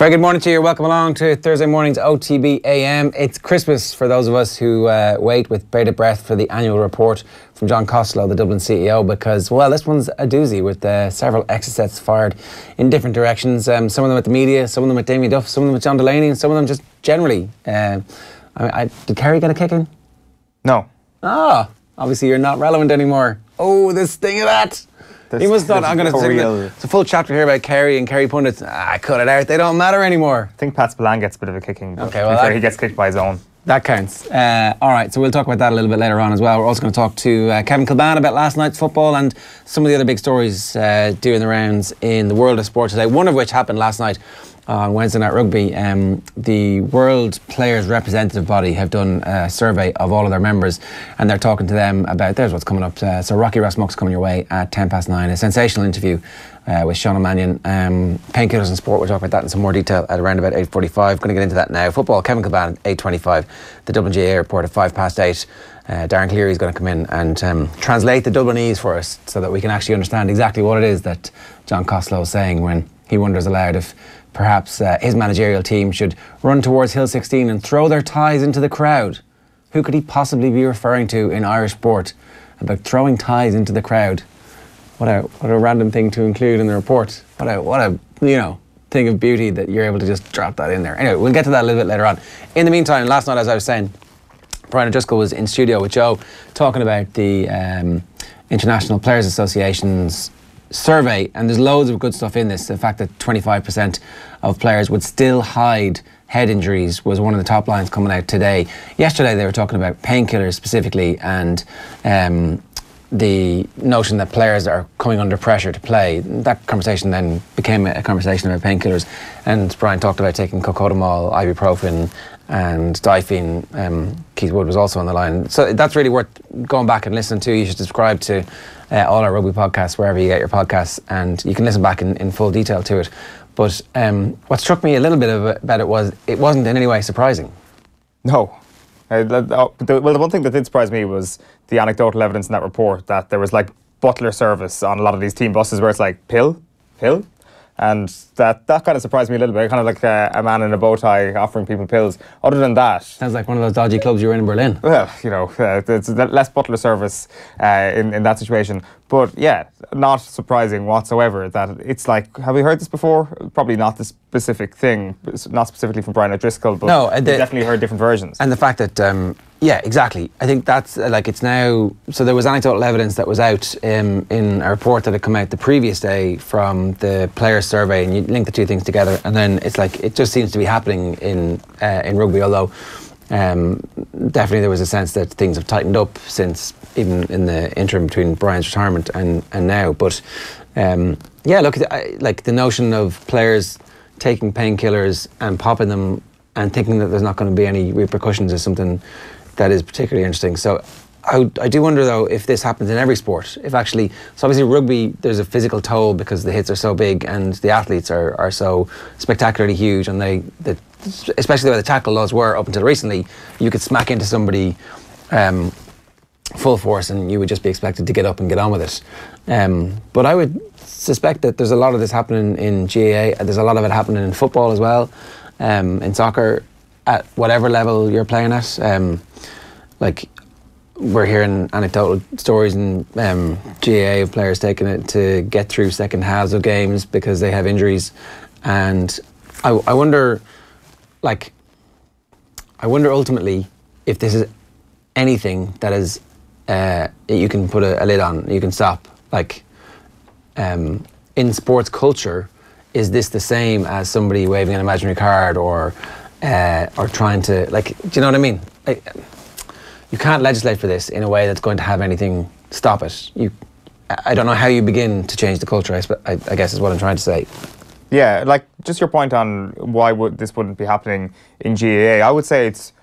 Very good morning to you. Welcome along to Thursday morning's OTB AM. It's Christmas for those of us who wait with bated breath for the annual report from John Costello, the Dublin CEO, because, well, this one's a doozy with several exits fired in different directions. Some of them at the media, some of them at Damien Duff, some of them at John Delaney, and some of them just generally. Did Kerry get a kicking? No. Ah, obviously you're not relevant anymore. Oh, this thing of that. He must have thought, I'm going to say it's a full chapter here about Kerry and Kerry pundits. Cut it out. They don't matter anymore. I think Pat Spillane gets a bit of a kicking. But okay, well, he gets kicked by his own. That counts. All right, so we'll talk about that a little bit later on as well. We're also going to talk to Kevin Kilbane about last night's football and some of the other big stories doing the rounds in the world of sport today, one of which happened last night on Wednesday Night Rugby. The World Players Representative Body have done a survey of all of their members, and they're talking to them about, there's what's coming up. So Rocky Rossmuck's coming your way at 9:10. A sensational interview with Sean O'Manion. Painkillers and sport, we'll talk about that in some more detail at around about 8:45. Going to get into that now. Football, Kevin Kilbane at 8:25. The Dublin GAA report at 8:05. Darren Cleary is going to come in and translate the Dublinese for us so that we can actually understand exactly what it is that John Costello is saying when he wonders aloud if perhaps his managerial team should run towards Hill 16 and throw their ties into the crowd. Who could he possibly be referring to in Irish sport about throwing ties into the crowd? What a random thing to include in the report. What a thing of beauty that you're able to just drop that in there. Anyway, we'll get to that a little bit later on. In the meantime, last night, as I was saying, Brian O'Driscoll was in studio with Joe talking about the International Players Association's survey, and there's loads of good stuff in this. The fact that 25% of players would still hide head injuries was one of the top lines coming out today. Yesterday they were talking about painkillers specifically, and the notion that players are coming under pressure to play. That conversation then became a conversation about painkillers, and Brian talked about taking cocodamol, ibuprofen and diphene. Keith Wood was also on the line. So that's really worth going back and listening to. You should subscribe to all our rugby podcasts wherever you get your podcasts, and you can listen back in full detail to it. But what struck me a little bit about it was it wasn't in any way surprising. No. The one thing that did surprise me was the anecdotal evidence in that report that there was like butler service on a lot of these team buses where it's like pill, and that kind of surprised me a little bit. Kind of like a man in a bow tie offering people pills. Other than that, sounds like one of those dodgy clubs you were in Berlin. Well, it's less butler service in that situation. But yeah, not surprising whatsoever that it's like, have we heard this before? Probably not the specific thing, not specifically from Brian O'Driscoll, but no, we've definitely heard different versions. And the fact that, yeah, exactly. I think that's like it's now. So there was anecdotal evidence that was out in a report that had come out the previous day from the players' survey, and you link the two things together, and then it's like it just seems to be happening in rugby. Although definitely there was a sense that things have tightened up since even in the interim between Brian's retirement and now. But yeah, look, like the notion of players taking painkillers and popping them and thinking that there's not going to be any repercussions is something that is particularly interesting. So I do wonder though if this happens in every sport. If actually, so obviously rugby, there's a physical toll because the hits are so big and the athletes are so spectacularly huge, and especially the way the tackle laws were up until recently, you could smack into somebody full force and you would just be expected to get up and get on with it. But I would suspect that there's a lot of this happening in GAA. There's a lot of it happening in football as well, in soccer, at whatever level you're playing at. Like we're hearing anecdotal stories in GAA of players taking it to get through second halves of games because they have injuries, and I wonder ultimately if this is anything that is you can put a lid on, you can stop. Like in sports culture, is this the same as somebody waving an imaginary card or trying to, like, do you know what I mean? You can't legislate for this in a way that's going to have anything stop it. I don't know how you begin to change the culture, I guess is what I'm trying to say. Yeah, like just your point on why this wouldn't be happening in GAA, I would say it's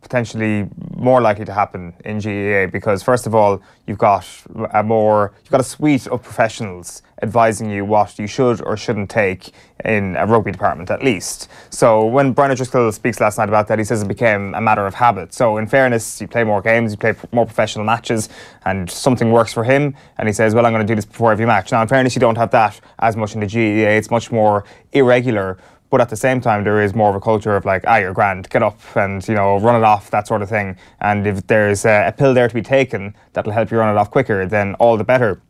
potentially more likely to happen in GAA because first of all, you've got a suite of professionals advising you what you should or shouldn't take in a rugby department at least. So when Brian O'Driscoll speaks last night about that, he says it became a matter of habit. So in fairness, you play more games, you play more professional matches, and something works for him, and he says, well, I'm going to do this before every match. Now in fairness, you don't have that as much in the GAA, it's much more irregular. But at the same time, there is more of a culture of like, you're grand, get up and, run it off, that sort of thing. And if there's a pill there to be taken that'll help you run it off quicker, then all the better.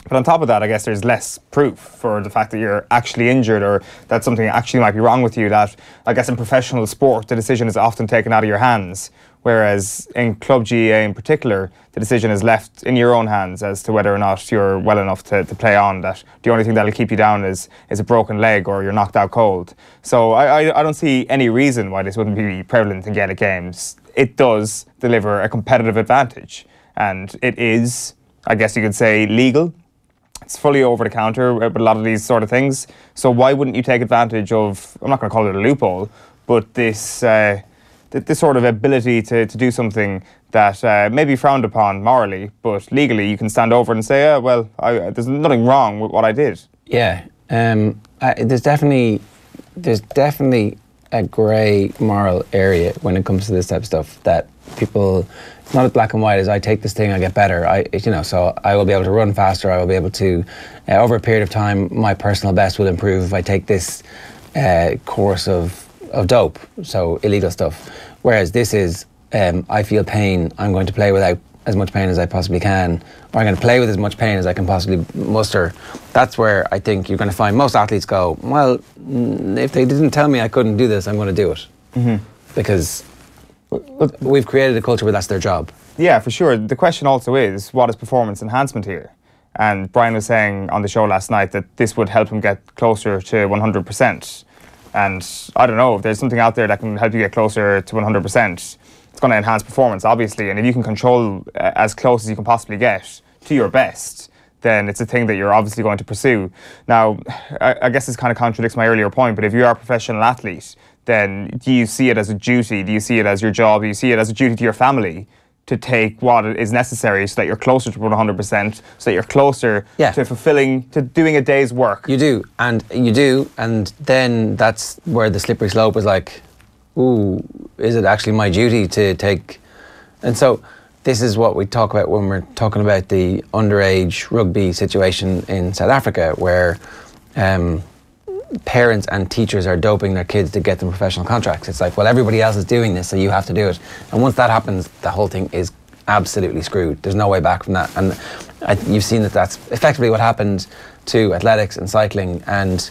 But on top of that, I guess there's less proof for the fact that you're actually injured or that something actually might be wrong with you, that I guess in professional sport, the decision is often taken out of your hands. Whereas in club GAA in particular, the decision is left in your own hands as to whether or not you're well enough to play on, that the only thing that'll keep you down is a broken leg or you're knocked out cold. So I don't see any reason why this wouldn't be prevalent in Gaelic games. It does deliver a competitive advantage, and it is, I guess you could say, legal. It's fully over the counter with a lot of these sort of things. So why wouldn't you take advantage of, I'm not going to call it a loophole, but this sort of ability to do something that may be frowned upon morally, but legally you can stand over and say, there's nothing wrong with what I did. Yeah, there's definitely a grey moral area when it comes to this type of stuff, that people, it's not as black and white as I take this thing, I get better. So I will be able to run faster, I will be able to, over a period of time, my personal best will improve if I take this course of dope, so illegal stuff. Whereas this is, I feel pain, I'm going to play without as much pain as I possibly can, or I'm going to play with as much pain as I can possibly muster. That's where I think you're going to find most athletes go, well, if they didn't tell me I couldn't do this, I'm going to do it. Mm-hmm. Because we've created a culture where that's their job. Yeah, for sure. The question also is, what is performance enhancement here? And Brian was saying on the show last night that this would help him get closer to 100%. And I don't know, if there's something out there that can help you get closer to 100%, it's going to enhance performance, obviously. And if you can control as close as you can possibly get to your best, then it's a thing that you're obviously going to pursue. Now, I guess this kind of contradicts my earlier point, but if you are a professional athlete, then do you see it as a duty? Do you see it as your job? Do you see it as a duty to your family to take what is necessary so that you're closer to 100%, so that you're closer to fulfilling, to doing a day's work? You do, and then that's where the slippery slope is like, ooh, is it actually my duty to take? And so this is what we talk about when we're talking about the underage rugby situation in South Africa, where parents and teachers are doping their kids to get them professional contracts. It's like, well, everybody else is doing this, so you have to do it. And once that happens, the whole thing is absolutely screwed. There's no way back from that. And you've seen that that's effectively what happened to athletics and cycling. And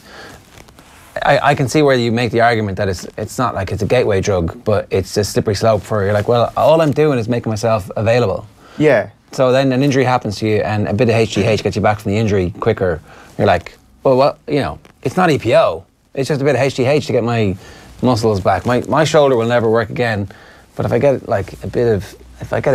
I can see where you make the argument that it's not like it's a gateway drug, but it's a slippery slope for, you're like, well, all I'm doing is making myself available. Yeah. So then an injury happens to you and a bit of HGH gets you back from the injury quicker. You're like, well, it's not EPO. It's just a bit of HGH to get my muscles back. My shoulder will never work again. But if I get a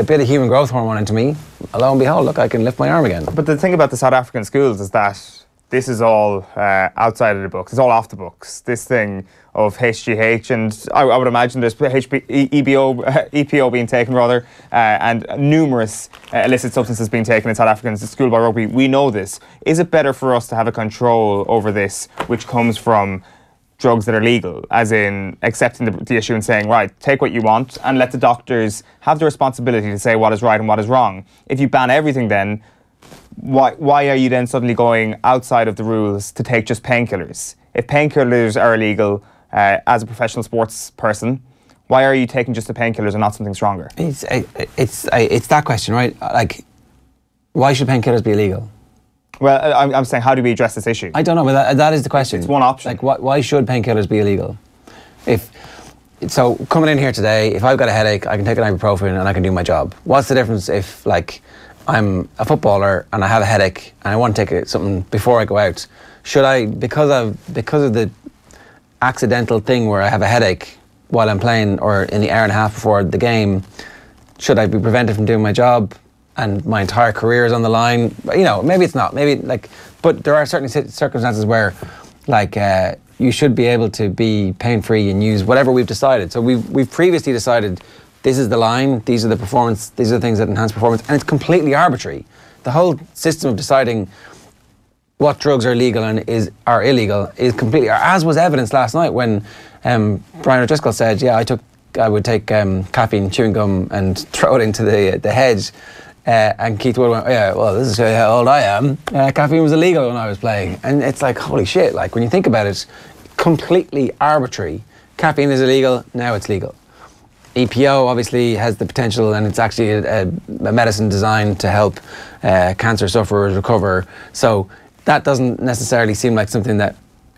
bit of human growth hormone into me, lo and behold, look, I can lift my arm again. But the thing about the South African schools is that this is all outside of the books. It's all off the books. This thing of HGH, and I would imagine there's EPO being taken rather, and numerous illicit substances being taken in South African schoolboy rugby. We know this. Is it better for us to have a control over this, which comes from drugs that are legal, as in accepting the issue and saying, right, take what you want and let the doctors have the responsibility to say what is right and what is wrong? If you ban everything, then why are you then suddenly going outside of the rules to take just painkillers? If painkillers are illegal as a professional sports person, why are you taking just the painkillers and not something stronger? It's that question, right? Like, why should painkillers be illegal? Well, I'm saying, how do we address this issue? I don't know, but that is the question. It's one option. Like, why should painkillers be illegal? So coming in here today, if I've got a headache, I can take an ibuprofen and I can do my job. What's the difference if, like, I'm a footballer and I have a headache and I want to take something before I go out? Should I, because of the accidental thing where I have a headache while I'm playing or in the hour and a half before the game, should I be prevented from doing my job and my entire career is on the line? Maybe it's not. But there are certain circumstances where, you should be able to be pain-free and use whatever we've decided. So we've previously decided this is the line, these are the performance, these are the things that enhance performance, and it's completely arbitrary. The whole system of deciding what drugs are legal and are illegal is completely, as was evidenced last night when Brian O'Driscoll said, I would take caffeine chewing gum and throw it into the hedge. And Keith Wood went, this is how old I am. Caffeine was illegal when I was playing. And it's like, holy shit, like when you think about it, completely arbitrary. Caffeine is illegal, now it's legal. EPO obviously has the potential, and it's actually a medicine designed to help cancer sufferers recover. So that doesn't necessarily seem like something that,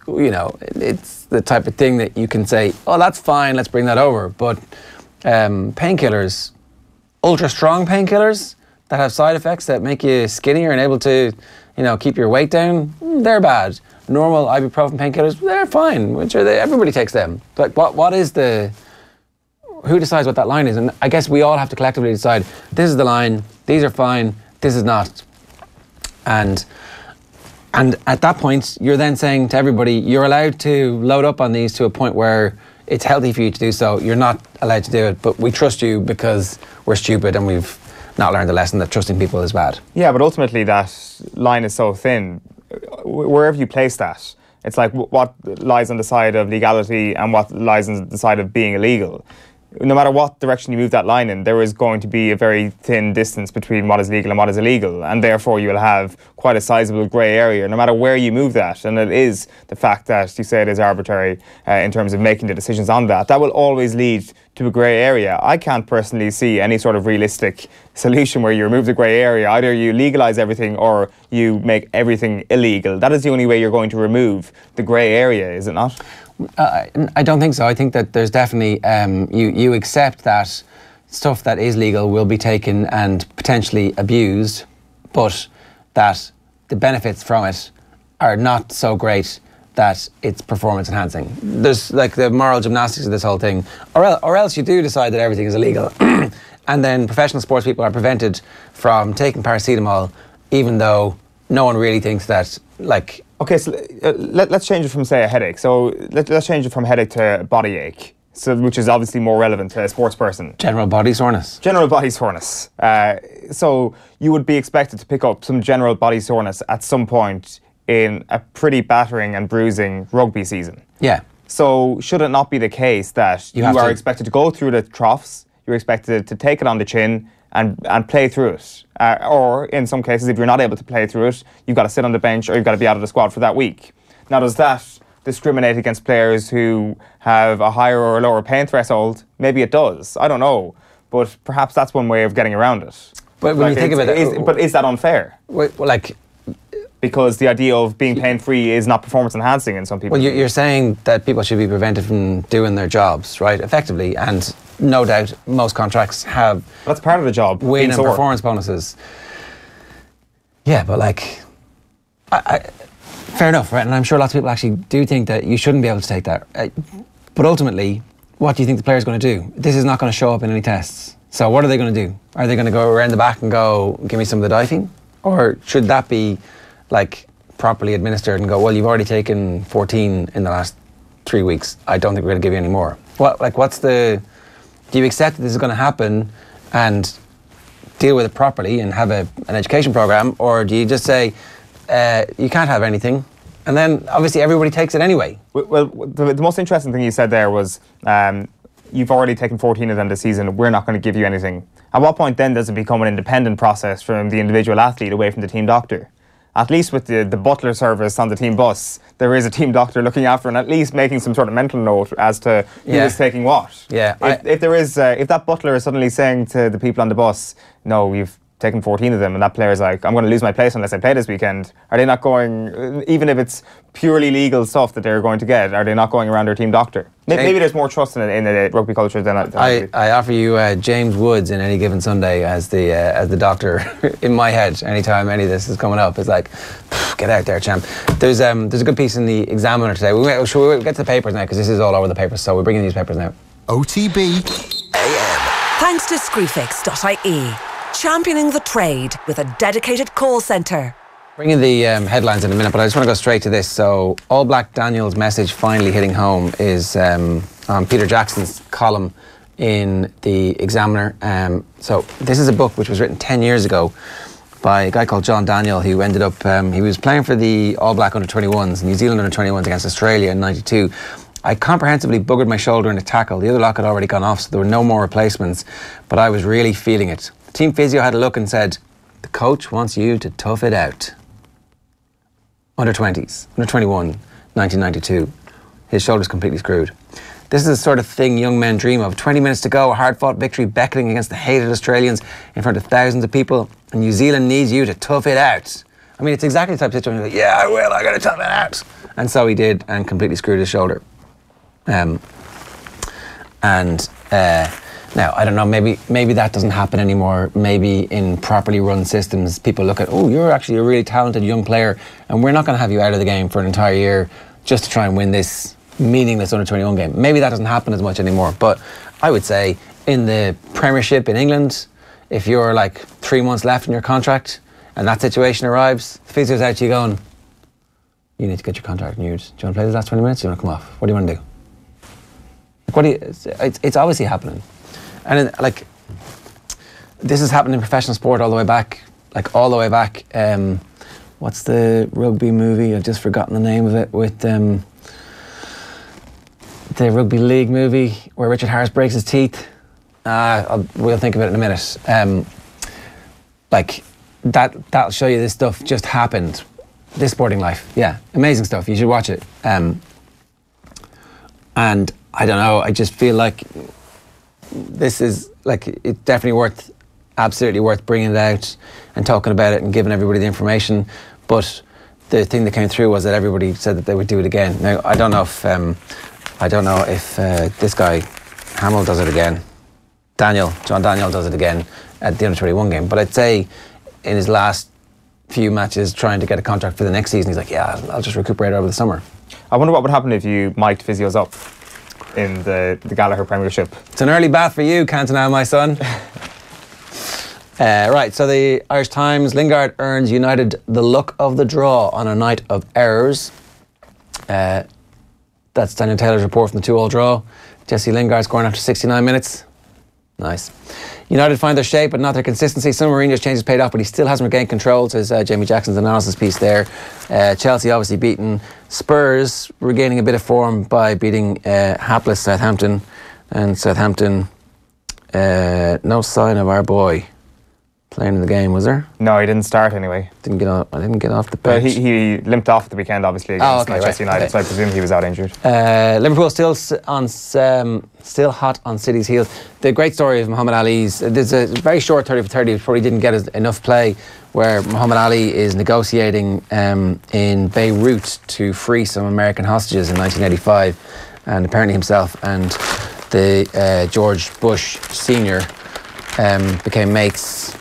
it's the type of thing that you can say, oh, that's fine, let's bring that over. But painkillers, ultra strong painkillers that have side effects that make you skinnier and able to, keep your weight down, they're bad. Normal ibuprofen painkillers, they're fine. Everybody takes them. But who decides what that line is? And I guess we all have to collectively decide, this is the line, these are fine, this is not. And at that point, you're then saying to everybody, you're allowed to load up on these to a point where it's healthy for you to do so. You're not allowed to do it, but we trust you because we're stupid and we've not learned the lesson that trusting people is bad. Yeah, but ultimately that line is so thin. Wherever you place that, it's like what lies on the side of legality and what lies on the side of being illegal. No matter what direction you move that line in, there is going to be a very thin distance between what is legal and what is illegal, and therefore you will have quite a sizable grey area no matter where you move that. And it is the fact that you say it is arbitrary in terms of making the decisions on that. That will always lead to a grey area. I can't personally see any sort of realistic solution where you remove the grey area. Either you legalise everything or you make everything illegal. That is the only way you're going to remove the grey area, is it not? I don't think so. I think that there's definitely, you accept that stuff that is legal will be taken and potentially abused, but that the benefits from it are not so great that it's performance enhancing. There's like the moral gymnastics of this whole thing, or else you do decide that everything is illegal and then professional sports people are prevented from taking paracetamol even though no one really thinks that, like... Okay, so let's change it from, say, a headache. So let's change it from headache to body ache, so which is obviously more relevant to a sports person. General body soreness. General body soreness. So you would be expected to pick up some general body soreness at some point in a pretty battering and bruising rugby season. Yeah. So should it not be the case that you are expected to go through the troughs, you're expected to take it on the chin and play through it? Or in some cases, if you're not able to play through it, you've got to sit on the bench or you've got to be out of the squad for that week. Now, does that discriminate against players who have a higher or a lower pain threshold? Maybe it does. I don't know. But perhaps that's one way of getting around it. But when you think of it... But is that unfair? Well, like... Because the idea of being pain-free is not performance enhancing in some people. Well, you're saying that people should be prevented from doing their jobs, right, effectively, and no doubt most contracts have... That's part of the job. Win and performance bonuses. Yeah, but like... fair enough, right? And I'm sure lots of people actually do think that you shouldn't be able to take that. But ultimately, what do you think the player's going to do? This is not going to show up in any tests. So what are they going to do? Are they going to go around the back and go, give me some of the diping? Or should that be... like properly administered and go, well, you've already taken 14 in the last 3 weeks. I don't think we're going to give you any more. Do you accept that this is going to happen and deal with it properly and have an education program, or do you just say, you can't have anything, and then obviously everybody takes it anyway? Well, the most interesting thing you said there was, you've already taken 14 of them this season, we're not going to give you anything. At what point then does it become an independent process from the individual athlete away from the team doctor? At least with the butler service on the team bus, there is a team doctor looking after and at least making some sort of mental note as to who is taking what. Yeah. If that butler is suddenly saying to the people on the bus, no, you've taken 14 of them, and that player's like, I'm going to lose my place unless I play this weekend, are they not going, even if it's purely legal stuff that they're going to get, are they not going around their team doctor? Maybe there's more trust in the rugby culture than I offer you James Woods in Any Given Sunday as the doctor in my head anytime any of this is coming up. It's like, get out there, champ. There's a good piece in the Examiner today. We'll get to the papers now because this is all over the papers, so we're bringing these papers now. OTB AM. Thanks to screwfix.ie. Championing the trade with a dedicated call centre. Bringing the headlines in a minute, but I just want to go straight to this. So, All Black Daniel's message finally hitting home is on Peter Jackson's column in the Examiner. So, this is a book which was written 10 years ago by a guy called John Daniel, who ended up, he was playing for the All Black under-21s, New Zealand under-21s against Australia in '92. I comprehensively buggered my shoulder in a tackle. The other lock had already gone off, so there were no more replacements, but I was really feeling it. Team physio had a look and said, the coach wants you to tough it out. Under 20s, under 21, 1992. his shoulder's completely screwed. This is the sort of thing young men dream of. 20 minutes to go, a hard-fought victory beckoning against the hated Australians in front of thousands of people, and New Zealand needs you to tough it out. I mean, it's exactly the type of situation you're like, yeah, I will, I got to tough it out. And so he did, and completely screwed his shoulder. Now, I don't know, maybe that doesn't happen anymore. Maybe in properly run systems, people look at, oh, you're actually a really talented young player, and we're not going to have you out of the game for an entire year just to try and win this meaningless under-21 game. Maybe that doesn't happen as much anymore, but I would say in the Premiership in England, if you're like 3 months left in your contract and that situation arrives, the physio's out to you going, you need to get your contract renewed. Do you want to play the last 20 minutes? Do you want to come off? What do you want to do? Like, it's obviously happening. And this has happened in professional sport all the way back. What's the rugby movie? I've just forgotten the name of it, with the rugby league movie where Richard Harris breaks his teeth. We'll think of it in a minute. That'll show you this stuff just happened. This sporting life, yeah, amazing stuff. You should watch it. And I don't know, I just feel like this is it's definitely absolutely worth bringing it out and talking about it and giving everybody the information. But the thing that came through was that everybody said that they would do it again. Now I don't know if this guy Hamill does it again. John Daniel does it again at the under-21 game. But I'd say in his last few matches trying to get a contract for the next season, he's like, yeah, I'll just recuperate over the summer. I wonder what would happen if you mic'd physios up in the Gallagher Premiership. It's an early bath for you, Cantona, my son. Right, so the Irish Times, Lingard earns United the luck of the draw on a night of errors. That's Daniel Taylor's report from the 2-2 draw. Jesse Lingard scoring after 69 minutes. Nice. United find their shape but not their consistency. Some of Mourinho's changes paid off, but he still hasn't regained control, says Jamie Jackson's analysis piece there. Chelsea obviously beaten. Spurs regaining a bit of form by beating hapless Southampton. And Southampton, no sign of our boy playing in the game, was there? No, he didn't start anyway. I didn't get off the bench. But he limped off at the weekend, obviously, against Manchester United, so I presume he was out injured. Liverpool still hot on City's heels. The great story of Muhammad Ali's, there's a very short 30 for 30, which probably didn't get enough play, where Muhammad Ali is negotiating in Beirut to free some American hostages in 1985, and apparently himself and the George Bush Sr. Became mates.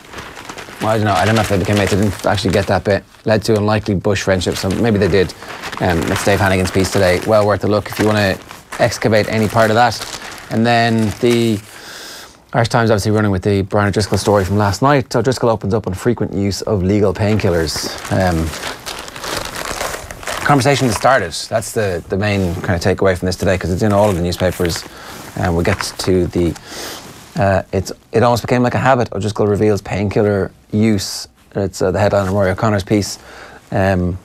Well, I don't know if they became mates. I didn't actually get that bit. Led to unlikely Bush friendship, so maybe they did. That's Dave Hannigan's piece today. Well worth a look if you want to excavate any part of that. And then the Irish Times obviously running with the Brian O'Driscoll story from last night. O'Driscoll opens up on frequent use of legal painkillers. Conversation has started. That's the main kind of takeaway from this today, because it's in all of the newspapers. And we'll get to the... It almost became like a habit. O'Driscoll reveals painkiller use. It's the headline of Rory O'Connor's piece. Firmino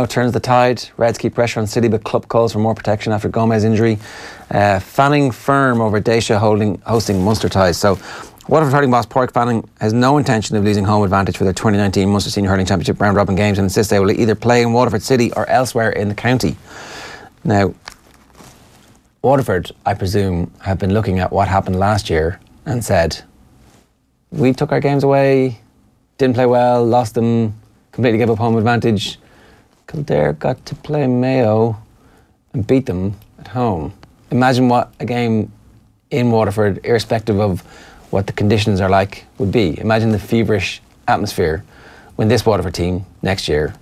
turns the tide. Reds keep pressure on City, but club calls for more protection after Gomez injury. Fanning firm over Dacia hosting Munster ties. So Waterford hurling boss Pádraig Fanning has no intention of losing home advantage for their 2019 Munster Senior Hurling Championship round robin games, and insists they will either play in Waterford City or elsewhere in the county. Now, Waterford, I presume, have been looking at what happened last year and said, we took our games away, didn't play well, lost them, completely gave up home advantage. Kildare got to play Mayo and beat them at home. Imagine what a game in Waterford, irrespective of what the conditions are like, would be. Imagine the feverish atmosphere when this Waterford team next year,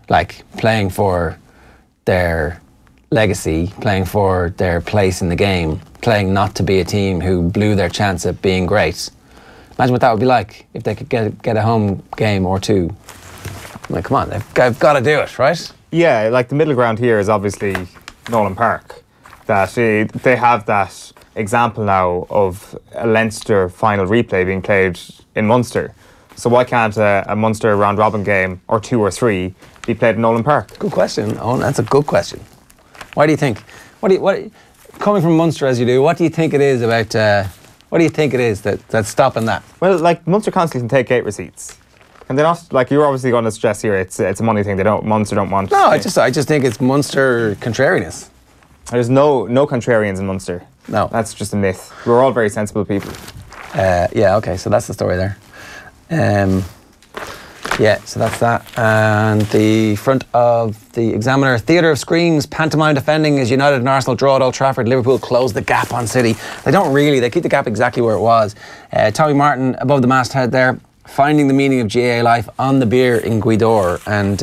like playing for their legacy, playing for their place in the game, playing not to be a team who blew their chance at being great. Imagine what that would be like if they could get a home game or two. Like, come on, they've got to do it, right? Yeah, like the middle ground here is obviously Nolan Park. That they have that example now of a Leinster final replay being played in Munster. So why can't a Munster round robin game, or 2 or 3, be played in Nolan Park? Good question, Owen. That's a good question. Why do you think? Coming from Munster as you do, what do you think it is about? What do you think it is that's stopping that? Well, like Munster constantly can take gate receipts, And they're not, like, you're obviously going to stress here, it's a money thing. Munster don't want. No, I just think it's Munster contrariness. There's no contrarians in Munster. No. That's just a myth. We're all very sensible people. Yeah, okay, so that's the story there. Yeah, so that's that. And the front of the Examiner, Theatre of Screams, pantomime defending as United and Arsenal draw at Old Trafford. Liverpool close the gap on City. They don't really, they keep the gap exactly where it was. Tommy Martin above the masthead there, finding the meaning of GAA life on the beer in Gweedore. And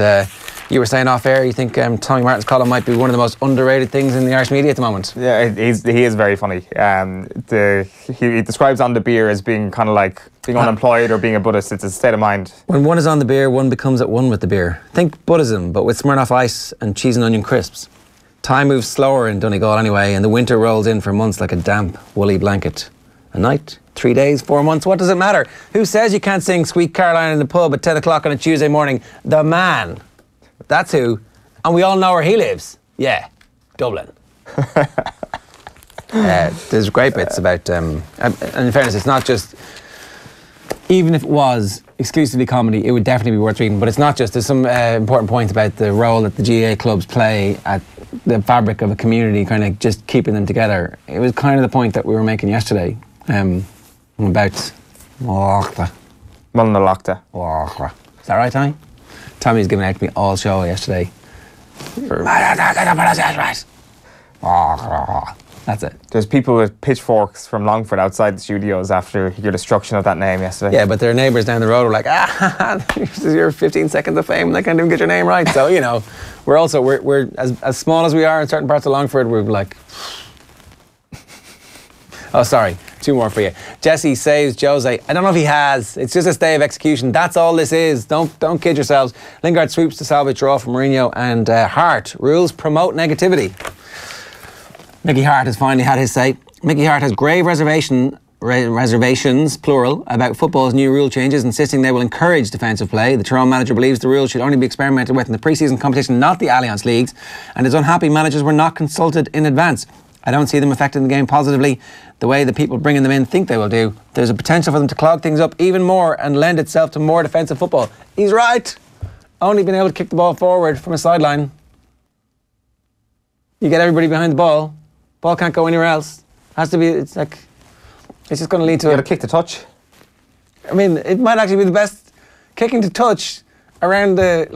you were saying off air, you think Tommy Martin's column might be one of the most underrated things in the Irish media at the moment. Yeah, he is very funny. He describes on the beer as being kind of like being unemployed or being a Buddhist. It's a state of mind. When one is on the beer, one becomes at one with the beer. Think Buddhism, but with Smirnoff Ice and cheese and onion crisps. Time moves slower in Donegal anyway, and the winter rolls in for months like a damp, woolly blanket. A night, 3 days, 4 months, what does it matter? Who says you can't sing Sweet Caroline in the pub at 10 o'clock on a Tuesday morning? The man. That's who. And we all know where he lives. Yeah, Dublin. There's great bits about... and in fairness, it's not just... Even if it was exclusively comedy, it would definitely be worth reading. But it's not just. There's some important points about the role that the GAA clubs play at the fabric of a community, kind of just keeping them together. It was kind of the point that we were making yesterday about... Mullinalachta. Is that right, Tommy? Tommy was giving out to me all show yesterday. That's it. There's people with pitchforks from Longford outside the studios after your destruction of that name yesterday. Yeah, but their neighbours down the road were like, this is your 15 seconds of fame and they can't even get your name right. So, you know, we're as small as we are in certain parts of Longford, we're like... Oh, sorry. 2 more for you. Jesse saves Jose. I don't know if he has. It's just a stay of execution. That's all this is. Don't kid yourselves. Lingard sweeps to salvage draw from Mourinho, and Hart rules promote negativity. Mickey Hart has finally had his say. Mickey Hart has grave reservations, plural, about football's new rule changes, insisting they will encourage defensive play. The Tyrone manager believes the rules should only be experimented with in the pre-season competition, not the Allianz Leagues, and his unhappy managers were not consulted in advance. I don't see them affecting the game positively the way the people bringing them in think they will do. There's a potential for them to clog things up even more and lend itself to more defensive football. He's right. Only being able to kick the ball forward from a sideline. You get everybody behind the ball. Ball can't go anywhere else. Has to be, it's just going to lead to... You got to kick to touch. I mean, it might actually be the best kicking to touch around the,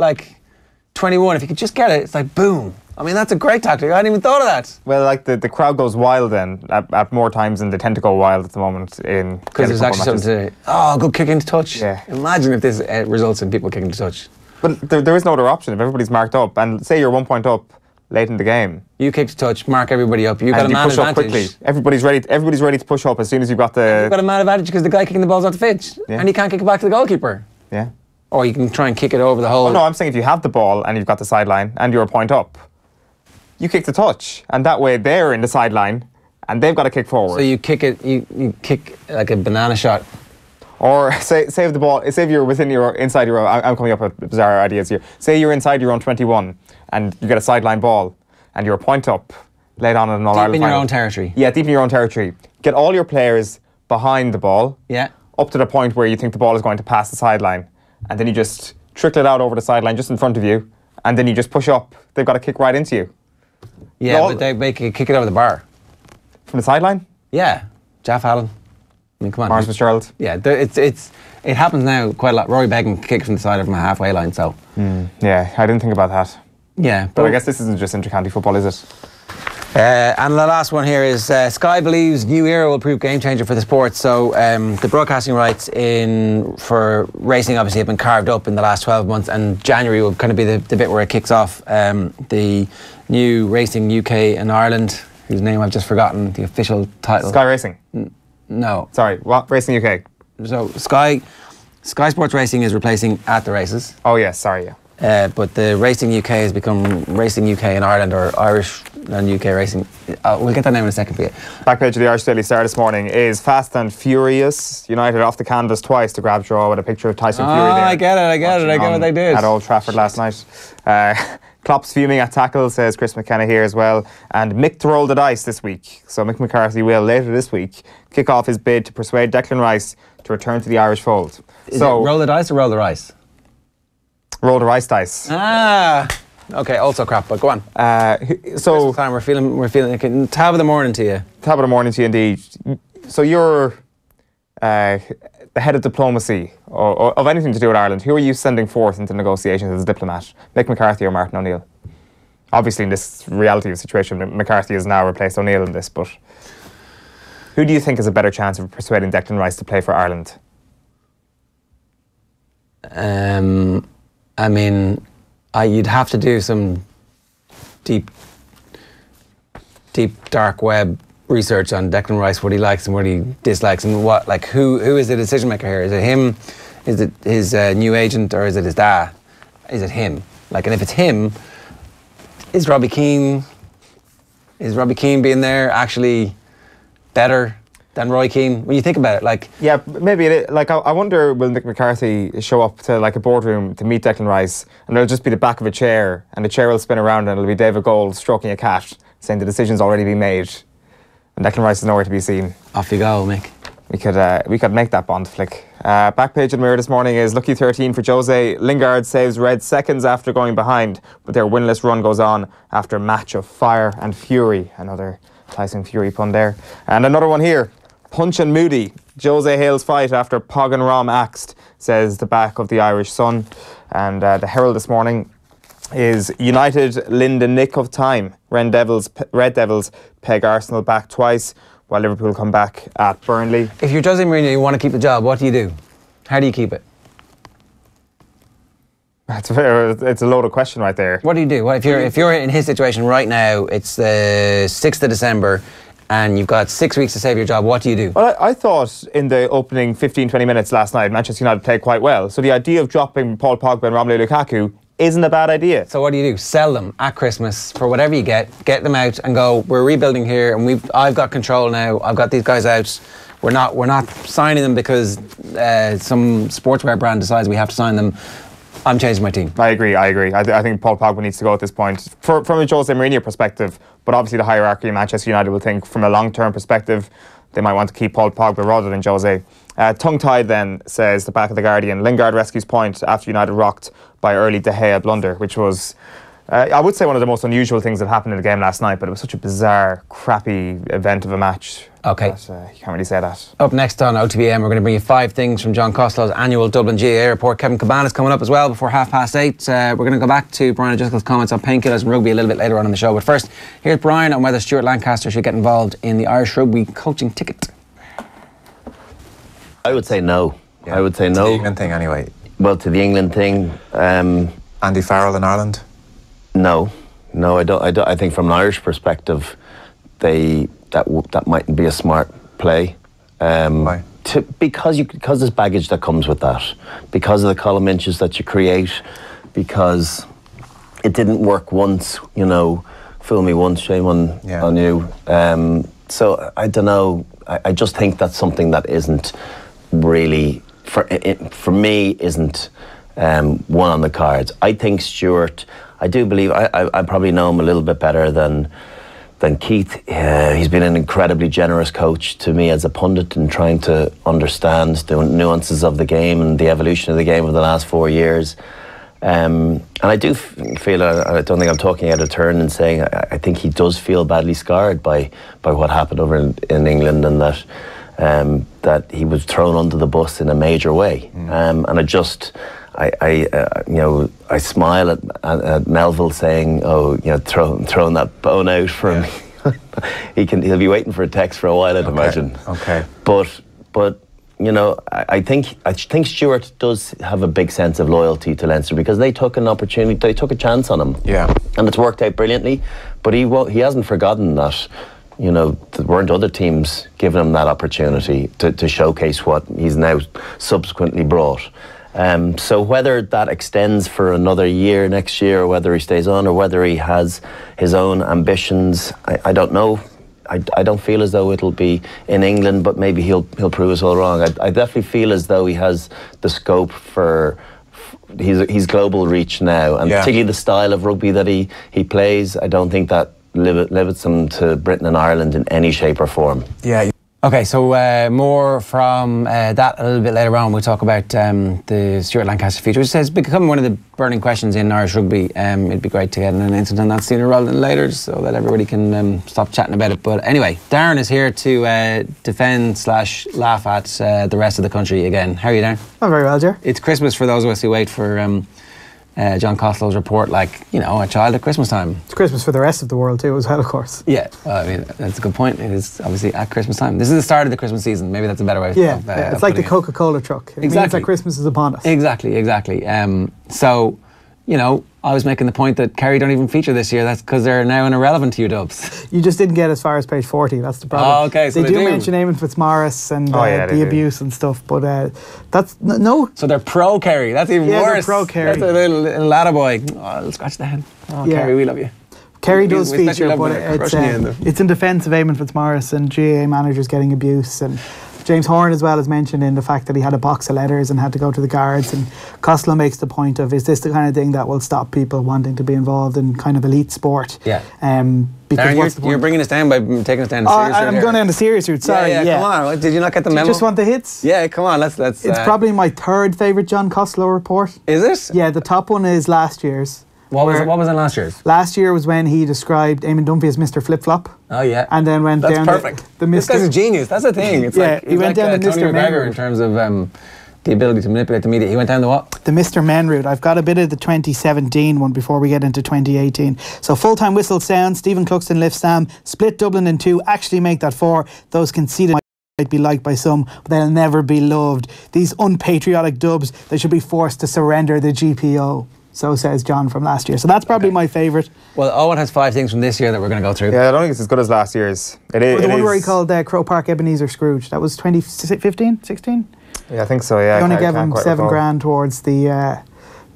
21. If you could just get it, it's like, boom. I mean, that's a great tactic. I hadn't even thought of that. Well, the crowd goes wild then, at more times than they tend to go wild at the moment in... Because there's actually something to... good kicking to touch. Yeah. Imagine if this results in people kicking to touch. But there is no other option. If everybody's marked up, and say you're 1 point up late in the game... You kick to touch, mark everybody up. You've got a man advantage. Quickly. Everybody's ready to push up as soon as you've got the... You've got a man advantage because the guy kicking the ball's off the pitch. Yeah. And he can't kick it back to the goalkeeper. Yeah. Or you can try and kick it over the hole. Oh, no, I'm saying if you have the ball and you've got the sideline and you're 1 point up, you kick the touch, and that way they're in the sideline and they've got to kick forward. So you kick it, you kick like a banana shot. Or say if the ball, say if you're inside your own, I'm coming up with bizarre ideas here. Say you're inside your own 21 and you get a sideline ball and you're 1 point up, laid on in an All-Ireland Deep in final. your own territory. Yeah, deep in your own territory. Get all your players behind the ball. Yeah. Up to the point where you think the ball is going to pass the sideline, and then you just trickle it out over the sideline just in front of you, and then you just push up. They've got to kick right into you. Yeah, but they kick it over the bar. From the sideline? Yeah. Jaff Allen. I mean, come on. Lawrence Fitzgerald. Yeah, it happens now quite a lot. Rory Beggan kicks from the side from a halfway line, so... Yeah, I didn't think about that. Yeah. But I guess this isn't just inter-county football, is it? And the last one here is Sky believes new era will prove game changer for the sport. So the broadcasting rights for racing obviously have been carved up in the last 12 months, and January will kind of be the bit where it kicks off. The new Racing UK and Ireland, whose name I've just forgotten, the official title. Sky Racing? No. Sorry, what? Racing UK? So Sky Sports Racing is replacing At the Races. Oh yes, sorry, yeah. But the Racing UK has become Racing UK in Ireland, or Irish and UK Racing. We'll get that name in a second for you. Back page of the Irish Daily Star this morning is Fast and Furious. United off the canvas twice to grab draw with a picture of Tyson Fury there. I get what they did. At Old Trafford last night. Klopp's fuming at tackle, says Chris McKenna here as well. And Mick to roll the dice this week. So Mick McCarthy will, later this week, kick off his bid to persuade Declan Rice to return to the Irish fold. Is it roll the dice or roll the rice? Roll the rice dice. Okay, also crap, but go on. So time we're feeling okay, tab of the morning to you. Top of the morning to you indeed. So you're the head of diplomacy or of anything to do with Ireland. Who are you sending forth into negotiations as a diplomat? Mick McCarthy or Martin O'Neill? Obviously, in this reality of the situation, McCarthy has now replaced O'Neill in this, but who do you think has a better chance of persuading Declan Rice to play for Ireland? I mean, you'd have to do some deep, dark web research on Declan Rice, what he likes and what he dislikes, and who is the decision maker here? Is it him? Is it his new agent, or is it his dad? Is it him? And if it's him, is Robbie Keane being there actually better than Roy Keane? When you think about it, yeah, maybe it. I wonder, will Mick McCarthy show up to a boardroom to meet Declan Rice, and it'll just be the back of a chair, and the chair will spin around, and it'll be David Gold stroking a cat, saying the decision's already been made, and Declan Rice is nowhere to be seen. Off you go, Mick. We could make that Bond flick. Back page of the Mirror this morning is lucky 13 for Jose. Lingard saves Red seconds after going behind, but their winless run goes on after a match of fire and fury. Another Tyson Fury pun there. And another one here. Punch and Moody. Jose hails fight after Pog and Rom axed, says the back of the Irish Sun. And the Herald this morning is United lend a nick of time. Red Devils peg Arsenal back twice, while Liverpool come back at Burnley. If you're Jose Mourinho, you want to keep the job, what do you do? How do you keep it? It's a loaded question right there. What do you do? If you're in his situation right now, it's the 6th of December, and you've got 6 weeks to save your job, what do you do? Well, I thought in the opening 15-20 minutes last night, Manchester United played quite well. So the idea of dropping Paul Pogba and Romelu Lukaku isn't a bad idea. So what do? Sell them at Christmas for whatever you get them out and go, we're rebuilding here, and I've got control now, I've got these guys out. We're not signing them because some sportswear brand decides we have to sign them. I'm changing my team. I agree. I think Paul Pogba needs to go at this point from a Jose Mourinho perspective, but obviously the hierarchy in Manchester United will think from a long-term perspective they might want to keep Paul Pogba rather than Jose. Tongue-tied then, says the back of the Guardian, Lingard rescues point after United rocked by early De Gea blunder, which was, I would say, one of the most unusual things that happened in the game last night, but it was such a bizarre, crappy event of a match. Okay. That, you can't really say that. Up next on OTBAM, we're going to bring you 5 things from John Costello's annual Dublin GAA report. Kevin Kilbane is coming up as well before 8:30. We're going to go back to Brian O'Driscoll's comments on painkillers and rugby a little bit later on in the show. But first, here's Brian on whether Stuart Lancaster should get involved in the Irish rugby coaching ticket. I would say no. Yeah. I would say no. To the England thing, anyway. Well, to the England thing, Andy Farrell in Ireland? No, I don't. I think from an Irish perspective, that mightn't be a smart play. Why? Because there's baggage that comes with that, because of the column inches that you create, because it didn't work once. Fool me once, shame on you. So I don't know. I just think that's something that isn't really for me isn't one on the cards. I think Stuart. I do believe I probably know him a little bit better than Keith. He's been an incredibly generous coach to me as a pundit and trying to understand the nuances of the game and the evolution of the game over the last 4 years. And I do feel, I don't think I'm talking out of turn in saying I think he does feel badly scarred by what happened over in England, and that he was thrown under the bus in a major way. And I smile at Melville saying, throwing that bone out for him. He'll be waiting for a text for a while, I'd imagine. Okay. But I think Stuart does have a big sense of loyalty to Leinster because they took an opportunity, they took a chance on him. Yeah. And it's worked out brilliantly. But he hasn't forgotten that. There weren't other teams giving him that opportunity to showcase what he's now subsequently brought. So whether that extends for another year next year, or whether he stays on, or whether he has his own ambitions, I don't know. I don't feel as though it'll be in England, but maybe he'll prove us all wrong. I definitely feel as though he has the scope for he's global reach now, and particularly the style of rugby that he plays. I don't think that limits him to Britain and Ireland in any shape or form. Yeah. Okay, so more from that a little bit later on. We'll talk about the Stuart Lancaster feature, which has become one of the burning questions in Irish rugby. It'd be great to get an announcement on that sooner rather than later, so that everybody can stop chatting about it. But anyway, Darren is here to defend/laugh at the rest of the country again. How are you, Darren? I'm very well, Ger. It's Christmas for those of us who wait for John Costello's report, like, you know, a child at Christmas time. It's Christmas for the rest of the world too, as well, of course. Yeah, well, I mean, that's a good point. It is obviously at Christmas time. This is the start of the Christmas season. Maybe that's a better way it's like the Coca-Cola truck. It means that Christmas is upon us. Exactly. So, you know, I was making the point that Kerry don't even feature this year. That's because they're now an irrelevant to UWs. You just didn't get as far as page 40. That's the problem. Oh, okay. So they do mention Eamon Fitzmaurice and the abuse and stuff, but that's no. So they're pro Kerry. That's even worse. They're pro Kerry. That's a little lattaboy. Oh, I'll scratch the head. Oh, yeah. Kerry, we love you. Kerry does feature, but it's in defence of Eamon Fitzmaurice and GAA managers getting abuse, and James Horan as well is mentioned in the fact that he had a box of letters and had to go to the guards, and Costello makes the point of, is this the kind of thing that will stop people wanting to be involved in kind of elite sport? Yeah. Because Darren, you're bringing us down by taking us down the serious route. I'm going down the serious route, sorry. Yeah, come on. Did you not get the memo? Do you just want the hits? Yeah, come on, let's It's probably my third favourite John Costello report. Is it? Yeah, the top one is last year's. What was in last year's? Last year was when he described Eamon Dunphy as Mr. Flip Flop. Oh yeah, and then went down. That's perfect. The This guy's a genius. That's the thing. It's like he went down the Tony Mr. Men McGregor in terms of the ability to manipulate the media. He went down the what? The Mr. Men route. I've got a bit of the 2017 one before we get into 2018. So full-time whistle sound. Stephen Cluxton lifts Sam. Split Dublin in two. Actually make that four. Those conceded might be liked by some, but they'll never be loved. These unpatriotic dubs. They should be forced to surrender the GPO. So says John from last year. So that's probably my favourite. Well, Owen has 5 things from this year that we're going to go through. Yeah, I don't think it's as good as last year's. It is. The one where he called Crow Park Ebenezer Scrooge. That was 2015, 16? Yeah, I think so, yeah. They only gave him $7,000 towards the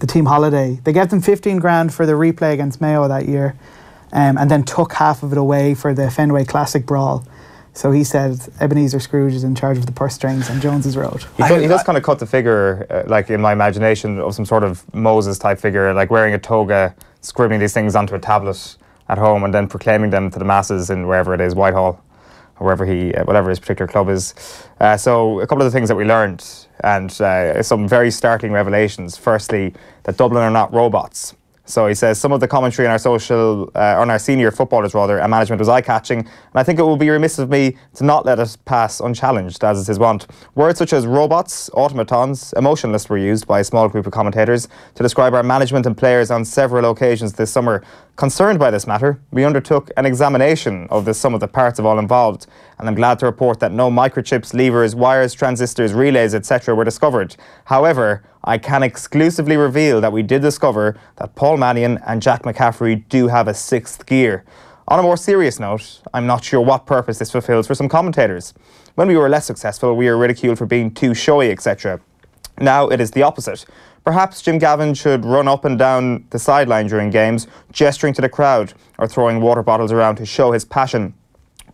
team holiday. They gave them $15,000 for the replay against Mayo that year, and then took half of it away for the Fenway Classic brawl. So he said Ebenezer Scrooge is in charge of the purse strings on Jones's Road. He does kind of cut the figure, like in my imagination, of some sort of Moses type figure, like wearing a toga, scribbling these things onto a tablet at home and then proclaiming them to the masses in wherever it is, Whitehall, or wherever whatever his particular club is. So a couple of the things that we learned, and some very startling revelations. Firstly, that Dublin are not robots. So he says some of the commentary on our senior footballers and management was eye-catching, and I think it would be remiss of me to not let it pass unchallenged, as is his wont. Words such as robots, automatons, emotionless were used by a small group of commentators to describe our management and players on several occasions this summer. Concerned by this matter, we undertook an examination of the sum of the parts of all involved, and I'm glad to report that no microchips, levers, wires, transistors, relays, etc. were discovered. However, I can exclusively reveal that we did discover that Paul Mannion and Jack McCaffrey do have a 6th gear. On a more serious note, I'm not sure what purpose this fulfills for some commentators. When we were less successful, we were ridiculed for being too showy, etc. Now it is the opposite. Perhaps Jim Gavin should run up and down the sideline during games, gesturing to the crowd or throwing water bottles around to show his passion.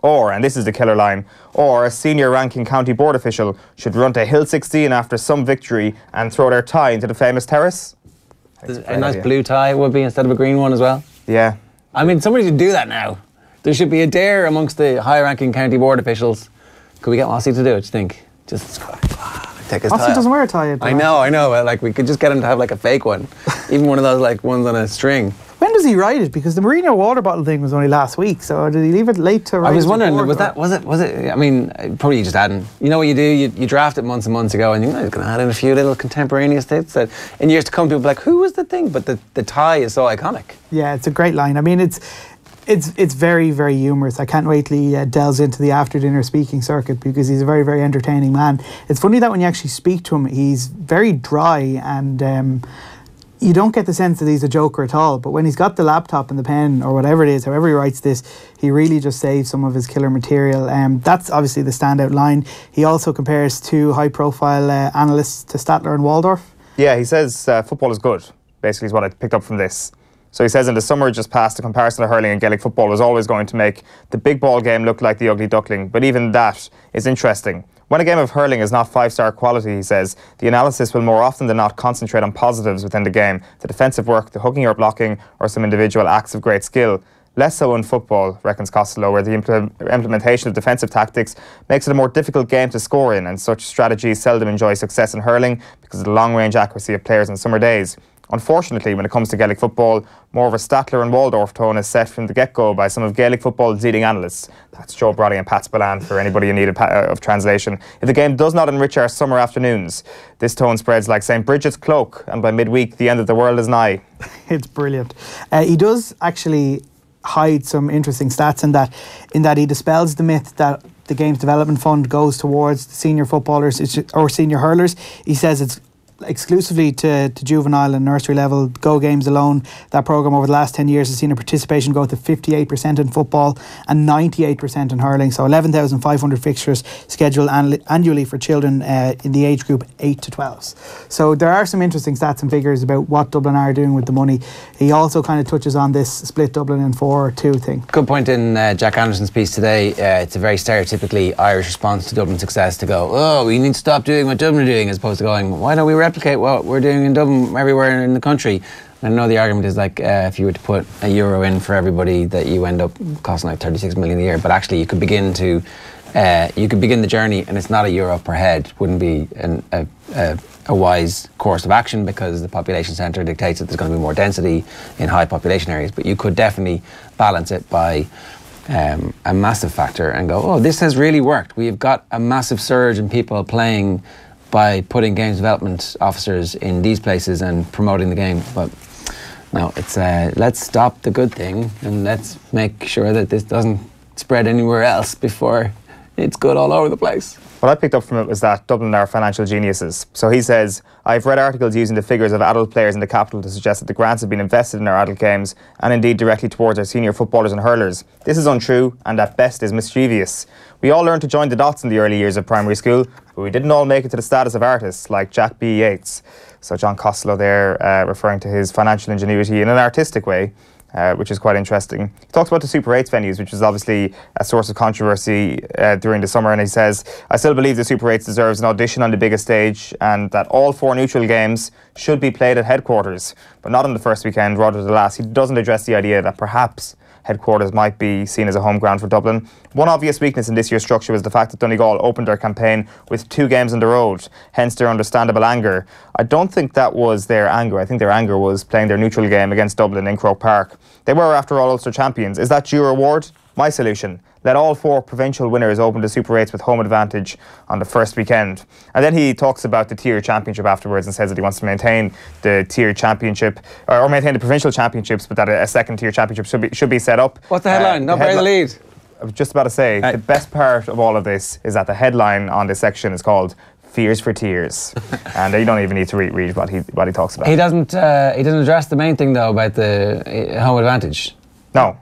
Or, and this is the killer line, or a senior ranking county board official should run to Hill 16 after some victory and throw their tie into the famous terrace. A nice blue tie would be instead of a green one as well. Yeah. I mean, somebody should do that now. There should be a dare amongst the high ranking county board officials. Could we get Mossy to do it, do you think? Just take his tie. Mossy doesn't wear a tie. I know. Like, we could just get him to have like a fake one. Even one of those like ones on a string. When does he ride it? Because the Merino water bottle thing was only last week, so did he leave it late to ride? I was wondering, was it? I mean, probably you just hadn't. You know what you do? You draft it months and months ago, and you're going to add in a few little contemporaneous things that in years to come, people will be like, who was the thing? But the tie is so iconic. Yeah, it's a great line. I mean, it's very, very humorous. I can't wait till he delves into the after dinner speaking circuit, because he's a very, very entertaining man. It's funny that when you actually speak to him, he's very dry, and you don't get the sense that he's a joker at all. But when he's got the laptop and the pen or whatever it is, however he writes this, he really just saves some of his killer material. That's obviously the standout line. He also compares two high-profile analysts to Statler and Waldorf. Yeah, he says football is good, basically is what I picked up from this. So he says in the summer just past, the comparison to hurling and Gaelic football was always going to make the big ball game look like the ugly duckling, but even that is interesting. When a game of hurling is not 5-star quality, he says, the analysis will more often than not concentrate on positives within the game, the defensive work, the hooking or blocking, or some individual acts of great skill. Less so in football, reckons Costello, where the implementation of defensive tactics makes it a more difficult game to score in, and such strategies seldom enjoy success in hurling because of the long-range accuracy of players on summer days. Unfortunately, when it comes to Gaelic football, more of a Statler and Waldorf tone is set from the get-go by some of Gaelic football's leading analysts. That's Joe Brody and Pat Spillane for anybody in need of translation. If the game does not enrich our summer afternoons, this tone spreads like St. Bridget's cloak, and by midweek, the end of the world is nigh. It's brilliant. He does actually hide some interesting stats in that he dispels the myth that the Games Development Fund goes towards the senior footballers or senior hurlers. He says it's exclusively to juvenile and nursery level Go Games alone. That programme over the last 10 years has seen a participation growth of 58% in football and 98% in hurling. So 11,500 fixtures scheduled annually for children in the age group 8 to 12. So there are some interesting stats and figures about what Dublin are doing with the money. He also kind of touches on this split Dublin in 4-2 thing. Good point in Jack Anderson's piece today. It's a very stereotypically Irish response to Dublin success to go, oh, we need to stop doing what Dublin are doing, as opposed to going, why don't we replicate what we're doing in Dublin everywhere in the country? I know the argument is like if you were to put €1 in for everybody, that you end up costing like 36 million a year. But actually, you could begin the journey, and it's not €1 per head. Wouldn't be a wise course of action, because the population centre dictates that there's going to be more density in high population areas. But you could definitely balance it by a massive factor and go, oh, this has really worked. We've got a massive surge in people playing by putting games development officers in these places and promoting the game. But no, it's let's stop the good thing and let's make sure that this doesn't spread anywhere else before it's good all over the place. What I picked up from it was that Dublin are financial geniuses. So he says, I've read articles using the figures of adult players in the capital to suggest that the grants have been invested in our adult games and indeed directly towards our senior footballers and hurlers. This is untrue and at best is mischievous. We all learned to join the dots in the early years of primary school, but we didn't all make it to the status of artists like Jack B. Yeats. So John Costello there referring to his financial ingenuity in an artistic way, which is quite interesting. He talks about the Super 8s venues, which is obviously a source of controversy during the summer, and he says, I still believe the Super 8s deserves an audition on the biggest stage and that all 4 neutral games should be played at headquarters, but not on the first weekend, rather the last. He doesn't address the idea that perhaps headquarters might be seen as a home ground for Dublin. One obvious weakness in this year's structure was the fact that Donegal opened their campaign with 2 games on the road, hence their understandable anger. I don't think that was their anger. I think their anger was playing their neutral game against Dublin in Croke Park. They were, after all, Ulster champions. Is that due reward? My solution: let all 4 provincial winners open the Super 8s with home advantage on the first weekend. And then he talks about the tier championship afterwards and says that he wants to maintain the tier championship, or maintain the provincial championships, but that a second tier championship should be set up. What's the headline? Not bury the lead. I was just about to say, the best part of all of this is that the headline on this section is called Fears for Tears. And you don't even need to read what he talks about. He doesn't address the main thing though about the home advantage. No.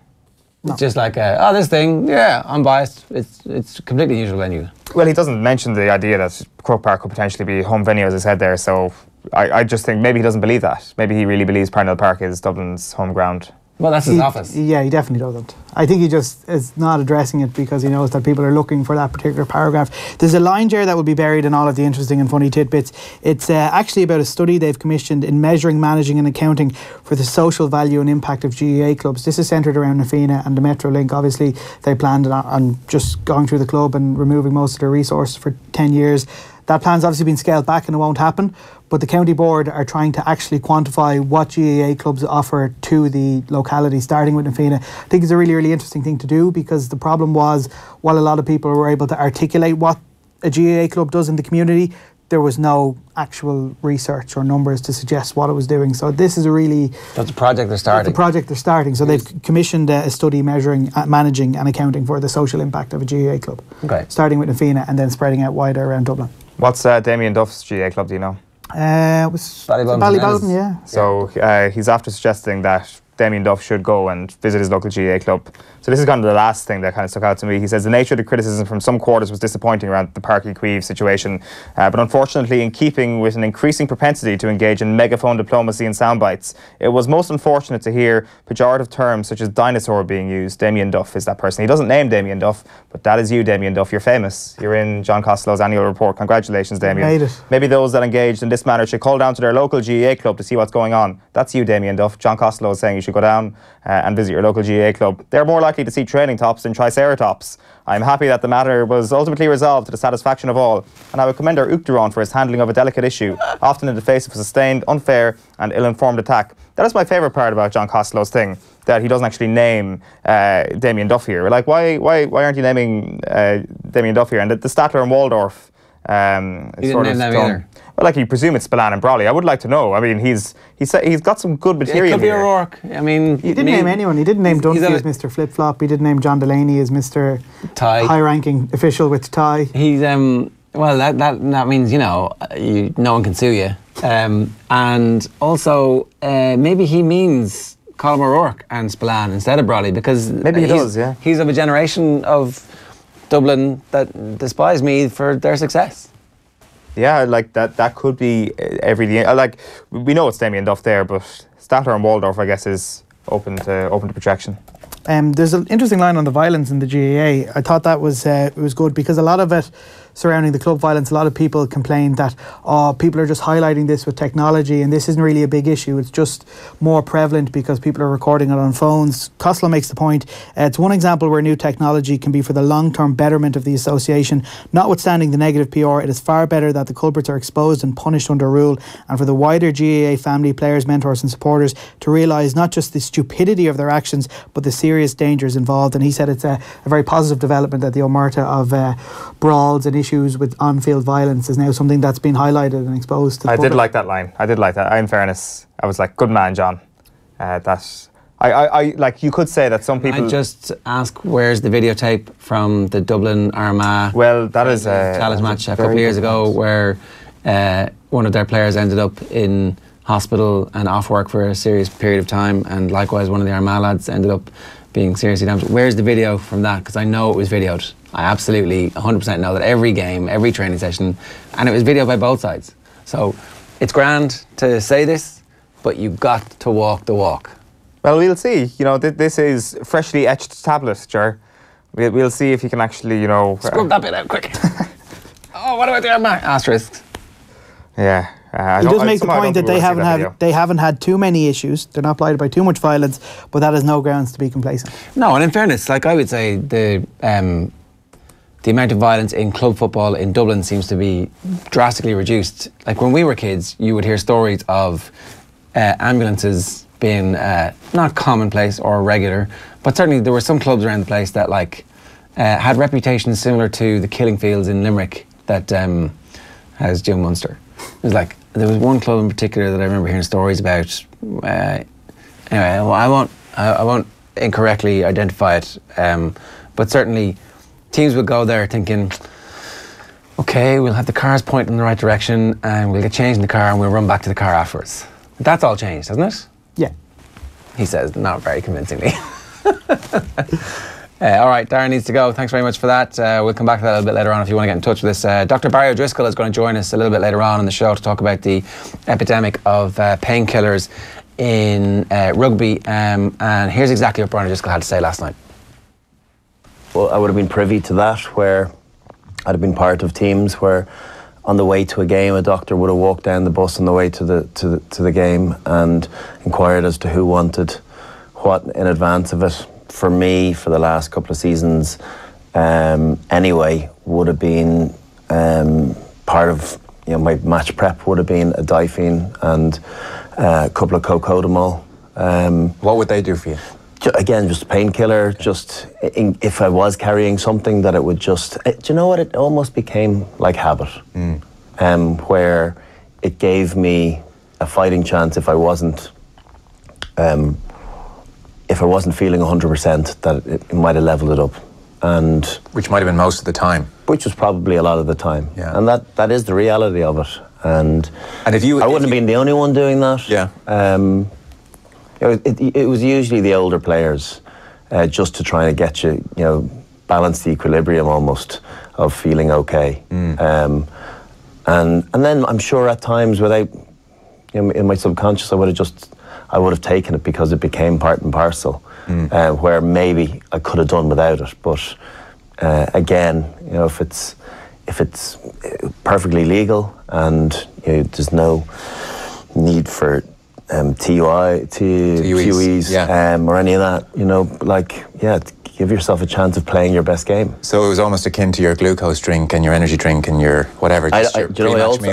It's just like, this thing, yeah, I'm biased. It's completely neutral venue. Well, he doesn't mention the idea that Croke Park could potentially be home venue, as I said there. So I just think maybe he doesn't believe that. Maybe he really believes Parnell Park is Dublin's home ground. Well, that's his office. Yeah, he definitely doesn't. I think he just is not addressing it because he knows that people are looking for that particular paragraph. There's a line there that will be buried in all of the interesting and funny tidbits. It's actually about a study they've commissioned in measuring, managing and accounting for the social value and impact of GAA clubs. This is centred around Nafina and the Metrolink. Obviously, they planned on just going through the club and removing most of their resource for 10 years. That plan's obviously been scaled back and it won't happen, but the county board are trying to actually quantify what GAA clubs offer to the locality, starting with Nafina. I think it's a really, really interesting thing to do, because the problem was, while a lot of people were able to articulate what a GAA club does in the community, there was no actual research or numbers to suggest what it was doing. So this is a really... That's a project they're starting. It's a project they're starting. So they've commissioned a study measuring, managing and accounting for the social impact of a GAA club. Okay. Starting with Nafina and then spreading out wider around Dublin. What's Damien Duff's GAA club, do you know? It was Ballybowden, yeah. So he's after suggesting that Damien Duff should go and visit his local GAA club. So this is kind of the last thing that kind of stuck out to me. He says the nature of the criticism from some quarters was disappointing around the Parky Queeve situation, but unfortunately, in keeping with an increasing propensity to engage in megaphone diplomacy and soundbites, it was most unfortunate to hear pejorative terms such as dinosaur being used. Damien Duff is that person. He doesn't name Damien Duff, but that is you, Damien Duff. You're famous. You're in John Costello's annual report. Congratulations, Damien. Made it. Maybe those that engaged in this manner should call down to their local GAA club to see what's going on. That's you, Damien Duff. John Costello is saying you should go down and visit your local GAA club. They're more likely to see training tops than triceratops. I'm happy that the matter was ultimately resolved to the satisfaction of all, and I would commend our Uachtaráin for his handling of a delicate issue, often in the face of a sustained, unfair and ill-informed attack. That is my favourite part about John Costello's thing, that he doesn't actually name Damien Duff here. We're like, why aren't you naming Damien Duff here? And the Statler and Waldorf he didn't name them either. Well, like, you presume it's Spillane and Brawley. I would like to know. I mean, he's got some good material. It could be here. O'Rourke. I mean, he didn't name anyone. He didn't name Dunphy as Mr. Flip Flop. He didn't name John Delaney as Mr. high-ranking official with tie. He's well, that means no one can sue you. And also maybe he means Colm O'Rourke and Spillane instead of Brawley, because maybe he does. Yeah, he's of a generation of Dublin that despise me for their success. Yeah, like that could be everything. Like, we know it's Damien Duff there, but Statler and Waldorf, I guess, is open to projection. There's an interesting line on the violence in the GAA. I thought that was good, because a lot of it surrounding the club violence, a lot of people complained that people are just highlighting this with technology and this isn't really a big issue. It's just more prevalent because people are recording it on phones. Costello makes the point, it's one example where new technology can be for the long-term betterment of the association. Notwithstanding the negative PR, it is far better that the culprits are exposed and punished under rule, and for the wider GAA family, players, mentors and supporters to realise not just the stupidity of their actions but the serious dangers involved. And he said it's a very positive development that the omerta of brawls and issues with on-field violence is now something that's been highlighted and exposed to the public. Did like that line. I did like that. In fairness, I was like, good man, John. I like, you could say that some people... I just ask, where's the videotape from the Dublin Armagh... Well, that is a challenge match a couple of years ago where one of their players ended up in hospital and off work for a serious period of time, and likewise one of the Armagh lads ended up being seriously damaged. Where's the video from that? Because I know it was videoed. I absolutely 100% know that every game, every training session, and it was videoed by both sides. So it's grand to say this, but you've got to walk the walk. Well, we'll see. You know, this is freshly etched tablet, Ger. We'll see if you can actually, you know... Scrub that bit out, quick. Oh, what about the Armagh asterisks? Yeah. He does make the point that they haven't had too many issues. They're not blighted by too much violence, but that is no grounds to be complacent. No, and in fairness, like, I would say the amount of violence in club football in Dublin seems to be drastically reduced. Like, when we were kids, you would hear stories of ambulances being not commonplace or regular, but certainly there were some clubs around the place that had reputations similar to the killing fields in Limerick that has Jim Munster. There was one club in particular that I remember hearing stories about. Anyway, I won't incorrectly identify it, but certainly teams would go there thinking, okay, we'll have the cars pointing in the right direction and we'll get changed in the car and we'll run back to the car afterwards. That's all changed, hasn't it? Yeah. He says, not very convincingly. All right, Darren needs to go. Thanks very much for that. We'll come back to that a little bit later on if you want to get in touch with us. Dr. Barry O'Driscoll is going to join us a little bit later on in the show to talk about the epidemic of painkillers in rugby. And here's exactly what Brian O'Driscoll had to say last night. Well, I would have been privy to that, where I'd have been part of teams where on the way to a game a doctor would have walked down the bus on the way to the game and inquired as to who wanted what in advance of it. For me, for the last couple of seasons, anyway, would have been part of, my match prep would have been a Difene and a couple of Cocodamol. What would they do for you? Again, just a painkiller. Just if I was carrying something, that it would just. Do you know what? It almost became like habit, where it gave me a fighting chance if I wasn't. If I wasn't feeling 100%, that it might have leveled it up, and which might have been most of the time. Which was probably a lot of the time, yeah. And that is the reality of it. And if you, I wouldn't have been the only one doing that. Yeah. It was usually the older players, just to try and get you, balance the equilibrium almost of feeling okay. And then I'm sure at times without, in my subconscious, I would have taken it because it became part and parcel, where maybe I could have done without it. But again, if it's perfectly legal and there's no need for TUEs, or any of that. You know, like, yeah, give yourself a chance of playing your best game. So it was almost akin to your glucose drink and your energy drink and your whatever. I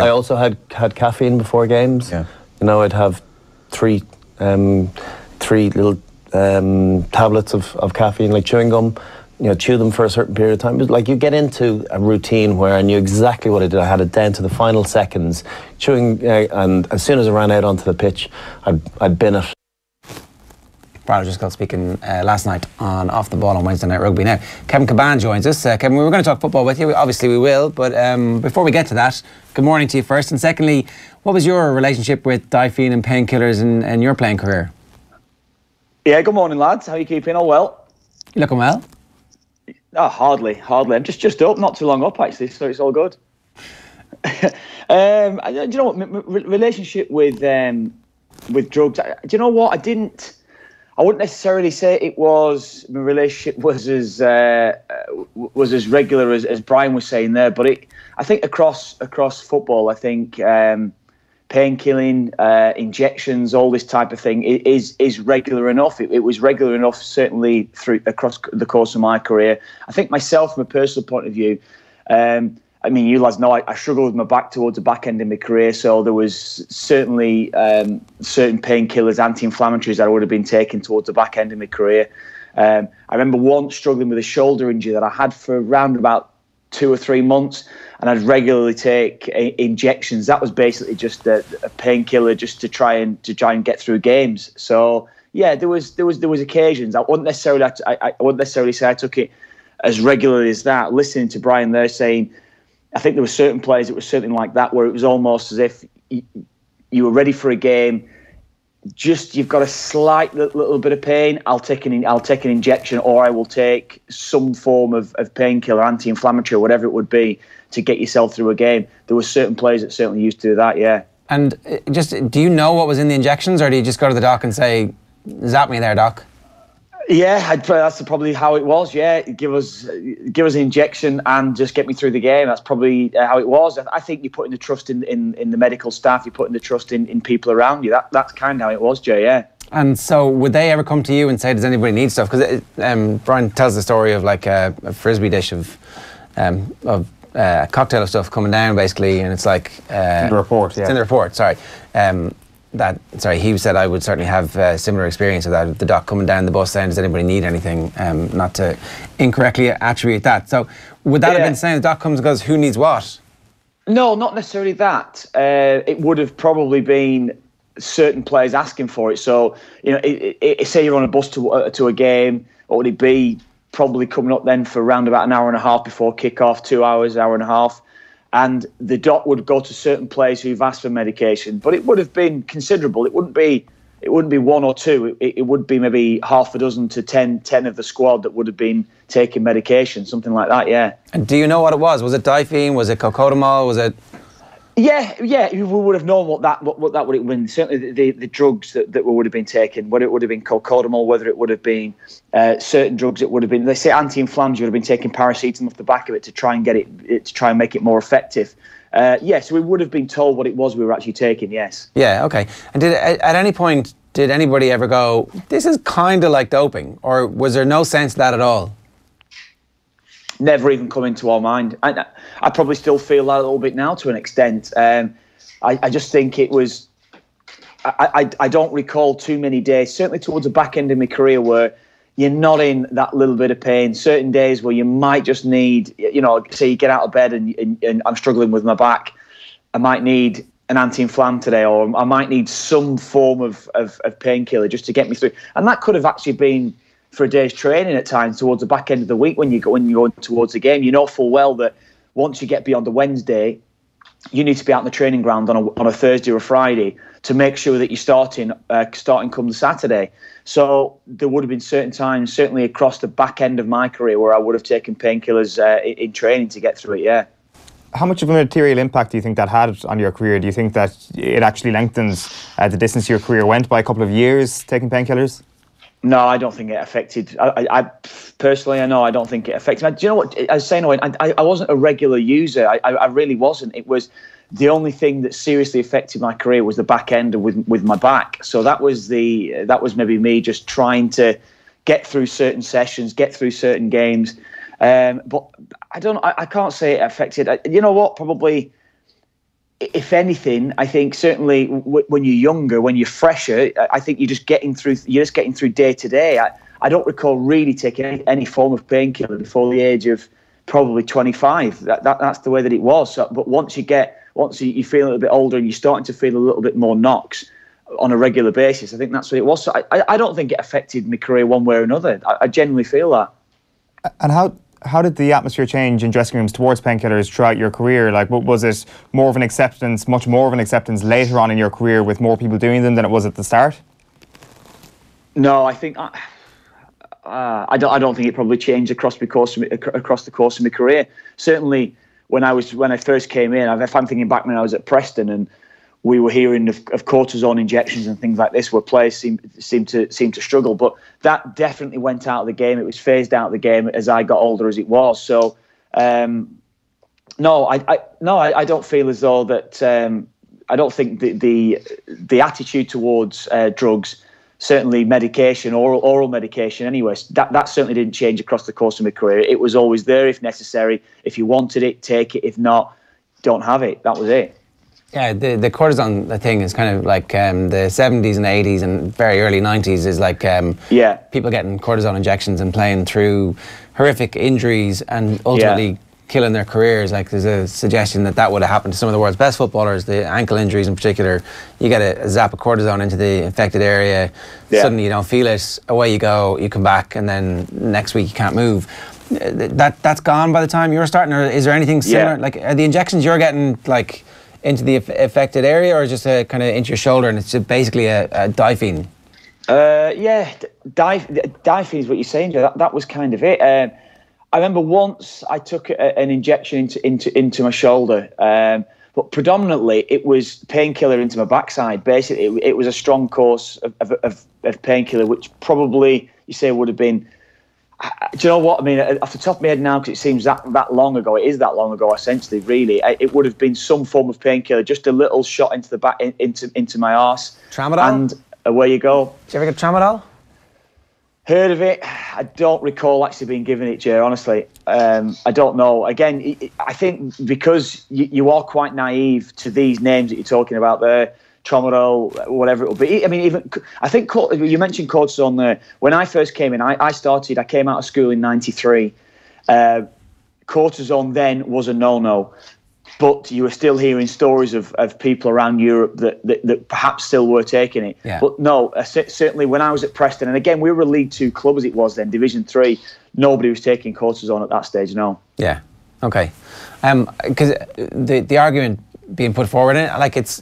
also had caffeine before games. Yeah. You know, I'd have three little tablets of caffeine, like chewing gum. You know, chew them for a certain period of time. But like, you get into a routine where I knew exactly what I did. I had it down to the final seconds, chewing, and as soon as I ran out onto the pitch, I'd bin it. Brad just got speaking last night on Off the Ball on Wednesday Night Rugby. Now, Kevin Kilbane joins us. Kevin, we were going to talk football with you. Obviously, we will. But before we get to that, good morning to you first. And secondly, what was your relationship with Diphene and Painkillers in your playing career? Yeah, good morning, lads. How are you keeping? All well? You looking well? Oh, hardly. I'm just up, not too long up actually, so it's all good. Do you know what? My relationship with drugs. Do you know what? I wouldn't necessarily say it was. My relationship was as regular as Brian was saying there, but I think across football, I think painkilling, injections, all this type of thing is regular enough. It was regular enough, certainly across the course of my career. I think myself, from a personal point of view, I mean, you lads know I struggled with my back towards the back end of my career, so there was certainly certain painkillers, anti-inflammatories that I would have been taking towards the back end of my career. I remember once struggling with a shoulder injury that I had for around about 2 or 3 months, and I'd regularly take injections. That was basically just a painkiller just to try and get through games. So yeah, there was occasions. I wouldn't necessarily say I took it as regularly as that. Listening to Brian there saying, I think there were certain players that were certainly like that, where it was almost as if you were ready for a game. Just you've got a slight little bit of pain. I'll take an injection, or I will take some form of painkiller, anti-inflammatory, or whatever it would be, to get yourself through a game. There were certain players that certainly used to do that. Yeah. And just, do you know what was in the injections, or do you just go to the doc and say, "Zap me there, doc"? Yeah, that's probably how it was. Yeah, give us an injection and just get me through the game. That's probably how it was. I think you're putting the trust in the medical staff. You're putting the trust in people around you. That's kind of how it was, Jay. Yeah. And so, would they ever come to you and say, "Does anybody need stuff?" Because Brian tells the story of like a frisbee dish of cocktail stuff coming down, basically, and it's like in the report. Yeah, it's in the report. Sorry. He said I would certainly have a similar experience of that. The doc coming down the bus saying, "Does anybody need anything?" Not to incorrectly attribute that. So would that have been saying the doc comes and goes, "Who needs what?" No, not necessarily that. It would have probably been certain players asking for it. So, you know, say you're on a bus to a game, what would it be? Probably coming up then for around about an hour and a half before kick-off, 2 hours, hour and a half. And the doc would go to certain players who've asked for medication, but it would have been considerable. It wouldn't be 1 or 2. It would be maybe half a dozen to 10 of the squad that would have been taking medication, something like that. Yeah. And do you know what it was? Was it Diphene? Was it cocodamol? Was it? Yeah. We would have known what that would have been. Certainly the drugs that would have been taken, whether it would have been cocodamol, whether it would have been certain drugs, it would have been. They say anti-inflammatory, would have been taking paracetamol off the back of it to try and make it more effective. Yes, we would have been told what it was we were actually taking. Yes. Yeah. Okay. And at any point did anybody ever go, "This is kind of like doping," or was there no sense of that at all? Never even come into our mind. I probably still feel that a little bit now to an extent. I just think it was. I don't recall too many days, certainly towards the back end of my career, where you're not in that little bit of pain. Certain days where you might just need, say you get out of bed and I'm struggling with my back, I might need an anti-inflam today, or I might need some form of painkiller just to get me through. And that could have actually been for a day's training at times towards the back end of the week when you're going towards the game. You know full well that once you get beyond the Wednesday, you need to be out in the training ground on a Thursday or a Friday to make sure that you're starting come the Saturday. So there would have been certain times, certainly across the back end of my career, where I would have taken painkillers in training to get through it, yeah. How much of a material impact do you think that had on your career? Do you think that it actually lengthens the distance your career went by a couple of years taking painkillers? No, I don't think it affected. I personally, I don't think it affected me. Do you know what I was saying? I wasn't a regular user. I really wasn't. It was the only thing that seriously affected my career was the back end with my back. So that was maybe me just trying to get through certain sessions, get through certain games. But I can't say it affected. You know what? Probably, if anything, I think certainly when you're younger, when you're fresher, I think you're just getting through day to day. I don't recall really taking any form of painkiller before the age of probably 25. That's the way that it was. So, but once you feel a little bit older and you're starting to feel a little bit more knocks on a regular basis, I think that's what it was. So I don't think it affected my career one way or another. I genuinely feel that. And how did the atmosphere change in dressing rooms towards painkillers throughout your career? Like, was it more of an acceptance, much more of an acceptance later on in your career with more people doing them than it was at the start? No, I think I don't think it probably changed across the course of my career. Certainly, when I first came in, if I'm thinking back when I was at Preston and we were hearing of cortisone injections and things like this, where players seemed to struggle. But that definitely went out of the game. It was phased out of the game as I got older, as it was. So, no, I don't feel as though that. I don't think the attitude towards drugs, certainly medication, oral medication, anyways, that certainly didn't change across the course of my career. It was always there if necessary. If you wanted it, take it. If not, don't have it. That was it. Yeah, the cortisone thing is kind of like the 70s and 80s and very early 90s is like people getting cortisone injections and playing through horrific injuries and ultimately killing their careers. Like there's a suggestion that would have happened to some of the world's best footballers, the ankle injuries in particular. You get a zap of cortisone into the infected area, suddenly you don't feel it, away you go, you come back, and then next week you can't move. That's gone by the time you're starting, or is there anything similar? Like, are the injections you're getting like into the affected area, or just a kind of into your shoulder, and it's just basically a diphenine? Diphenine is what you're saying, Joe. That was kind of it. I remember once I took an injection into my shoulder, but predominantly it was painkiller into my backside. Basically, it was a strong course of painkiller, which probably you say would have been. Do you know what I mean? Off the top of my head now, because it seems that long ago. It is that long ago, essentially. Really, it would have been some form of painkiller, just a little shot into the back, into my arse. Tramadol. And away you go. Did you ever get tramadol? Heard of it. I don't recall actually being given it, Ger. Honestly, I don't know. Again, I think because you are quite naive to these names that you're talking about there. Tramadol, whatever it will be. I mean, I think you mentioned cortisone there. When I first came in, I came out of school in '93. Cortisone then was a no-no, but you were still hearing stories of people around Europe that perhaps still were taking it. Yeah. But no, certainly when I was at Preston, and again, we were a League 2 club as it was then, Division 3, nobody was taking cortisone at that stage, no. Yeah, okay. Because the argument being put forward in it, like it's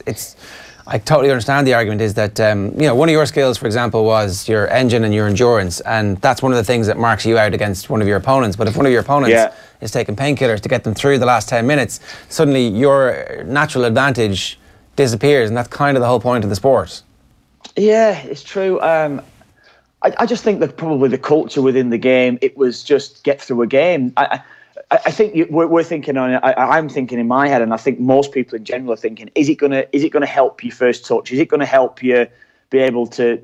I totally understand the argument is that, one of your skills, for example, was your engine and your endurance, and that's one of the things that marks you out against one of your opponents. But if one of your opponents is taking painkillers to get them through the last 10 minutes, suddenly your natural advantage disappears, and that's kind of the whole point of the sport. Yeah, it's true. I just think that probably the culture within the game, it was just get through a game. I think we're thinking on it. I'm thinking in my head, and I think most people in general are thinking: is it gonna help your first touch? Is it gonna help you be able to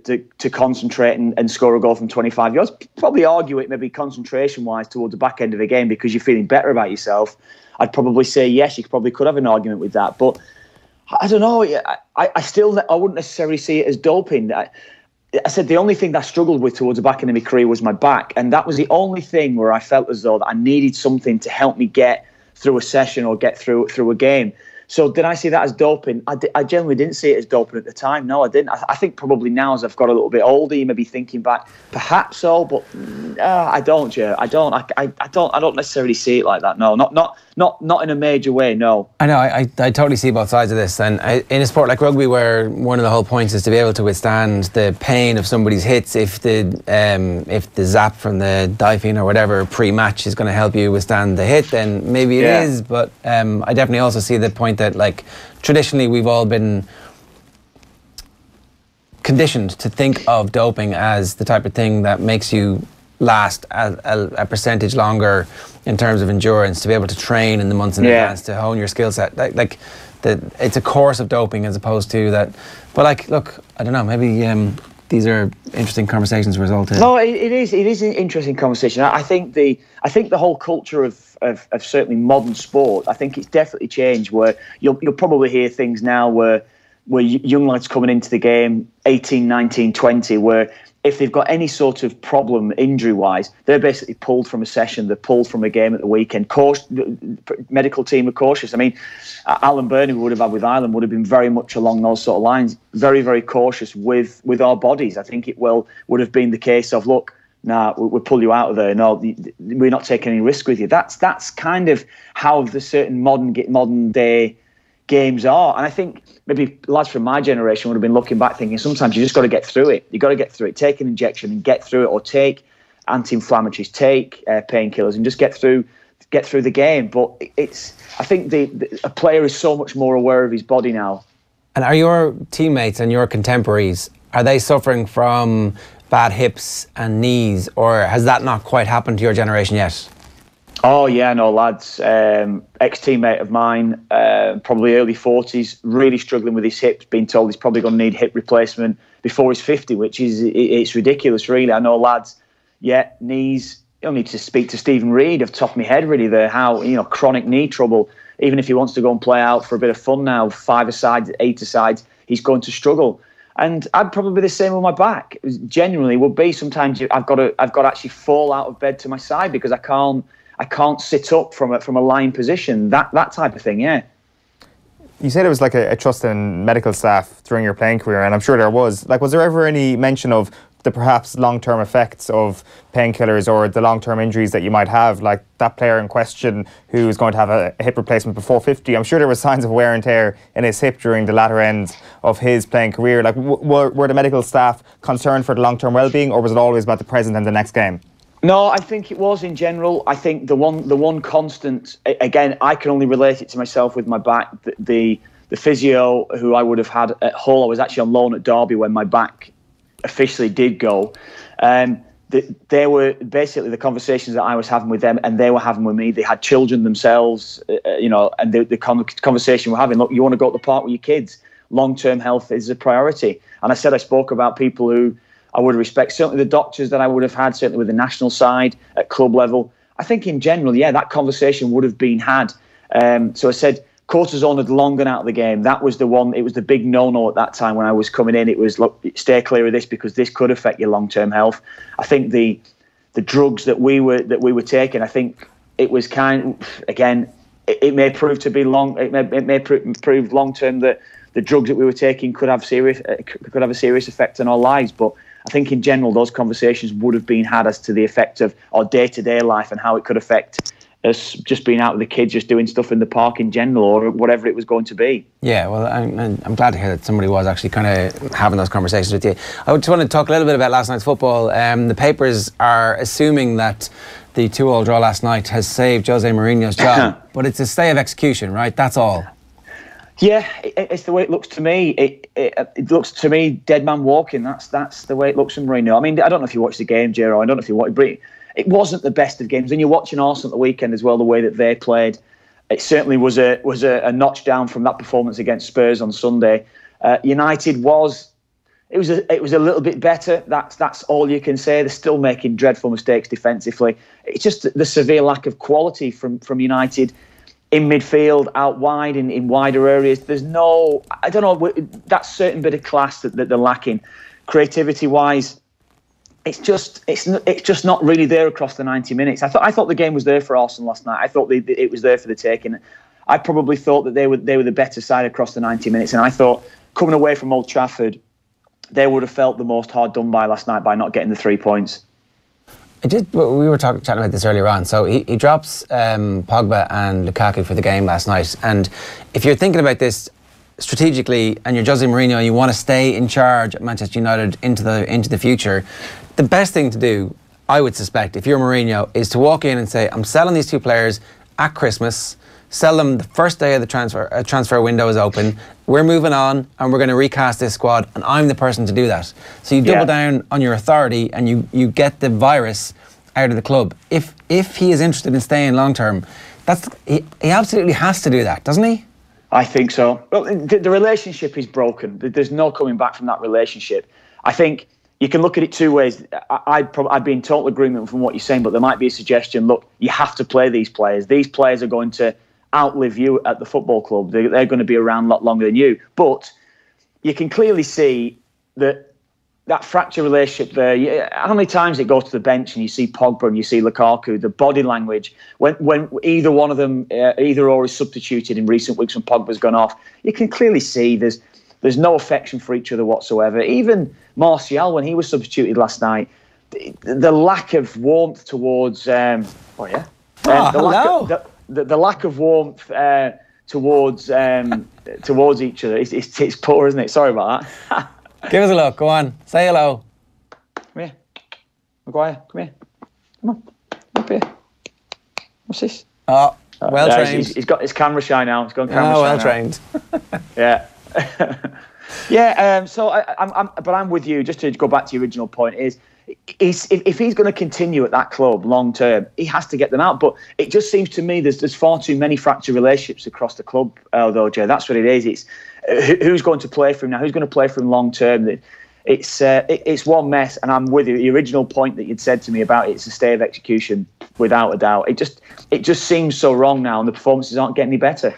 concentrate and score a goal from 25 yards? Probably argue it maybe concentration wise towards the back end of the game because you're feeling better about yourself. I'd probably say yes. You probably could have an argument with that, but I don't know. I wouldn't necessarily see it as doping. I said the only thing that I struggled with towards the back end of my career was my back, and that was the only thing where I felt as though that I needed something to help me get through a session or get through a game. So did I see that as doping? I generally didn't see it as doping at the time. No, I didn't. I think probably now as I've got a little bit older, you may be thinking back, perhaps so, but I don't, Ger. I don't necessarily see it like that. No, not in a major way. No. I know. I totally see both sides of this. And in a sport like rugby, where one of the whole points is to be able to withstand the pain of somebody's hits, if the zap from the diphenine or whatever pre-match is going to help you withstand the hit, then maybe it is. But I definitely also see the point that, like, traditionally we've all been conditioned to think of doping as the type of thing that makes you last a percentage longer in terms of endurance, to be able to train in the months in advance, to hone your skill set. Like it's a course of doping as opposed to that. But like, look, I don't know, maybe these are interesting conversations to result in. No, it is an interesting conversation. I think the whole culture of certainly modern sport, I think it's definitely changed. Where you'll probably hear things now where young lads coming into the game, 18, 19, 20, where if they've got any sort of problem injury-wise, they're basically pulled from a session, they're pulled from a game at the weekend. Medical team are cautious. I mean, Alan Burney we would have had with Ireland would have been very much along those sort of lines, very, very cautious with our bodies. I think it would have been the case of, look, we'll pull you out of there. No, we're not taking any risk with you. That's kind of how the certain modern day games are. And I think maybe lads from my generation would have been looking back thinking sometimes you just got to get through it. You got to get through it. Take an injection and get through it, or take anti-inflammatories, take painkillers, and just get through the game. But I think a player is so much more aware of his body now. And are your teammates and your contemporaries, are they suffering from bad hips and knees, or has that not quite happened to your generation yet? Oh yeah, no, lads. Ex-teammate of mine, probably early 40s, really struggling with his hips, being told he's probably going to need hip replacement before he's 50, which is it's ridiculous, really. I know lads, knees. You'll need to speak to Stephen Reid off the top of my head, really, there, how, chronic knee trouble, even if he wants to go and play out for a bit of fun now, 5-a-side, 8-a-side, he's going to struggle. And I'd probably be the same with my back. Genuinely would be. Sometimes I've got to actually fall out of bed to my side because I can't sit up from a lying position. That type of thing, yeah. You said it was like a trust in medical staff during your playing career, and I'm sure there was. Like, was there ever any mention of the perhaps long-term effects of painkillers or the long-term injuries that you might have? Like that player in question who is going to have a hip replacement before 50, I'm sure there were signs of wear and tear in his hip during the latter end of his playing career. Like, were the medical staff concerned for the long-term well-being, or was it always about the present and the next game? No, I think it was in general. I think the one constant, again, I can only relate it to myself with my back. The physio who I would have had at Hull, I was actually on loan at Derby when my back officially did go. They were basically the conversations that I was having with them and they were having with me. They had children themselves, and the conversation we're having, look, you want to go to the park with your kids. Long-term health is a priority. And I spoke about people who I would respect, certainly the doctors that I would have had, certainly with the national side at club level. I think in general, that conversation would have been had. So I said, cortisone had long gone out of the game. That was the one. It was the big no-no at that time when I was coming in. It was, look, stay clear of this because this could affect your long-term health. I think the drugs that we were taking, I think it was it may prove to be long. It may prove long-term that the drugs that we were taking could have a serious effect on our lives. But I think in general, those conversations would have been had as to the effect of our day-to-day life and how it could affect us just being out with the kids, just doing stuff in the park in general, or whatever it was going to be. Yeah, well, I'm glad to hear that somebody was actually kind of having those conversations with you. I just want to talk a little bit about last night's football. The papers are assuming that the 2-2 draw last night has saved Jose Mourinho's job, but it's a stay of execution, right? That's all. Yeah, it's the way it looks to me. It looks to me dead man walking. That's the way it looks from Mourinho. I mean, I don't know if you watched the game, Ger. I don't know if you watched, but it wasn't the best of games. And you're watching Arsenal at the weekend as well, the way that they played. It certainly was a notch down from that performance against Spurs on Sunday. United was a little bit better. That's all you can say. They're still making dreadful mistakes defensively. It's just the severe lack of quality from United. In midfield, out wide, in wider areas, there's no, I don't know, that certain bit of class that they're lacking. Creativity-wise, it's just not really there across the 90 minutes. I thought the game was there for Arsenal last night. I thought it was there for the taking. I probably thought that they were the better side across the 90 minutes, and I thought coming away from Old Trafford, they would have felt the most hard done by last night by not getting the 3 points. We were chatting about this earlier on. So he drops Pogba and Lukaku for the game last night. And if you're thinking about this strategically and you're Jose Mourinho and you want to stay in charge at Manchester United into the future, the best thing to do, I would suspect, if you're Mourinho, is to walk in and say, I'm selling these two players at Christmas, sell them the first day of the transfer window is open, we're moving on and we're going to recast this squad and I'm the person to do that. So you double down on your authority and you get the virus out of the club. If he is interested in staying long term, he absolutely has to do that, doesn't he? I think so. Well, the relationship is broken. There's no coming back from that relationship. I think you can look at it two ways. I'd be in total agreement from what you're saying, but there might be a suggestion, look, you have to play these players. These players are going to outlive you at the football club. They're going to be around a lot longer than you. But you can clearly see that fractured relationship there. How many times it goes to the bench and you see Pogba and you see Lukaku, the body language, when either one of them, either or is substituted in recent weeks when Pogba's gone off, you can clearly see there's no affection for each other whatsoever. Even Martial, when he was substituted last night, the lack of warmth towards... the lack of warmth towards each other, it's poor, isn't it? Sorry about that. Give us a look. Go on. Say hello. Come here. Maguire, come here. Come on. Up here. What's this? Oh, well trained. He's got his camera shy now. He's got camera shy well now. trained. Yeah. Yeah, so I'm with you. Just to go back to your original point, if he's going to continue at that club long term, he has to get them out. But it just seems to me there's far too many fractured relationships across the club, though, Jay. That's what it is. It's who's going to play for him now? Who's going to play for him long term? It's one mess. And I'm with you. The original point that you'd said to me about it's a stay of execution, without a doubt. It just seems so wrong now, and the performances aren't getting any better.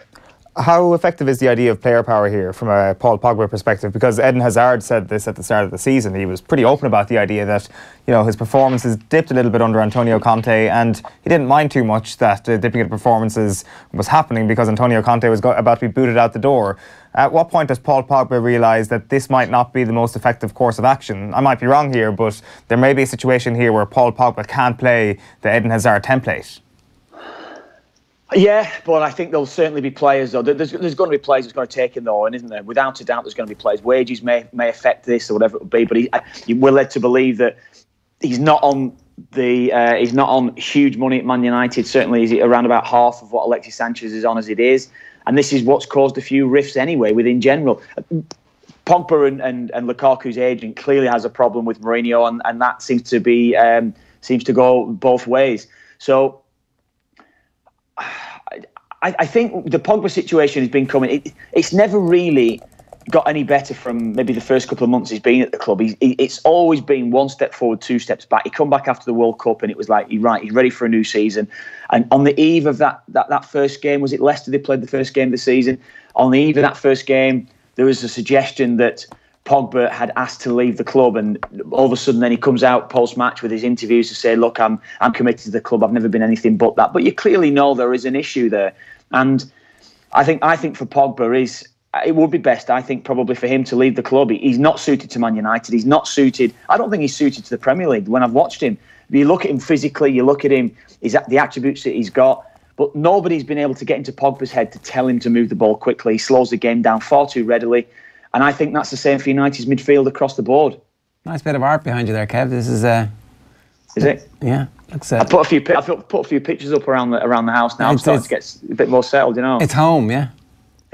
How effective is the idea of player power here from a Paul Pogba perspective? Because Eden Hazard said this at the start of the season. He was pretty open about the idea that, his performances dipped a little bit under Antonio Conte, and he didn't mind too much that dipping of performances was happening because Antonio Conte was about to be booted out the door. At what point does Paul Pogba realise that this might not be the most effective course of action? I might be wrong here, but there may be a situation here where Paul Pogba can't play the Eden Hazard template. Yeah, but I think there'll certainly be players, though. There's going to be players that's going to take him, though, and isn't there? Without a doubt, there's going to be players. Wages may affect this or whatever it will be, but we're led to believe that he's not on huge money at Man United. Certainly, he's around about half of what Alexis Sanchez is on as it is, and this is what's caused a few rifts anyway within general. Pogba and Lukaku's agent clearly has a problem with Mourinho, and that seems to go both ways. So. I think the Pogba situation has been coming. It's never really got any better from maybe the first couple of months he's been at the club. It's always been one step forward, two steps back. He come back after the World Cup and it was like, he's ready for a new season. And on the eve of that first game, was it Leicester they played the first game of the season? On the eve of that first game, there was a suggestion that Pogba had asked to leave the club, and all of a sudden then he comes out post-match with his interviews to say, look, I'm committed to the club, I've never been anything but that. But you clearly know there is an issue there. And I think for Pogba it would be best, I think, probably for him to leave the club. He's not suited to Man United. He's not suited. I don't think he's suited to the Premier League. When I've watched him, you look at him physically, you look at him, the attributes that he's got, but nobody's been able to get into Pogba's head to tell him to move the ball quickly. He slows the game down far too readily. And I think that's the same for United's midfield across the board. Nice bit of art behind you there, Kev. This is... Is it? Yeah. I put a few pictures up around the house now. I'm starting to get a bit more settled, It's home, yeah.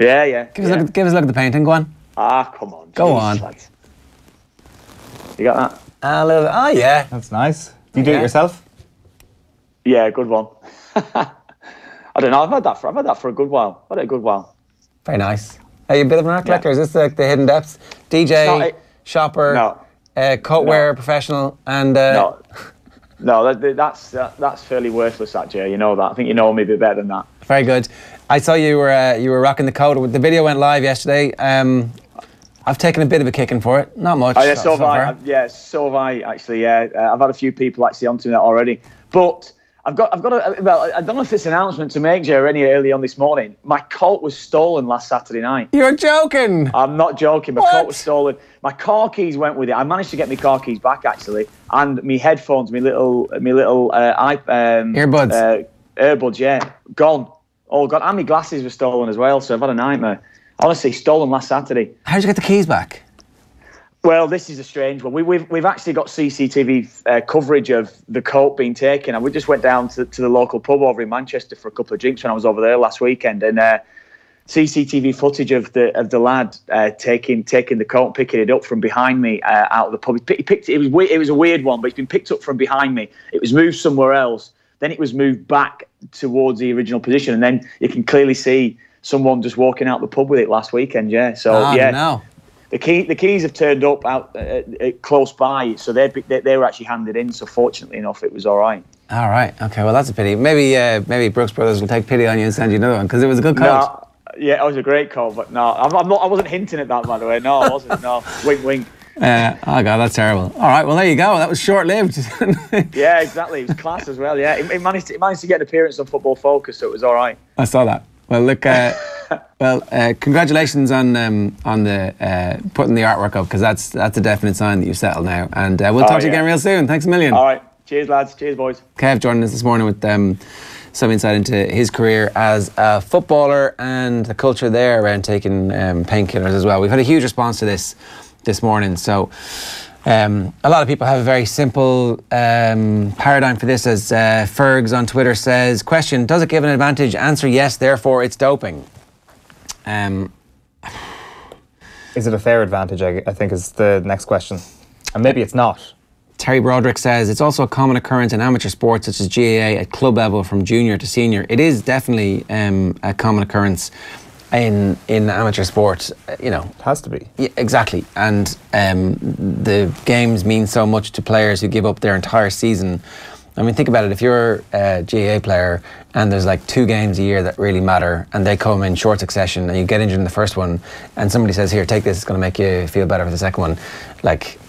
Yeah. Give us a look at the painting. Go on. Come on. Go on. You got that? A little bit. Oh, yeah. That's nice. Do you do it yourself? Yeah, good one. I don't know. I've had that for a good while. I've had it a good while. Very nice. Are you a bit of an art collector? Is this like the hidden depths? DJ, shopper, coatwear professional, and... No, that's fairly worthless, that, Jay. You know that. I think you know me a bit better than that. Very good. I saw you were rocking the coat. The video went live yesterday. I've taken a bit of a kicking for it. Not much. So have I. So have I, actually. Yeah, I've had a few people actually onto that already. But I've got I don't know if it's an announcement to make, Ger and Eoin, early on this morning. My coat was stolen last Saturday night. You're joking. I'm not joking. My coat was stolen. My car keys went with it. I managed to get my car keys back, actually, and my headphones, my little earbuds, yeah, gone. All gone. And my glasses were stolen as well. So I've had a nightmare. Honestly, stolen last Saturday. How did you get the keys back? Well, this is a strange one. We've actually got CCTV coverage of the coat being taken, and we just went down to the local pub over in Manchester for a couple of drinks when I was over there last weekend, and CCTV footage of the lad taking the coat and picking it up from behind me out of the pub. It was a weird one, but it's been picked up from behind me. It was moved somewhere else. Then it was moved back towards the original position, and then you can clearly see someone just walking out the pub with it last weekend. Yeah, so No. The keys have turned up out close by, so they were actually handed in. So fortunately enough, it was all right. All right. Okay. Well, that's a pity. Maybe Brooks Brothers will take pity on you and send you another one because it was a good call. No, yeah, it was a great call, but no, I'm not. I wasn't hinting at that, by the way. No, I wasn't. No, wink, wink. Oh God, that's terrible. All right. Well, there you go. That was short-lived. Yeah, exactly. It was class as well. Yeah, it managed to get an appearance on Football Focus, so it was all right. I saw that. Well, look. Congratulations on the putting the artwork up because that's a definite sign that you've settled now. And we'll talk to you again real soon. Thanks a million. All right. Cheers, lads. Cheers, boys. Kev joining us this morning with some insight into his career as a footballer and the culture there around taking painkillers as well. We've had a huge response to this morning. So a lot of people have a very simple paradigm for this, as Fergs on Twitter says. Question: does it give an advantage? Answer: yes, therefore it's doping. Is it a fair advantage, I think is the next question. And maybe it's not. Terry Broderick says it's also a common occurrence in amateur sports such as GAA at club level from junior to senior. It is definitely a common occurrence in amateur sport, you know. It has to be. Yeah, exactly. And the games mean so much to players who give up their entire season. I mean, think about it. If you're a GAA player and there's like 2 games a year that really matter and they come in short succession and you get injured in the first one and somebody says, here, take this, it's going to make you feel better for the second one. Like,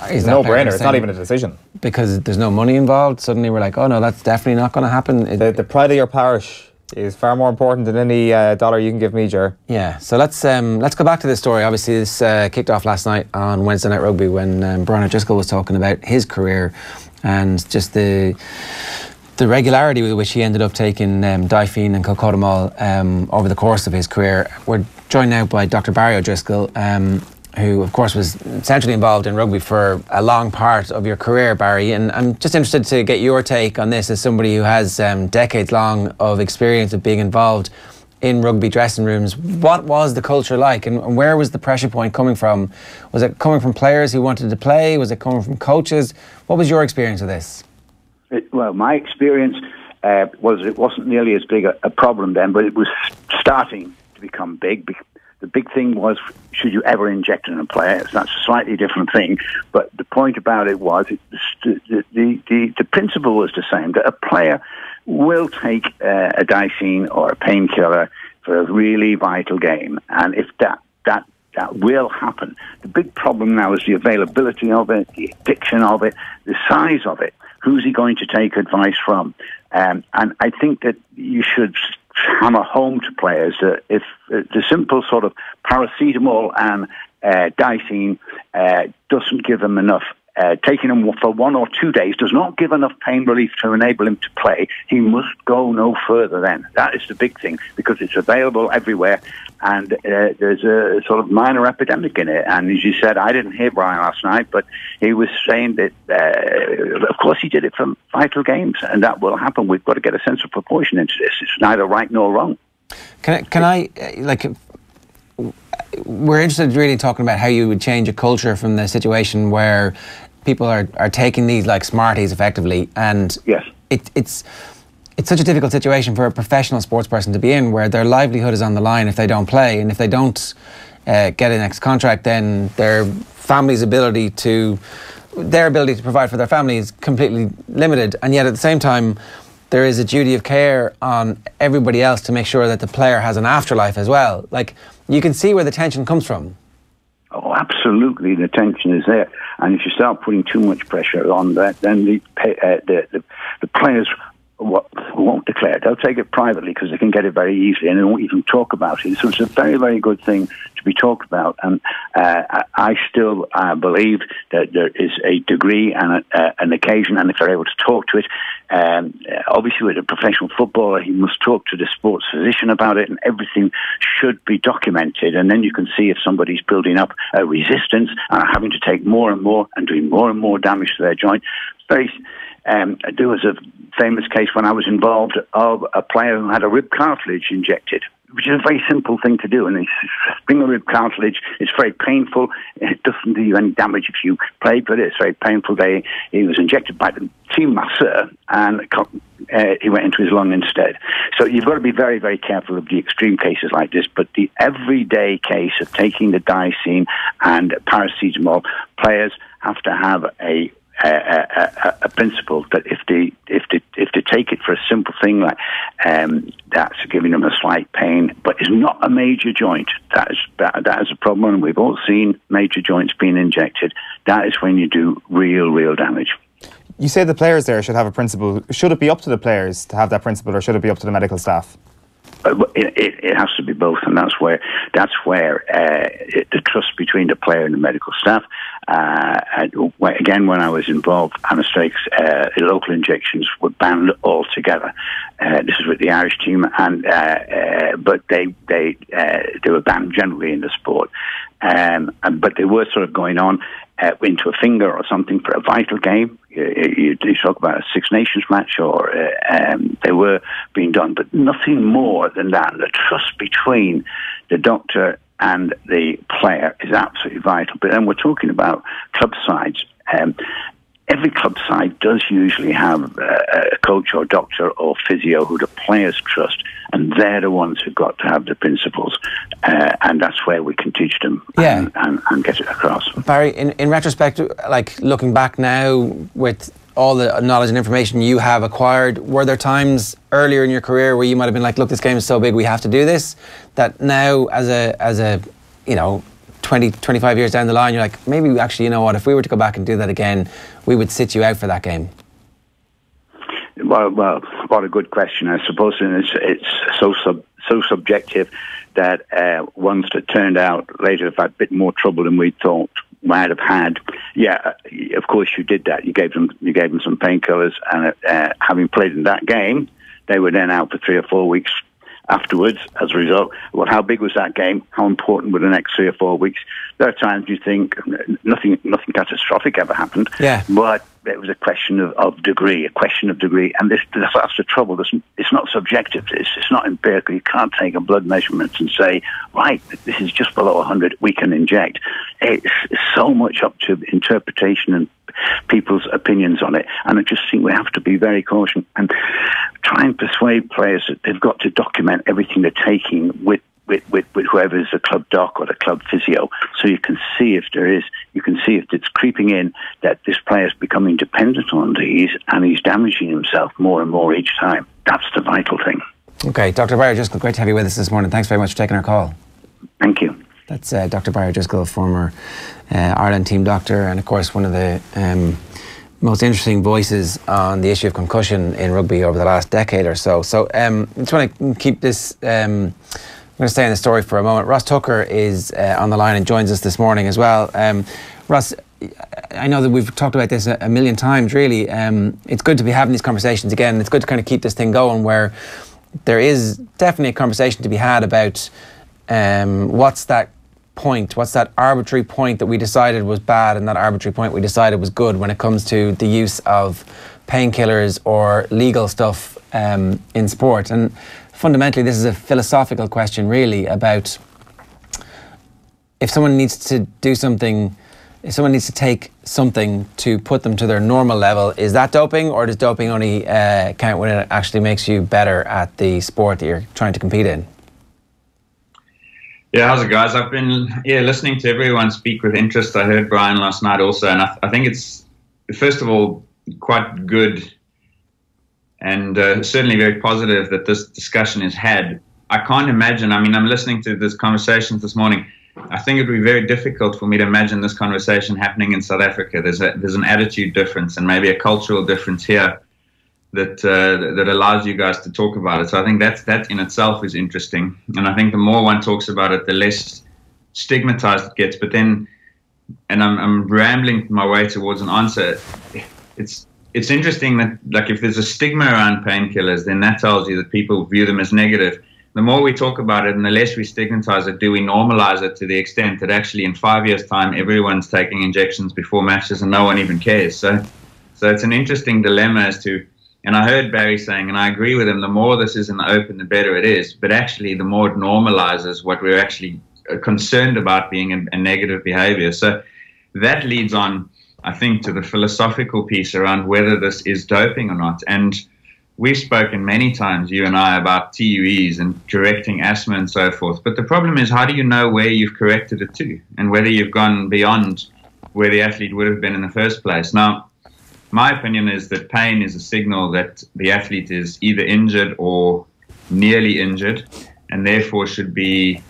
it's no brainer. It's not even a decision. Because there's no money involved. Suddenly we're like, oh no, that's definitely not going to happen. The pride of your parish is far more important than any dollar you can give me, Ger. Yeah, so let's go back to this story. Obviously, this kicked off last night on Wednesday Night Rugby when Brian O'Driscoll was talking about his career and just the regularity with which he ended up taking Difene and Cocodamol over the course of his career. We're joined now by Dr. Barry O'Driscoll, who of course was centrally involved in rugby for a long part of your career, Barry, and I'm just interested to get your take on this as somebody who has decades long of experience of being involved in rugby dressing rooms. What was the culture like and where was the pressure point coming from? Was it coming from players who wanted to play? Was it coming from coaches? What was your experience of this? Well, my experience was it wasn't nearly as big a problem then, but it was starting to become big. The big thing was, should you ever inject in a player? That's a slightly different thing. But the point about it was, the principle was the same, that a player will take a Difene or a painkiller for a really vital game. And if that will happen. The big problem now is the availability of it, the addiction of it, the size of it. Who's he going to take advice from? And I think that you should hammer home to players that if the simple sort of paracetamol and Difene doesn't give them enough, taking him for 1 or 2 days does not give enough pain relief to enable him to play, he must go no further then. That is the big thing, because it's available everywhere and there's a sort of minor epidemic in it. And as you said, I didn't hear Brian last night, but he was saying that, of course, he did it for vital games, and that will happen. We've got to get a sense of proportion into this. It's neither right nor wrong. We're interested really talking about how you would change a culture from the situation where people are taking these like Smarties effectively, and yes, it's such a difficult situation for a professional sports person to be in, where their livelihood is on the line if they don't play, and if they don't get a next contract, then their family's ability to provide for their family is completely limited. And yet at the same time, there is a duty of care on everybody else to make sure that the player has an afterlife as well. Like, you can see where the tension comes from. Oh, absolutely, the tension is there. And if you start putting too much pressure on that, then the players won't declare. They'll take it privately because they can get it very easily, and they won't even talk about it. So it's a very, very good thing to be talked about. And I still believe that there is a degree and an occasion, and if they're able to talk to it, obviously with a professional footballer, he must talk to the sports physician about it, and everything should be documented. And then you can see if somebody's building up a resistance and are having to take more and more and doing more and more damage to their joint. There was a famous case when I was involved of a player who had a rib cartilage injected, which is a very simple thing to do. And it's bring a rib cartilage. It's very painful. It doesn't do you any damage if you play, but it's very painful. He was injected by the team masseur, and he went into his lung instead. So you've got to be very, very careful of the extreme cases like this. But the everyday case of taking the dicene and paracetamol, players have to have a principle that if they take it for a simple thing like that's giving them a slight pain, but it's not a major joint. That is a problem, and we've all seen major joints being injected. That is when you do real damage. You say the players there should have a principle. Should it be up to the players to have that principle, or should it be up to the medical staff? It has to be both, and that's where the trust between the player and the medical staff. Again, when I was involved, anaesthetics, local injections were banned altogether. This is with the Irish team, and but they were banned generally in the sport. But they were sort of going on into a finger or something for a vital game. You talk about a Six Nations match, or they were being done, but nothing more than that. The trust between the doctor and the player is absolutely vital. But then we're talking about club sides. Every club side does usually have a coach or doctor or physio who the players trust, and they're the ones who've got to have the principles, and that's where we can teach them and get it across. Barry, in retrospect, like looking back now with all the knowledge and information you have acquired, were there times earlier in your career where you might have been like, look, this game is so big, we have to do this, that now as a 20, 25 years down the line, you're like, maybe actually, you know what, if we were to go back and do that again, we would sit you out for that game? Well, what a good question. I suppose it's so subjective that ones that turned out later have had a bit more trouble than we thought might have had. Yeah, of course you did that. You gave them some painkillers, and having played in that game, they were then out for 3 or 4 weeks afterwards as a result. Well, how big was that game? How important were the next 3 or 4 weeks? There are times you think nothing catastrophic ever happened, but it was a question of degree, and that's the trouble. It's not subjective. It's not empirical. You can't take a blood measurement and say, right, this is just below 100, we can inject. It's so much up to interpretation and people's opinions on it, and I just think we have to be very cautious and try and persuade players that they've got to document everything they're taking with whoever is the club doc or the club physio, so you can see if it's creeping in that this player is becoming dependent on these and he's damaging himself more and more each time. That's the vital thing. Okay, Dr. Barry Driscoll, great to have you with us this morning. Thanks very much for taking our call. Thank you. That's Dr. Barry Driscoll, former Ireland team doctor, and of course one of the most interesting voices on the issue of concussion in rugby over the last decade or so. So I just want to keep this, I'm going to stay in the story for a moment. Ross Tucker is on the line and joins us this morning as well. Ross, I know that we've talked about this a million times, really. It's good to be having these conversations again. It's good to kind of keep this thing going, where there is definitely a conversation to be had about what's that arbitrary point that we decided was bad and that arbitrary point we decided was good when it comes to the use of painkillers or legal stuff in sport. And fundamentally, this is a philosophical question, really, about if someone needs to do something, if someone needs to take something to put them to their normal level, is that doping, or does doping only count when it actually makes you better at the sport that you're trying to compete in? Yeah, how's it, guys? I've been listening to everyone speak with interest. I heard Brian last night also, and I think it's, first of all, quite good and certainly very positive that this discussion is had. I can't imagine, I mean, I'm listening to this conversation this morning. I think it would be very difficult for me to imagine this conversation happening in South Africa. There's an attitude difference and maybe a cultural difference here that allows you guys to talk about it. So I think that in itself is interesting. And I think the more one talks about it, the less stigmatized it gets. But then, and I'm rambling my way towards an answer, it's interesting that, like, if there's a stigma around painkillers, then that tells you that people view them as negative. The more we talk about it and the less we stigmatize it, do we normalize it to the extent that actually in 5 years' time everyone's taking injections before matches and no one even cares. So it's an interesting dilemma as to, and I heard Barry saying, and I agree with him, the more this is in the open, the better it is. But actually, the more it normalizes what we're actually concerned about being a negative behavior. So that leads on, I think, to the philosophical piece around whether this is doping or not. And we've spoken many times, you and I, about TUEs and correcting asthma and so forth. But the problem is, how do you know where you've corrected it to and whether you've gone beyond where the athlete would have been in the first place? Now, my opinion is that pain is a signal that the athlete is either injured or nearly injured, and therefore should be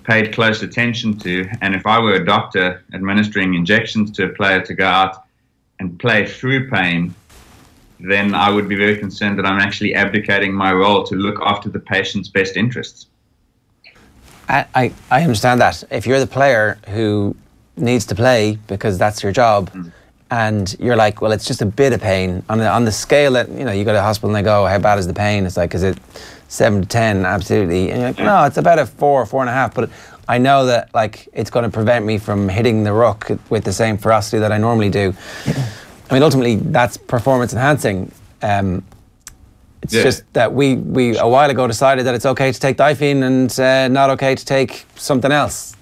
paid close attention to. And if I were a doctor administering injections to a player to go out and play through pain, then I would be very concerned that I'm actually abdicating my role to look after the patient's best interests. I understand that. If you're the player who needs to play because that's your job, and you're like, well, it's just a bit of pain, on the scale that, you know, you go to the hospital and they go, how bad is the pain? It's like, is it 7 to 10? Absolutely. And you're like, no, it's about a 4, 4.5. But I know that, like, it's going to prevent me from hitting the ruck with the same ferocity that I normally do. I mean, ultimately, that's performance enhancing. It's just that we a while ago decided that it's okay to take diphenine and not okay to take something else.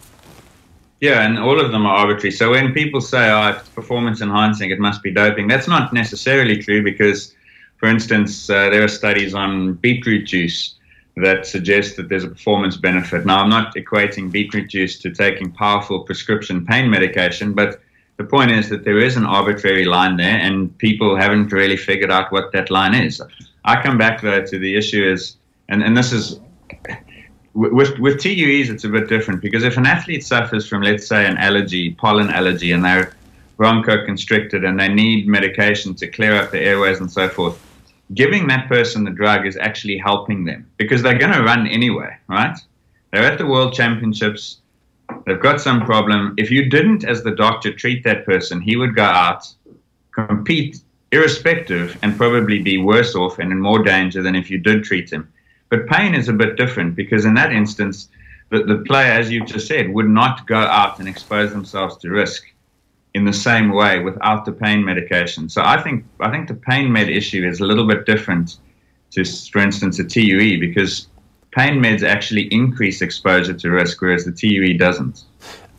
Yeah, and all of them are arbitrary. So when people say, oh, if it's performance enhancing, it must be doping, that's not necessarily true because, for instance, there are studies on beetroot juice that suggest that there's a performance benefit. Now, I'm not equating beetroot juice to taking powerful prescription pain medication, but the point is that there is an arbitrary line there, and people haven't really figured out what that line is. I come back, though, to the issue is, and this is, with TUEs, it's a bit different, because if an athlete suffers from, let's say, an allergy, pollen allergy, and they're bronchoconstricted and they need medication to clear up the airways and so forth, giving that person the drug is actually helping them, because they're going to run anyway, right? They're at the World Championships. They've got some problem. If you didn't, as the doctor, treat that person, he would go out, compete irrespective, and probably be worse off and in more danger than if you did treat him. But pain is a bit different, because in that instance, the player, as you've just said, would not go out and expose themselves to risk in the same way without the pain medication. So I think the pain med issue is a little bit different to, for instance, a TUE, because pain meds actually increase exposure to risk, whereas the TUE doesn't.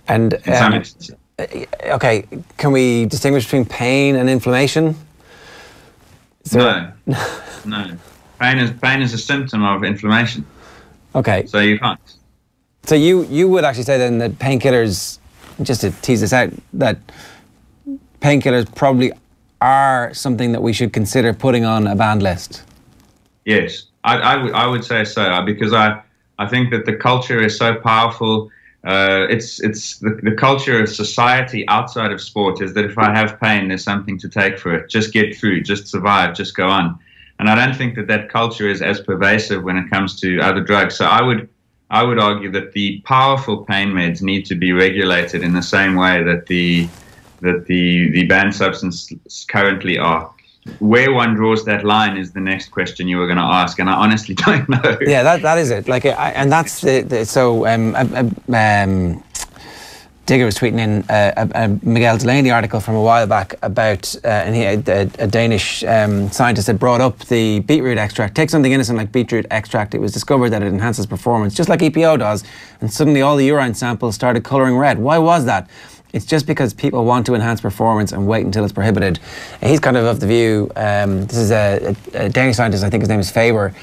And in some instances. Okay, can we distinguish between pain and inflammation? No. Pain is a symptom of inflammation. Okay. So you can't. So you would actually say then that painkillers, just to tease this out, that painkillers probably are something that we should consider putting on a banned list? Yes. I would say so, because I think that the culture is so powerful. It's the culture of society outside of sport is that if I have pain, there's something to take for it. Just get through, just survive, just go on. And I don't think that culture is as pervasive when it comes to other drugs. So I would argue that the powerful pain meds need to be regulated in the same way that the banned substances currently are. Where one draws that line is the next question you were going to ask, and I honestly don't know. Yeah, that is it. Like, and that's so. Digger was tweeting in a Miguel Delaney article from a while back about, and a Danish scientist had brought up the beetroot extract. Take something innocent like beetroot extract. It was discovered that it enhances performance, just like EPO does, and suddenly all the urine samples started colouring red. Why was that? It's just because people want to enhance performance and wait until it's prohibited. And he's kind of the view, this is a Danish scientist, I think his name is Faber,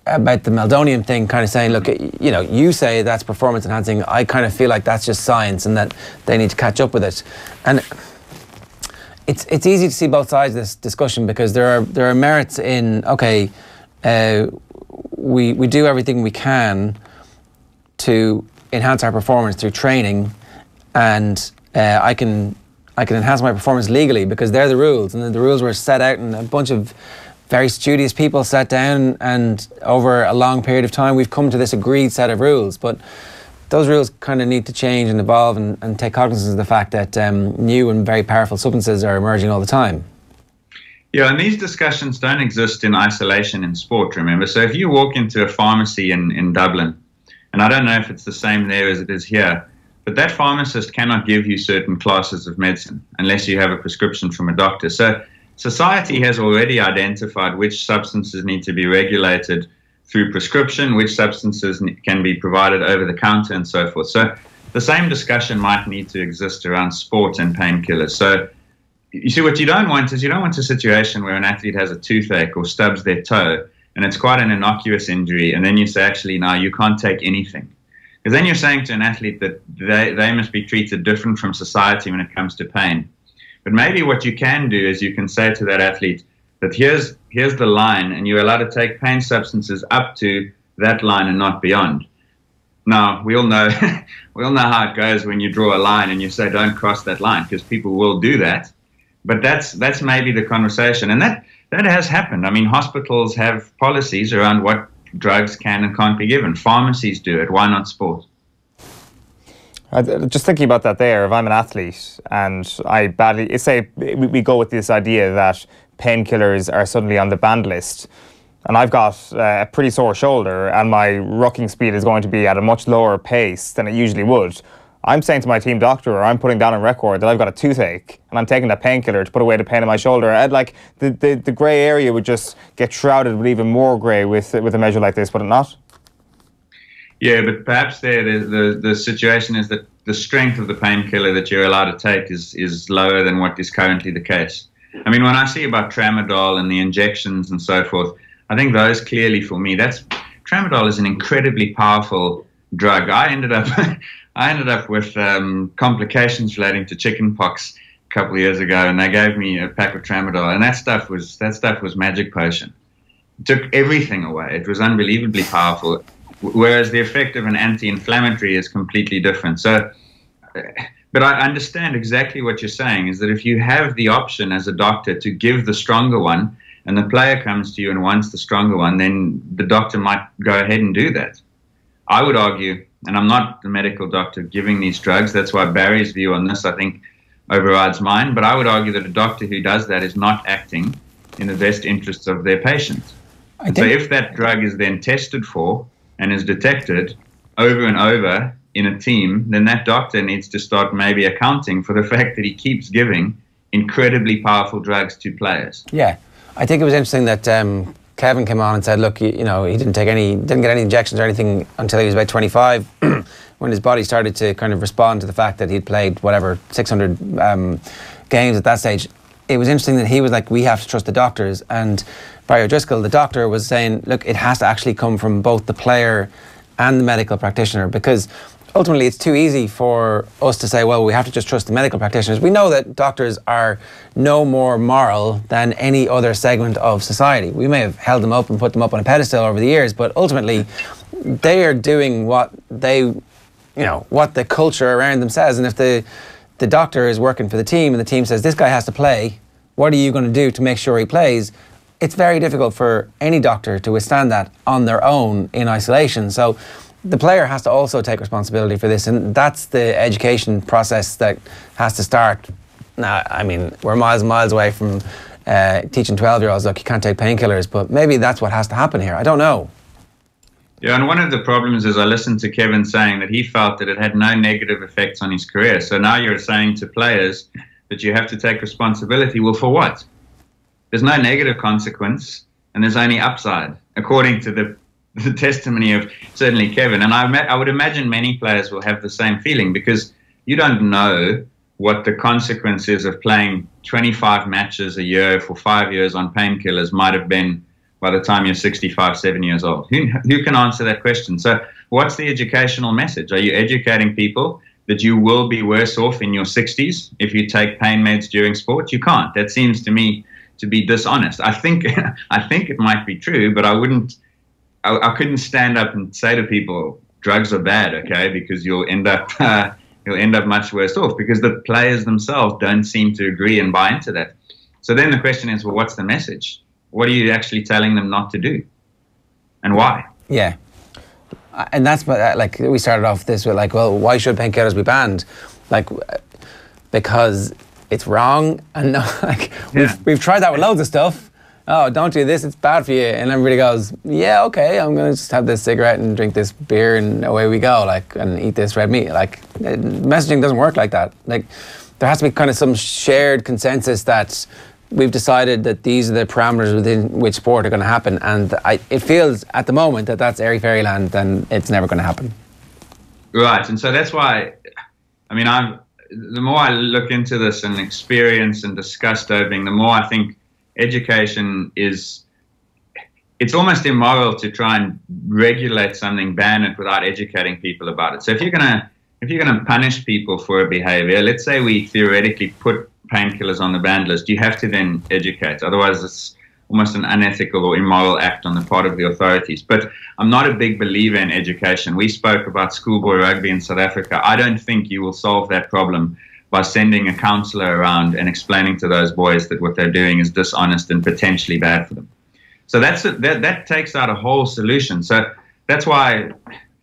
about the meldonium thing, kind of saying, look, you know, you say that's performance enhancing. I kind of feel like that's just science and that they need to catch up with it. And it's easy to see both sides of this discussion, because there are merits in, okay, we do everything we can to enhance our performance through training, and I can enhance my performance legally because they're the rules, and the rules were set out, and a bunch of very studious people sat down, and over a long period of time we've come to this agreed set of rules. But those rules kind of need to change and evolve and take cognizance of the fact that new and very powerful substances are emerging all the time. Yeah, and these discussions don't exist in isolation in sport, remember. So if you walk into a pharmacy in Dublin, and I don't know if it's the same there as it is here, but that pharmacist cannot give you certain classes of medicine unless you have a prescription from a doctor. So society has already identified which substances need to be regulated through prescription, which substances can be provided over the counter, and so forth. So the same discussion might need to exist around sport and painkillers. So you see, what you don't want is, you don't want a situation where an athlete has a toothache or stubs their toe, and it's quite an innocuous injury, and then you say, actually, no, you can't take anything. Because then you're saying to an athlete that they must be treated different from society when it comes to pain. But maybe what you can do is you can say to that athlete that here's the line, and you're allowed to take pain substances up to that line and not beyond. Now, we all know how it goes when you draw a line and you say don't cross that line, because people will do that. But that's maybe the conversation, and that has happened. I mean, hospitals have policies around what drugs can and can't be given. Pharmacies do it. Why not sport? Just thinking about that there, if I'm an athlete and I badly, say we go with this idea that painkillers are suddenly on the banned list, and I've got a pretty sore shoulder and my rucking speed is going to be at a much lower pace than it usually would, I'm saying to my team doctor, or I'm putting down on record that I've got a toothache and I'm taking that painkiller to put away the pain in my shoulder. I'd like the grey area would just get shrouded with even more grey with a measure like this, would it not? Yeah, but perhaps the situation is that the strength of the painkiller that you're allowed to take is lower than what is currently the case. I mean, when I see about tramadol and the injections and so forth, I think those clearly, for me, tramadol is an incredibly powerful drug. I ended up with complications relating to chickenpox a couple of years ago, and they gave me a pack of tramadol, and that stuff was magic potion. It took everything away. It was unbelievably powerful, whereas the effect of an anti-inflammatory is completely different. So, but I understand exactly what you're saying, is that if you have the option as a doctor to give the stronger one, and the player comes to you and wants the stronger one, then the doctor might go ahead and do that. I would argue, and I'm not the medical doctor giving these drugs, that's why Barry's view on this, I think, overrides mine, but I would argue that a doctor who does that is not acting in the best interests of their patient. So if that drug is then tested for and is detected over and over in a team, then that doctor needs to start maybe accounting for the fact that he keeps giving incredibly powerful drugs to players. Yeah, I think it was interesting that Kevin came on and said, look, you know, he didn't get any injections or anything until he was about 25, when his body started to kind of respond to the fact that he'd played whatever 600 games at that stage. It was interesting that he was like, we have to trust the doctors, and Barry O'Driscoll, the doctor, was saying, look, it has to actually come from both the player and the medical practitioner, because ultimately it's too easy for us to say, well, we have to just trust the medical practitioners. We know that doctors are no more moral than any other segment of society. We may have held them up and put them up on a pedestal over the years, but ultimately they are doing what what the culture around them says. And if the doctor is working for the team and the team says, this guy has to play, what are you going to do to make sure he plays? It's very difficult for any doctor to withstand that on their own in isolation. So the player has to also take responsibility for this, and that's the education process that has to start. Now, I mean, we're miles and miles away from teaching 12-year-olds, look, you can't take painkillers, but maybe that's what has to happen here. I don't know. Yeah, and one of the problems is I listened to Kevin saying that he felt that it had no negative effects on his career. So now you're saying to players that you have to take responsibility. Well, for what? There's no negative consequence, and there's only upside, according to the testimony of certainly Kevin. And I would imagine many players will have the same feeling, because you don't know what the consequences of playing 25 matches a year for 5 years on painkillers might have been by the time you're 65, 70 years old. Who can answer that question? So what's the educational message? Are you educating people that you will be worse off in your 60s if you take pain meds during sport? You can't. That seems to me to be dishonest. I think it might be true, but I couldn't stand up and say to people, drugs are bad, okay, because you'll end up much worse off, because the players themselves don't seem to agree and buy into that. So then the question is, well, what's the message? What are you actually telling them not to do, and why? Yeah, and that's like we started off this with, like, well, why should painkillers be banned? Like, because it's wrong, and no, like we've tried that with loads of stuff. Oh, don't do this, it's bad for you. And everybody goes, yeah, okay, I'm going to just have this cigarette and drink this beer and away we go, like, and eat this red meat. Like, messaging doesn't work like that. Like, there has to be kind of some shared consensus that we've decided that these are the parameters within which sport are going to happen. And it feels at the moment that that's airy fairyland, and it's never going to happen. Right, and so that's why, I mean, the more I look into this and experience and discuss doping, the more I think education it's almost immoral to try and regulate something, ban it without educating people about it. So if you're gonna punish people for a behavior, let's say we theoretically put painkillers on the banned list, you have to then educate. Otherwise, it's almost an unethical or immoral act on the part of the authorities. But I'm not a big believer in education. We spoke about schoolboy rugby in South Africa. I don't think you will solve that problem by sending a counsellor around and explaining to those boys that what they're doing is dishonest and potentially bad for them. So that takes out a whole solution. So that's why,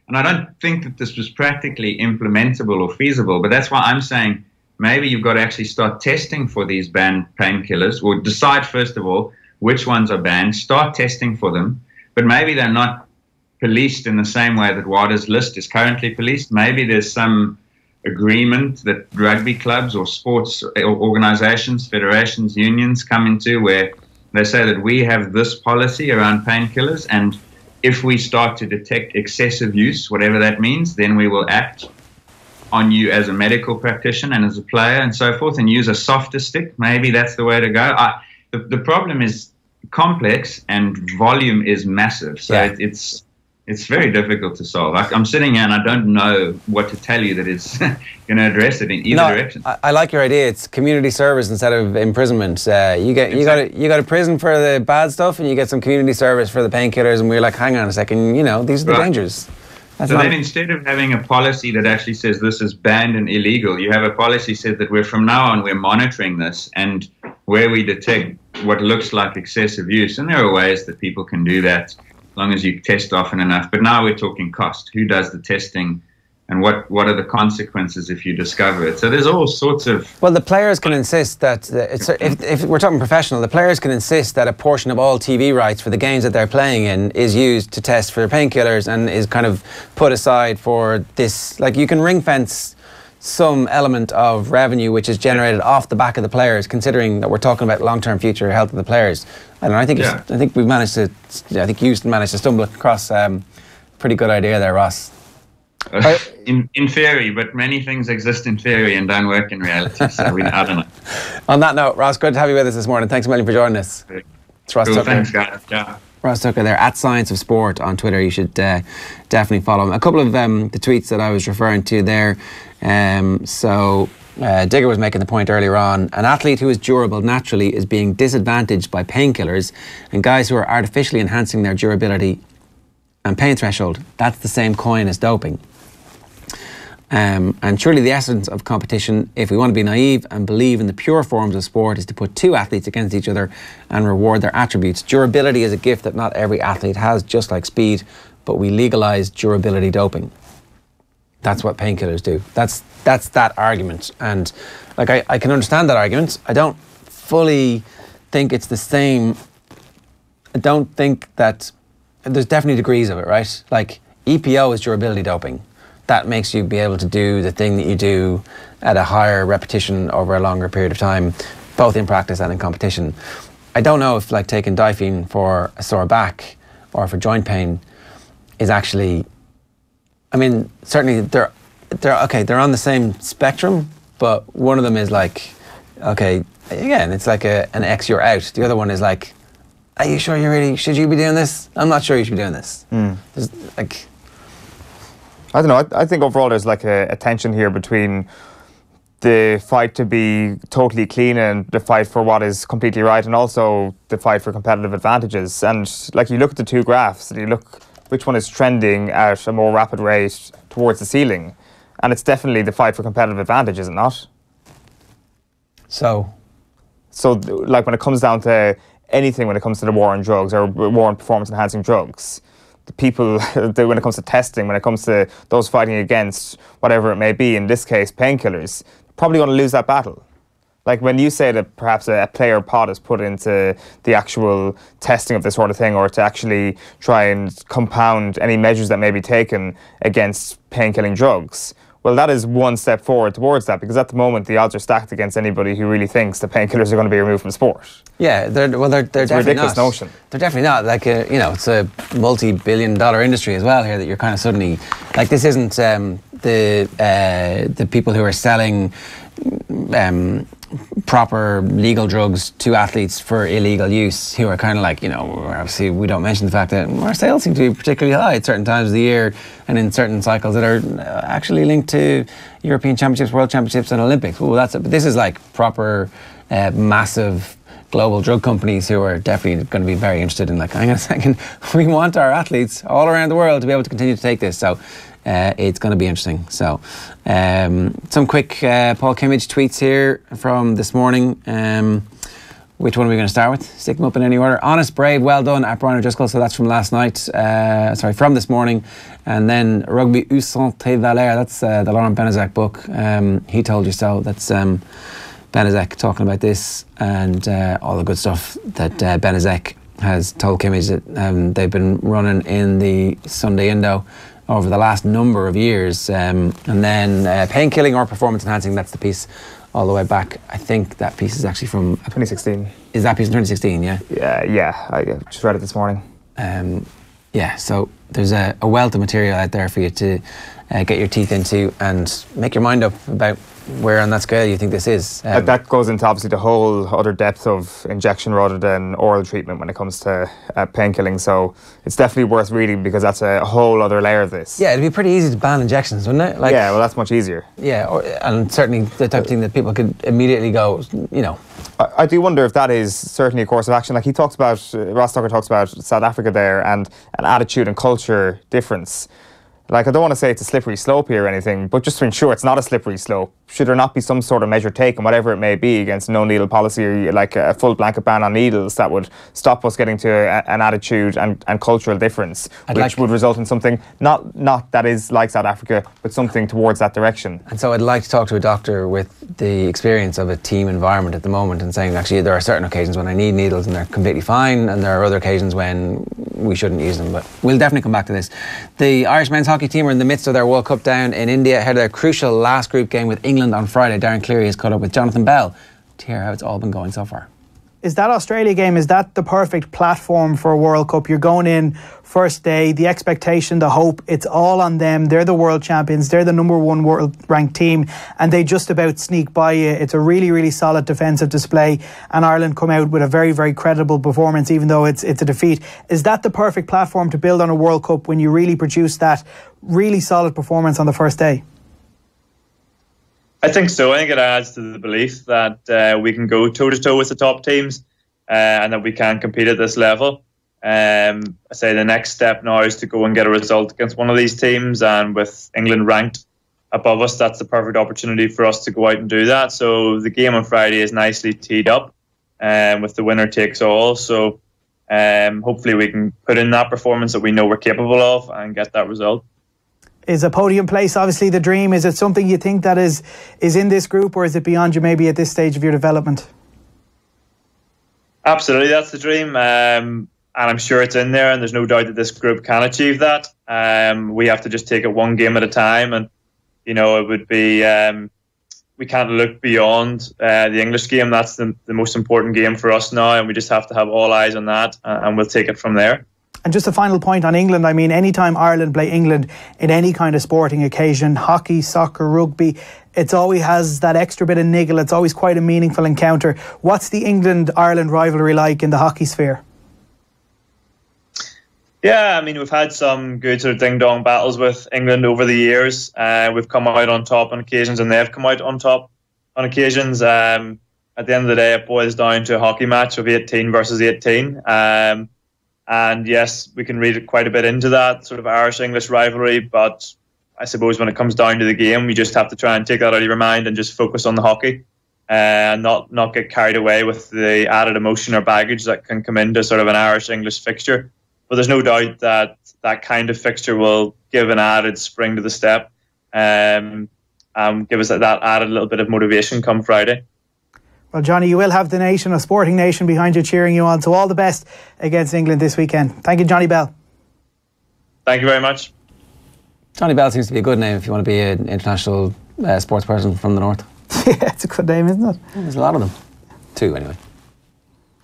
and I don't think that this was practically implementable or feasible, but that's why I'm saying maybe you've got to actually start testing for these banned painkillers, or decide first of all which ones are banned, start testing for them, but maybe they're not policed in the same way that WADA's list is currently policed. Maybe there's some agreement that rugby clubs or sports organizations, federations, unions come into where they say that we have this policy around painkillers, and if we start to detect excessive use, whatever that means, then we will act on you as a medical practitioner and as a player and so forth, and use a softer stick. Maybe that's the way to go. The problem is complex and volume is massive, so it's very difficult to solve. I'm sitting here and I don't know what to tell you that is going to address it in either direction. I like your idea. It's community service instead of imprisonment. You got a prison for the bad stuff, and you get some community service for the painkillers. And we're like, hang on a second, these are the dangers. So then instead of having a policy that actually says this is banned and illegal, you have a policy said that from now on we're monitoring this, and where we detect what looks like excessive use, and there are ways that people can do that as long as you test often enough. But now we're talking cost. Who does the testing, and what are the consequences if you discover it? So there's all sorts of... Well, the players can insist that, if we're talking professional, the players can insist that a portion of all TV rights for the games that they're playing in is used to test for painkillers and is kind of put aside for this. Like, you can ring fence some element of revenue which is generated off the back of the players, considering that we're talking about long-term future health of the players. I don't know, I think we've managed to, I think Houston managed to stumble across a pretty good idea there, Ross. In theory, but many things exist in theory and don't work in reality, so I don't know. On that note, Ross, good to have you with us this morning. Thanks a million for joining us. It's Ross Tucker. Thanks, guys. Yeah. Ross Tucker there, at Science of Sport on Twitter. You should definitely follow him. A couple of the tweets that I was referring to there. Digger was making the point earlier on, an athlete who is durable naturally is being disadvantaged by painkillers, and guys who are artificially enhancing their durability and pain threshold, that's the same coin as doping. And surely the essence of competition, if we want to be naive and believe in the pure forms of sport, is to put two athletes against each other and reward their attributes. Durability is a gift that not every athlete has, just like speed, but we legalise durability doping. That's what painkillers do. That's that argument. And like I can understand that argument. I don't fully think it's the same. I don't think that there's definitely degrees of it, right? Like EPO is durability doping. That makes you be able to do the thing that you do at a higher repetition over a longer period of time, both in practice and in competition. I don't know if like taking Difene for a sore back or for joint pain is actually, I mean, certainly they're on the same spectrum, but one of them is like, okay, again, it's like an X, you're out. The other one is like, are you sure should you be doing this? I'm not sure you should be doing this. There's like, I don't know. I think overall there's like a tension here between the fight to be totally clean and the fight for what is completely right, and also the fight for competitive advantages. And like you look at the two graphs and you look which one is trending at a more rapid rate towards the ceiling, and it's definitely the fight for competitive advantage, is it not? So like when it comes down to anything, when it comes to the war on drugs or war on performance enhancing drugs, the people, when it comes to testing, when it comes to those fighting against whatever it may be, in this case painkillers, probably going to lose that battle. Like when you say that perhaps a player pot is put into the actual testing of this sort of thing, or to actually try and compound any measures that may be taken against painkilling drugs, Well, that is one step forward towards that, because at the moment the odds are stacked against anybody who really thinks the painkillers are going to be removed from sport. Yeah, they're definitely a ridiculous not. notion. They're definitely not. Like, it's a multi-billion-dollar industry as well here that you're kind of suddenly, like, this isn't the people who are selling proper legal drugs to athletes for illegal use, who are kind of like, obviously we don't mention the fact that our sales seem to be particularly high at certain times of the year and in certain cycles that are actually linked to European Championships, World Championships and Olympics. But this is like proper massive global drug companies who are definitely going to be very interested in, like, hang on a second, we want our athletes all around the world to be able to continue to take this. So it's going to be interesting. So some quick Paul Kimmage tweets here from this morning. Which one are we going to start with? Stick them up in any order. Honest, brave, well done at Brian O'Driscoll. So that's from last night. From this morning. And then Rugby où sont tes valeurs. That's the Laurent Benezek book. He told you so. That's Benezek talking about this and all the good stuff that Benezek has told Kimmage that they've been running in the Sunday Indo over the last number of years. And then Painkilling or Performance Enhancing, that's the piece all the way back. I think that piece is actually from 2016. Is that piece in 2016? Yeah. Yeah. I just read it this morning. So there's a wealth of material out there for you to get your teeth into and make your mind up about where on that scale you think this is. That goes into obviously the whole other depth of injection rather than oral treatment when it comes to painkilling. So it's definitely worth reading, because that's a whole other layer of this. Yeah, it'd be pretty easy to ban injections, wouldn't it? Yeah, well, that's much easier. Yeah, and certainly the type of thing that people could immediately go, I do wonder if that is certainly a course of action. Like Ross Tucker talks about South Africa there and an attitude and culture difference. Like, I don't want to say it's a slippery slope here or anything, but just to ensure it's not a slippery slope, should there not be some sort of measure taken, whatever it may be, against no needle policy, or like a full blanket ban on needles that would stop us getting to an attitude and cultural difference, which would result in something not that is like South Africa, but something towards that direction. And so I'd like to talk to a doctor with the experience of a team environment at the moment and saying, actually, there are certain occasions when I need needles and they're completely fine, and there are other occasions when we shouldn't use them. But we'll definitely come back to this. The Irish men's hockey team are in the midst of their World Cup down in India, ahead of their crucial last group game with England on Friday. Darren Cleary has caught up with Jonathan Bell to hear how it's all been going so far. Is that Australia game, is that the perfect platform for a World Cup? You're going in first day, the expectation, the hope, it's all on them. They're the world champions, they're the #1 world ranked team, and they just about sneak by you. It's a really, really solid defensive display, and Ireland come out with a very, very credible performance, even though it's a defeat. Is that the perfect platform to build on a World Cup when you really produce that really solid performance on the first day? I think so. I think it adds to the belief that we can go toe-to-toe with the top teams and that we can compete at this level. I say the next step now is to go and get a result against one of these teams, and with England ranked above us, that's the perfect opportunity for us to go out and do that. So the game on Friday is nicely teed up with the winner takes all. So hopefully we can put in that performance that we know we're capable of and get that result. Is a podium place obviously the dream? Is it something you think that is in this group, or is it beyond you maybe at this stage of your development? Absolutely, that's the dream. And I'm sure it's in there, and there's no doubt that this group can achieve that. We have to just take it one game at a time, and it would be we can't look beyond the English game. That's the most important game for us now, and we just have to have all eyes on that, and we'll take it from there. And just a final point on England. I mean, anytime Ireland play England in any kind of sporting occasion, hockey, soccer, rugby, it always has that extra bit of niggle. It's always quite a meaningful encounter. What's the England-Ireland rivalry like in the hockey sphere? Yeah, I mean, we've had some good sort of ding-dong battles with England over the years. We've come out on top on occasions, and they've come out on top on occasions. At the end of the day, it boils down to a hockey match of 18 versus 18. And yes, we can read quite a bit into that sort of Irish-English rivalry, but I suppose when it comes down to the game, you just have to try and take that out of your mind and just focus on the hockey and not get carried away with the added emotion or baggage that can come into sort of an Irish-English fixture. But there's no doubt that that kind of fixture will give an added spring to the step and give us that added little bit of motivation come Friday. Well, Johnny, you will have the nation, a sporting nation, behind you cheering you on. So all the best against England this weekend. Thank you, Johnny Bell. Thank you very much. Johnny Bell seems to be a good name if you want to be an international sports person from the north. Yeah, it's a good name, isn't it? Well, there's a lot of them. 2 anyway.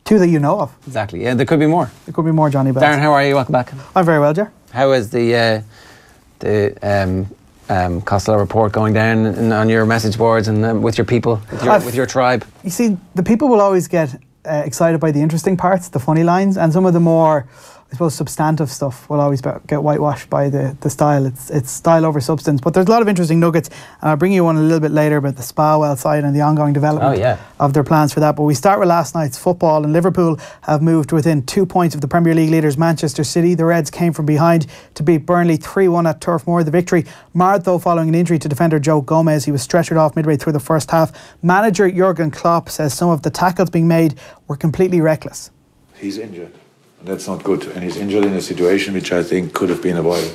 2 that you know of. Exactly. Yeah, there could be more. There could be more Johnny Bells. Darren, how are you? Welcome back. I'm very well, Ger. How is the Costello report going down on your message boards and with your people, with your tribe? You see, the people will always get excited by the interesting parts, the funny lines, and some of the more, I suppose, substantive stuff will always get whitewashed by the style. It's style over substance. But there's a lot of interesting nuggets, and I'll bring you one a little bit later about the spa well side and the ongoing development of their plans for that. But we start with last night's football, and Liverpool have moved within 2 points of the Premier League leaders Manchester City. The Reds came from behind to beat Burnley 3-1 at Turf Moor. The victory marred, though, following an injury to defender Joe Gomez. He was stretchered off midway through the first half. Manager Jurgen Klopp says some of the tackles being made were completely reckless. He's injured. That's not good, and he's injured in a situation which I think could have been avoided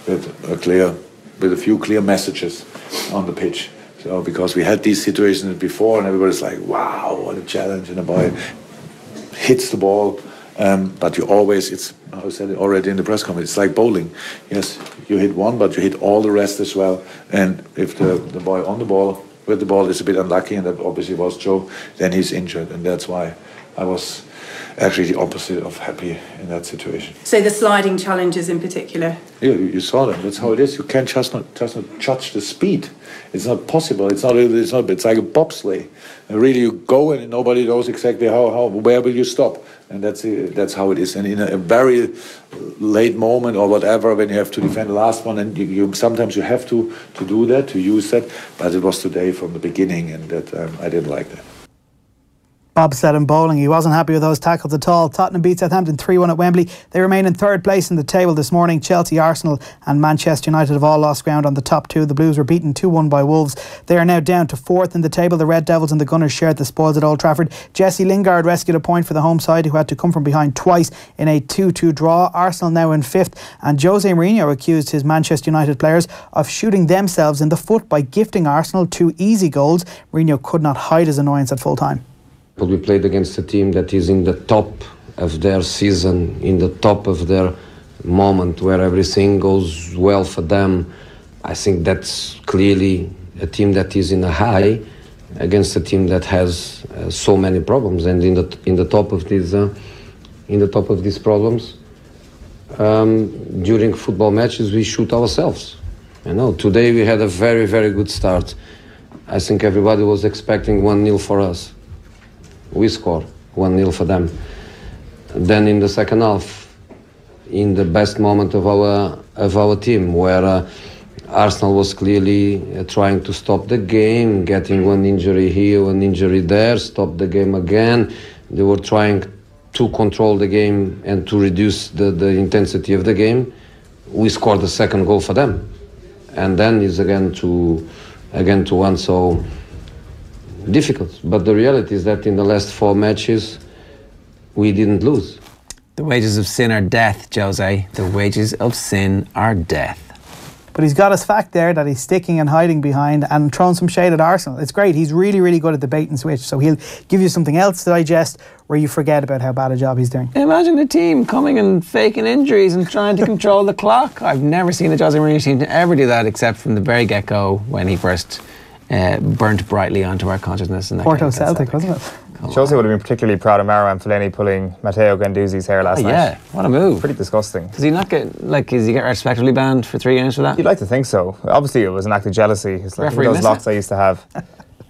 with a few clear messages on the pitch. So because we had these situations before, and everybody's like, "Wow, what a challenge!" and the boy hits the ball, but you always, I said it already in the press conference, it's like bowling. Yes, you hit one, but you hit all the rest as well. And if the boy on the ball with the ball is a bit unlucky, and that obviously was Joe, then he's injured, and that's why I was actually the opposite of happy in that situation. So the sliding challenges in particular? Yeah, you saw them. That's how it is. You can't just not judge the speed. It's not possible. It's like a bobsleigh. And really, you go and nobody knows exactly where will you stop. And that's how it is. And in a very late moment or whatever, when you have to defend the last one, and you sometimes you have to do that, to use that. But it was today from the beginning, and that I didn't like that. Bobsled and bowling. He wasn't happy with those tackles at all. Tottenham beat Southampton 3-1 at Wembley. They remain in third place in the table this morning. Chelsea, Arsenal and Manchester United have all lost ground on the top 2. The Blues were beaten 2-1 by Wolves. They are now down to 4th in the table. The Red Devils and the Gunners shared the spoils at Old Trafford. Jesse Lingard rescued a point for the home side, who had to come from behind twice in a 2-2 draw. Arsenal now in 5th, and Jose Mourinho accused his Manchester United players of shooting themselves in the foot by gifting Arsenal 2 easy goals. Mourinho could not hide his annoyance at full time. But we played against a team that is in the top of their season, in the top of their moment, where everything goes well for them. I think that's clearly a team that is in a high against a team that has so many problems. And in the top of these problems, during football matches, we shoot ourselves. You know, today we had a very, very good start. I think everybody was expecting 1-0 for us. We scored 1-0 for them. Then in the second half, in the best moment of our team, where Arsenal was clearly trying to stop the game, getting one injury here, one injury there, stop the game again. They were trying to control the game and to reduce the intensity of the game. We scored the second goal for them, and then it's again to 1. So difficult, but the reality is that in the last 4 matches we didn't lose. The wages of sin are death, Jose. The wages of sin are death. But he's got his fact there that he's sticking and hiding behind and throwing some shade at Arsenal. It's great. He's really, really good at the bait and switch, so he'll give you something else to digest where you forget about how bad a job he's doing. Imagine a team coming and faking injuries and trying to control the clock. I've never seen the Jose Mourinho team to ever do that, except from the very get-go when he first burnt brightly onto our consciousness. And Porto Celtic, wasn't it? Chelsea would have been particularly proud of Marouane Fellaini pulling Matteo Guendouzi's hair last night. Yeah, what a move. Pretty disgusting. Does he not get, does he get respectively banned for 3 games for that? You'd like to think so. Obviously, it was an act of jealousy. It's like those locks I used to have.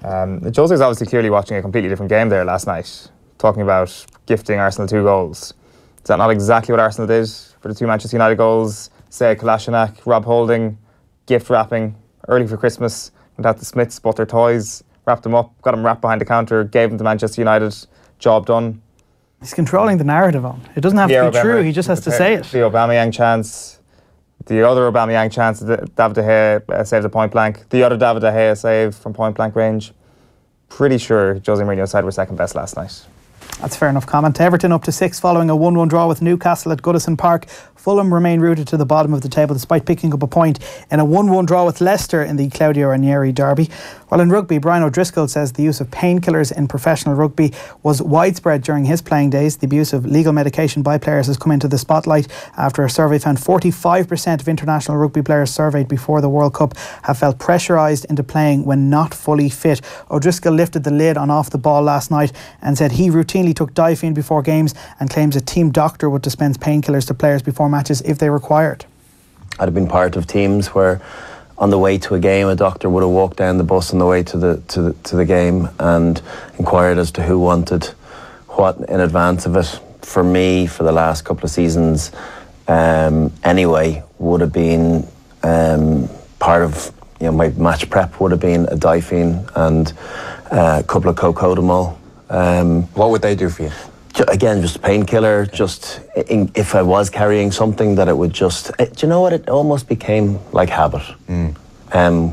Jose was obviously clearly watching a completely different game there last night, talking about gifting Arsenal 2 goals. Is that not exactly what Arsenal did for the 2 Manchester United goals? Say Kolasinac, Rob Holding, gift wrapping early for Christmas. Went out to Smiths, bought their toys, wrapped them up, got them wrapped behind the counter, gave them to Manchester United, job done. He's controlling the narrative on. It doesn't have to be true, he just has to say it. The Aubameyang chance, the other Aubameyang chance, David De Gea saved a point blank, the other David De Gea save from point blank range. Pretty sure Jose Mourinho said we're second best last night. That's a fair enough comment. Everton up to 6 following a 1-1 draw with Newcastle at Goodison Park. Fulham remain rooted to the bottom of the table despite picking up a point in a 1-1 draw with Leicester in the Claudio Ranieri derby. While in rugby, Brian O'Driscoll says the use of painkillers in professional rugby was widespread during his playing days. The abuse of legal medication by players has come into the spotlight after a survey found 45% of international rugby players surveyed before the World Cup have felt pressurised into playing when not fully fit. O'Driscoll lifted the lid on Off the Ball last night and said he routinely took Diphene before games and claims a team doctor would dispense painkillers to players before matches if they required. I'd have been part of teams where on the way to a game a doctor would have walked down the bus on the way to the game and inquired as to who wanted what in advance of it. For me, for the last couple of seasons anyway, would have been part of, you know, my match prep would have been a Diphene and a couple of Cocodamol. What would they do for you? Again, just a painkiller, just if I was carrying something that it would just... do you know what? It almost became like habit,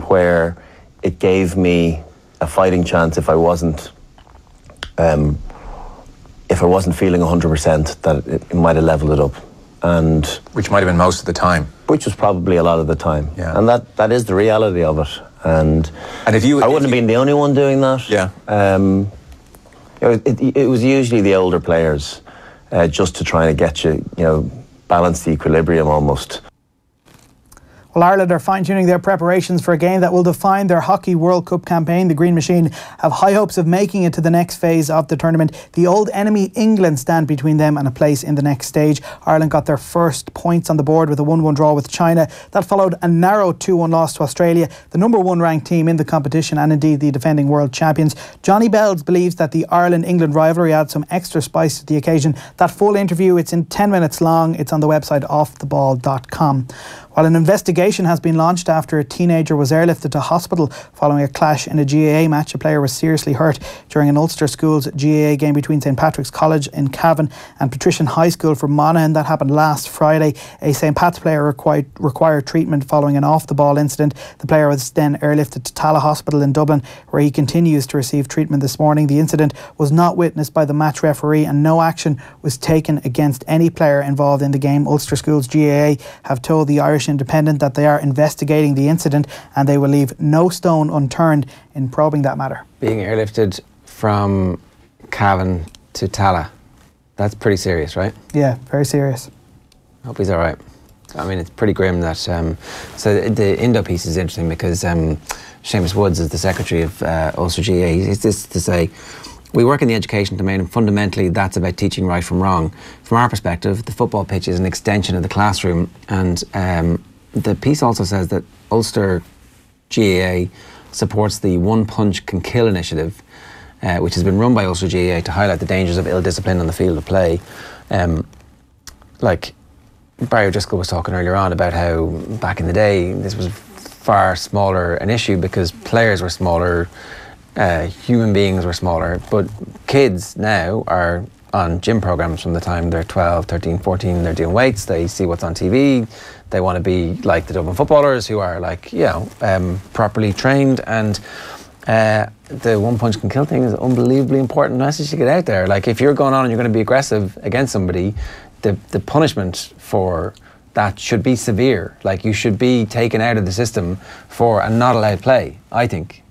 where it gave me a fighting chance if I wasn't feeling 100%, that it might have leveled it up. And which might have been most of the time. Which was probably a lot of the time. Yeah. And that is the reality of it. And if you... I wouldn't have been the only one doing that. Yeah. It was usually the older players, just to try and get you, balance the equilibrium almost. Well, Ireland are fine-tuning their preparations for a game that will define their Hockey World Cup campaign. The Green Machine have high hopes of making it to the next phase of the tournament. The old enemy England stand between them and a place in the next stage. Ireland got their first points on the board with a 1-1 draw with China. That followed a narrow 2-1 loss to Australia, the number 1 ranked team in the competition and indeed the defending world champions. Johnny Bells believes that the Ireland-England rivalry adds some extra spice to the occasion. That full interview, it's in 10 minutes long. It's on the website offtheball.com. While an investigation has been launched after a teenager was airlifted to hospital following a clash in a GAA match. A player was seriously hurt during an Ulster Schools GAA game between St Patrick's College in Cavan and Patrician High School for Monaghan. That happened last Friday. A St Pat's player required treatment following an off-the-ball incident. The player was then airlifted to Tallaght Hospital in Dublin, where he continues to receive treatment this morning. The incident was not witnessed by the match referee and no action was taken against any player involved in the game. Ulster Schools GAA have told the Irish Independent that they are investigating the incident and they will leave no stone unturned in probing that matter. Being airlifted from Cavan to Tallaght, that's pretty serious, right? Yeah, very serious. Hope he's all right. I mean, it's pretty grim that... so the Indo piece is interesting because Seamus Woods is the secretary of Ulster GAA. He's this to say, we work in the education domain and fundamentally that's about teaching right from wrong. From our perspective, the football pitch is an extension of the classroom, and the piece also says that Ulster GAA supports the One Punch Can Kill initiative, which has been run by Ulster GAA to highlight the dangers of ill discipline on the field of play. Like Barry O'Driscoll was talking earlier on about how back in the day this was far smaller an issue because players were smaller, human beings were smaller, but kids now are on gym programs from the time they're 12, 13, 14, they're doing weights, they see what's on TV, they want to be like the Dublin footballers who are like, properly trained, and the One Punch Can Kill thing is an unbelievably important message to get out there. Like if you're going on and you're going to be aggressive against somebody, the punishment for that should be severe. Like you should be taken out of the system for and not allowed play, I think.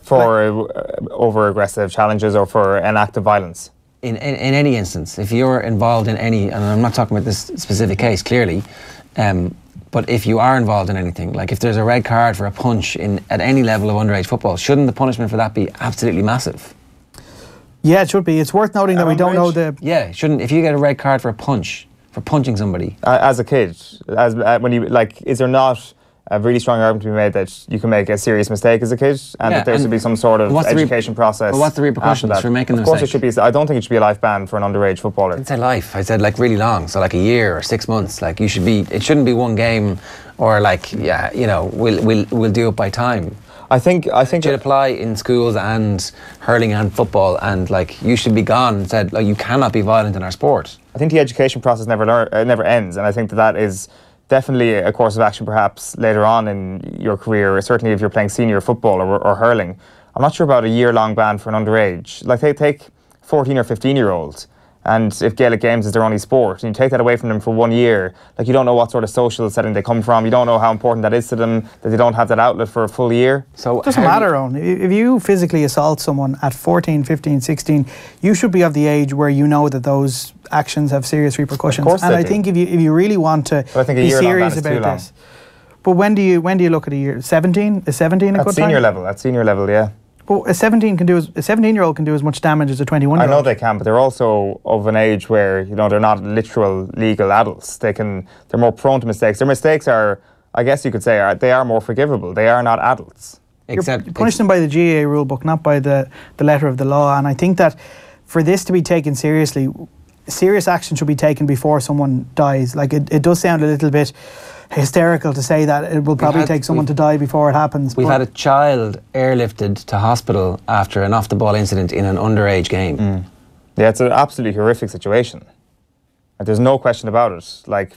For over-aggressive challenges or for an act of violence? In any instance, if you're involved in any, and I'm not talking about this specific case, clearly, but if you are involved in anything, like if there's a red card for a punch at any level of underage football, shouldn't the punishment for that be absolutely massive? Yeah, it should be. It's worth noting that we don't know the... Yeah, shouldn't, if you get a red card for a punch, for punching somebody. As a kid, when you, like, is there not a really strong argument to be made that you can make a serious mistake as a kid and that there should be some sort of education process? But what's the repercussions for making a mistake? Of course it should be. I don't think it should be a life ban for an underage footballer. I didn't say life. I said like really long. So like a year or 6 months. Like you should be, it shouldn't be one game or like, we'll do it by time. I think it should apply in schools and hurling and football, and like you should be gone and said like you cannot be violent in our sport. I think the education process never ends, and I think that is definitely a course of action perhaps later on in your career, certainly if you're playing senior football or hurling. I'm not sure about a year-long ban for an underage. Like take 14 or 15-year-old. And if Gaelic games is their only sport, and you take that away from them for 1 year, like, you don't know what sort of social setting they come from. You don't know how important that is to them, that they don't have that outlet for a full year. So it doesn't matter, Eoin. If you physically assault someone at 14, 15, 16, you should be of the age where you know that those actions have serious repercussions. Of course and they I do. think if you really want to be serious about this. But when do you look at a year? 17? Is 17 a good time? At senior level, yeah. Well, a 17-year-old can do as much damage as a 21-year-old. I know they can, but they're also of an age where, you know, they're not literal legal adults. They're more prone to mistakes. Their mistakes are, I guess you could say, they are more forgivable. They are not adults. You're punishing them by the GAA rule book, not by the letter of the law. And I think that for this to be taken seriously, serious action should be taken before someone dies. Like, it does sound a little bit hysterical to say that it will probably take someone to die before it happens. We've had a child airlifted to hospital after an off-the-ball incident in an underage game. Yeah, it's an absolutely horrific situation. There's no question about it. Like,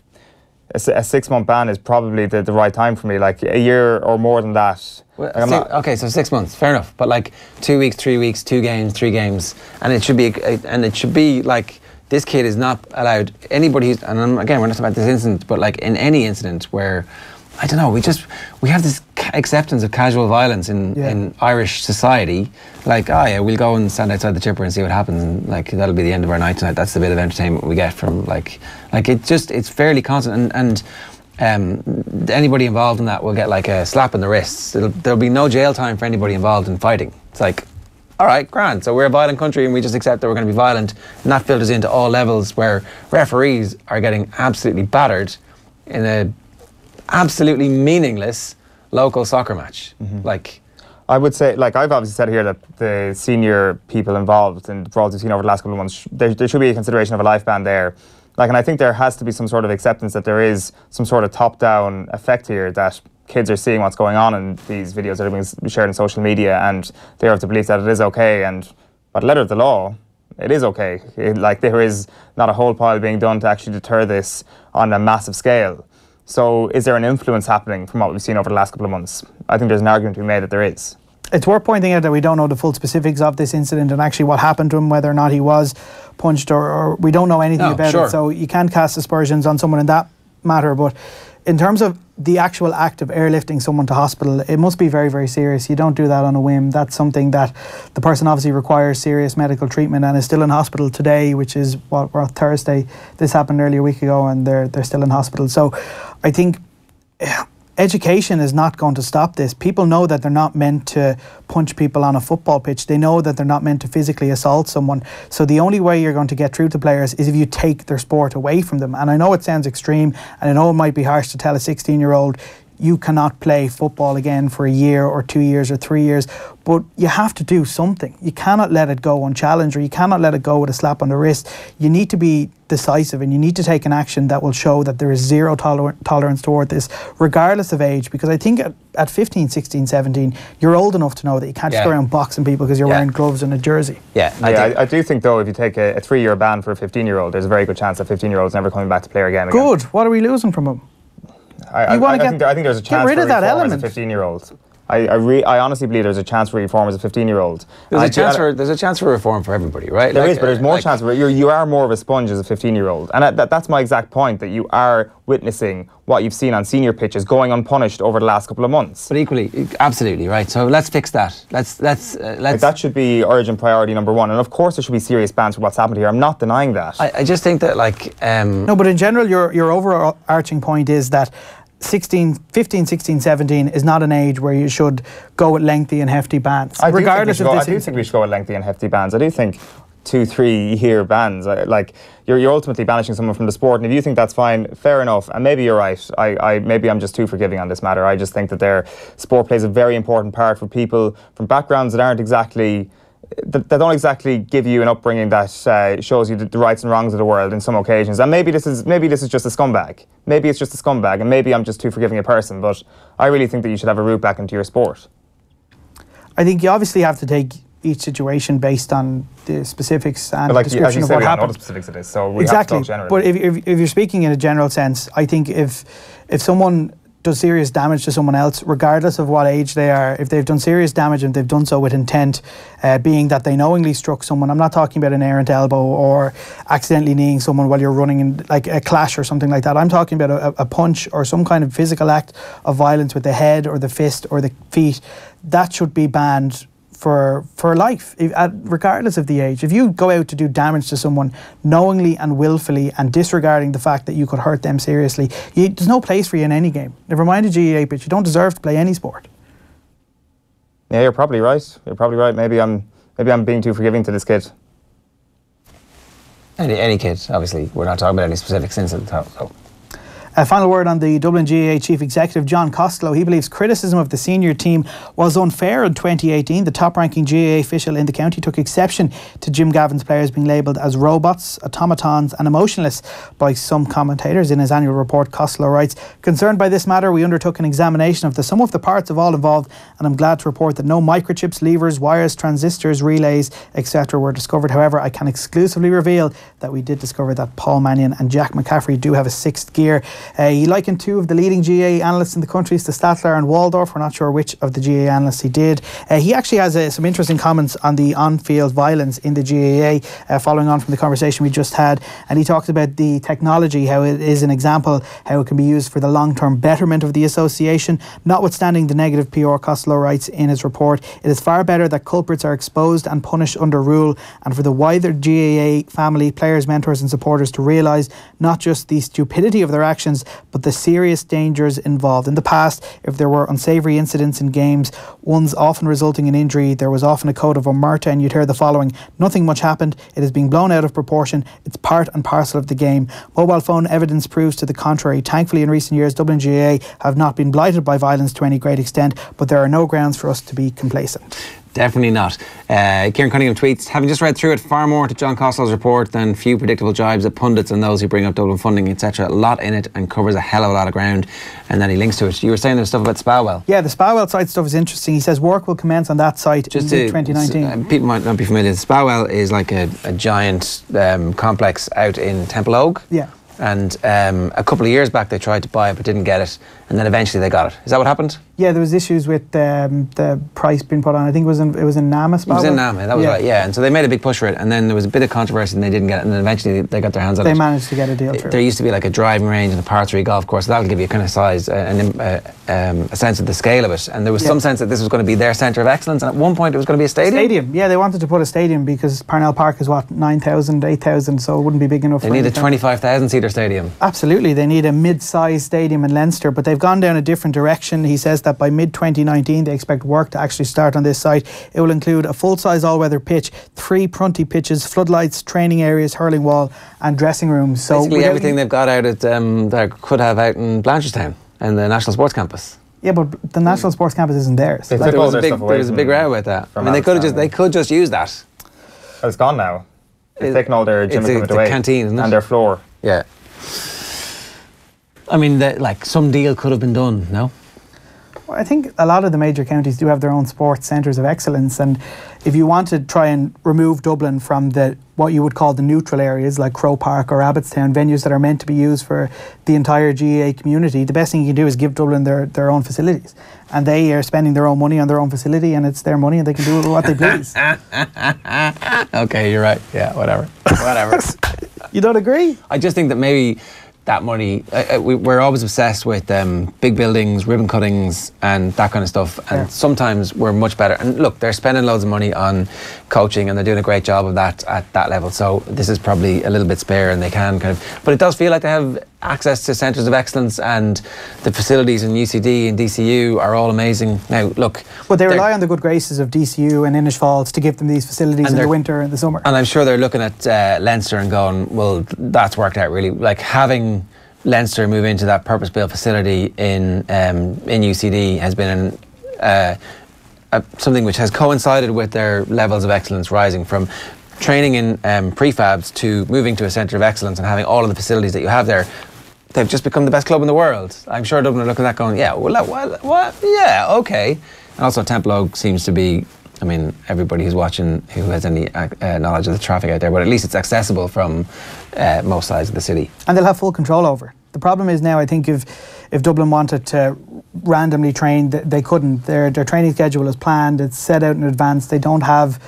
a 6-month ban is probably the right time for me. Like, a year or more than that. Well, okay, so 6 months, fair enough. But like 2 weeks, 3 weeks, 2 games, 3 games, and it should be like, this kid is not allowed, anybody who's, and again, we're not talking about this incident, but like in any incident where, I don't know, we have this acceptance of casual violence in Irish society. Like, oh yeah, we'll go and stand outside the chipper and see what happens, and like, that'll be the end of our night tonight. That's the bit of entertainment we get from it's fairly constant, and anybody involved in that will get like a slap in the wrists. There'll be no jail time for anybody involved in fighting. It's like, all right, grand. So we're a violent country and we just accept that we're going to be violent. And that filters into all levels where referees are getting absolutely battered in a absolutely meaningless local soccer match. Like, I would say, like, I've obviously said here that the senior people involved in the frauds we've seen over the last couple of months, there should be a consideration of a life ban there. Like, and I think there has to be some sort of acceptance that there is some sort of top-down effect here, that kids are seeing what's going on in these videos that are being shared on social media, and they have to believe that it is okay. And by the letter of the law, it is okay. Like, there is not a whole pile being done to actually deter this on a massive scale. So is there an influence happening from what we've seen over the last couple of months? I think there's an argument to be made that there is. It's worth pointing out that we don't know the full specifics of this incident and actually what happened to him, whether or not he was punched or we don't know anything about it. So you can't cast aspersions on someone in that matter. But in terms of the actual act of airlifting someone to hospital, it must be very, very serious. You don't do that on a whim. That's something that the person obviously requires serious medical treatment and is still in hospital today, which is what we're on Thursday. This happened nearly a week ago and they're still in hospital. So I think education is not going to stop this. People know that they're not meant to punch people on a football pitch. They know that they're not meant to physically assault someone. So the only way you're going to get through to players is if you take their sport away from them. And I know it sounds extreme, and I know it might be harsh to tell a 16-year-old you cannot play football again for a year or 2 years or 3 years, but you have to do something. You cannot let it go unchallenged, or you cannot let it go with a slap on the wrist. You need to be decisive, and you need to take an action that will show that there is zero tolerance toward this, regardless of age, because I think at 15, 16, 17, you're old enough to know that you can't just go around boxing people because you're wearing gloves and a jersey. I do think, though, if you take a 3-year ban for a 15-year-old, there's a very good chance that 15-year-old's never coming back to play again. Good. What are we losing from him? I think there's a chance for reform as a 15-year-old. I honestly believe there's a chance for reform as a 15-year-old. There's a chance for reform for everybody, right? There is, but there's more chance. You are more of a sponge as a 15-year-old, and that's my exact point. That you are witnessing what you've seen on senior pitches going unpunished over the last couple of months. But equally, absolutely right. So let's fix that. Let's that should be urgent priority number one. And of course, there should be serious bans for what's happened here. I'm not denying that. I just think that no, but in general, your overarching point is that 15, 16, 17 is not an age where you should go with lengthy and hefty bans. I do think we should go with lengthy and hefty bans. I do think 2-3 year bans. You're ultimately banishing someone from the sport, and if you think that's fine, fair enough. And maybe you're right. Maybe I'm just too forgiving on this matter. I just think that their sport plays a very important part for people from backgrounds that aren't exactly. That don't exactly give you an upbringing that shows you the rights and wrongs of the world in some occasions. And maybe this is just a scumbag. Maybe it's just a scumbag, and maybe I'm just too forgiving a person. But I really think that you should have a route back into your sport. I think you obviously have to take each situation based on the specifics and description of what happened. We don't know the specifics of this, so we have to talk generally. But if you're speaking in a general sense, I think if someone does serious damage to someone else, regardless of what age they are, if they've done serious damage and they've done so with intent, being that they knowingly struck someone, I'm not talking about an errant elbow or accidentally kneeing someone while you're running in like a clash or something like that. I'm talking about a punch or some kind of physical act of violence with the head or the fist or the feet. That should be banned for life, regardless of the age. If you go out to do damage to someone knowingly and willfully and disregarding the fact that you could hurt them seriously, there's no place for you in any game. Never mind a GAA pitch. You don't deserve to play any sport. Yeah, you're probably right. You're probably right. Maybe I'm being too forgiving to this kid. Any kid, obviously. We're not talking about any specific incident. So. A final word on the Dublin GAA Chief Executive, John Costello. He believes criticism of the senior team was unfair in 2018. The top-ranking GAA official in the county took exception to Jim Gavin's players being labelled as robots, automatons and emotionless by some commentators. In his annual report, Costello writes, "Concerned by this matter, we undertook an examination of the sum of the parts of all involved, and I'm glad to report that no microchips, levers, wires, transistors, relays, etc. were discovered. However, I can exclusively reveal that we did discover that Paul Mannion and Jack McCaffrey do have a sixth gear." He likened two of the leading GAA analysts in the country to Statler and Waldorf. We're not sure which of the GAA analysts he did. He actually has some interesting comments on the on-field violence in the GAA, following on from the conversation we just had. And he talks about the technology, how it is an example, how it can be used for the long-term betterment of the association. Notwithstanding the negative PR, Costello writes in his report, "It is far better that culprits are exposed and punished under rule, and for the wider GAA family, players, mentors and supporters to realise not just the stupidity of their actions, but the serious dangers involved. In the past, if there were unsavoury incidents in games, ones often resulting in injury, there was often a code of omerta, and you'd hear the following: nothing much happened, it is being blown out of proportion, it's part and parcel of the game. Mobile phone evidence proves to the contrary. Thankfully, in recent years, Dublin GAA have not been blighted by violence to any great extent, but there are no grounds for us to be complacent." Definitely not. Kieran Cunningham tweets, "Having just read through it, far more to John Costello's report than few predictable jibes at pundits and those who bring up Dublin funding, etc. A lot in it and covers a hell of a lot of ground." And then he links to it. You were saying there's stuff about Spowell. Yeah, the Spowell site stuff is interesting. He says work will commence on that site in 2019. People might not be familiar. Spowell is like a giant complex out in Temple Ogue. Yeah. And a couple of years back they tried to buy it but didn't get it, and then eventually they got it. Is that what happened? Yeah, there was issues with the price being put on. I think it was in Nama. It was in Nama, that was right, yeah. And so they made a big push for it, and then there was a bit of controversy and they didn't get it, and then eventually they got their hands on it. They managed to get a deal through. There used to be like a driving range and a par 3 golf course, so that'll give you a kind of size, a sense of the scale of it. And there was some sense that this was going to be their centre of excellence, and at one point it was going to be a stadium. Yeah, they wanted to put a stadium because Parnell Park is what, 9,000, 8,000, so it wouldn't be big enough. They need a 25,000 seater stadium. Absolutely, they need a mid-sized stadium in Leinster, but they've gone down a different direction. He says that by mid-2019 they expect work to actually start on this site. It will include a full-size all-weather pitch, 3 Prunty pitches, floodlights, training areas, hurling wall and dressing rooms. So basically everything they've got out at they could have out in Blanchardstown and the National Sports Campus. Yeah, but the National Sports Campus isn't theirs. There was a big row about that. I mean, they could just use that. Oh, it's gone now. They've taken all their gym equipment away. Canteen, isn't it? And their floor. Yeah. I mean, some deal could have been done, no? Well, I think a lot of the major counties do have their own sports centres of excellence, and if you want to try and remove Dublin from what you would call the neutral areas like Crow Park or Abbottstown, venues that are meant to be used for the entire GAA community, the best thing you can do is give Dublin their own facilities. And they are spending their own money on their own facility, and it's their money and they can do what they please. Okay, you're right. Yeah, whatever. You don't agree? I just think that maybe that money, we're always obsessed with big buildings, ribbon cuttings and that kind of stuff, and sometimes we're much better. And look, they're spending loads of money on coaching and they're doing a great job of that at that level, so this is probably a little bit spare and they can kind of, but it does feel like they have access to centres of excellence, and the facilities in UCD and DCU are all amazing. Now look, but they rely on the good graces of DCU and Inishfalls to give them these facilities in the winter and the summer. And I'm sure they're looking at Leinster and going, well, that's worked out really, like having Leinster move into that purpose-built facility in UCD has been something which has coincided with their levels of excellence rising from training in prefabs to moving to a centre of excellence and having all of the facilities that you have there. They've just become the best club in the world. I'm sure Dublin are looking at that going, yeah, well, what? Yeah, okay. And also Temple Ogue seems to be, I mean, everybody who's watching who has any knowledge of the traffic out there, but at least it's accessible from most sides of the city. And they'll have full control over it. The problem is now, I think, if Dublin wanted to randomly train, they couldn't. Their training schedule is planned, it's set out in advance. They don't have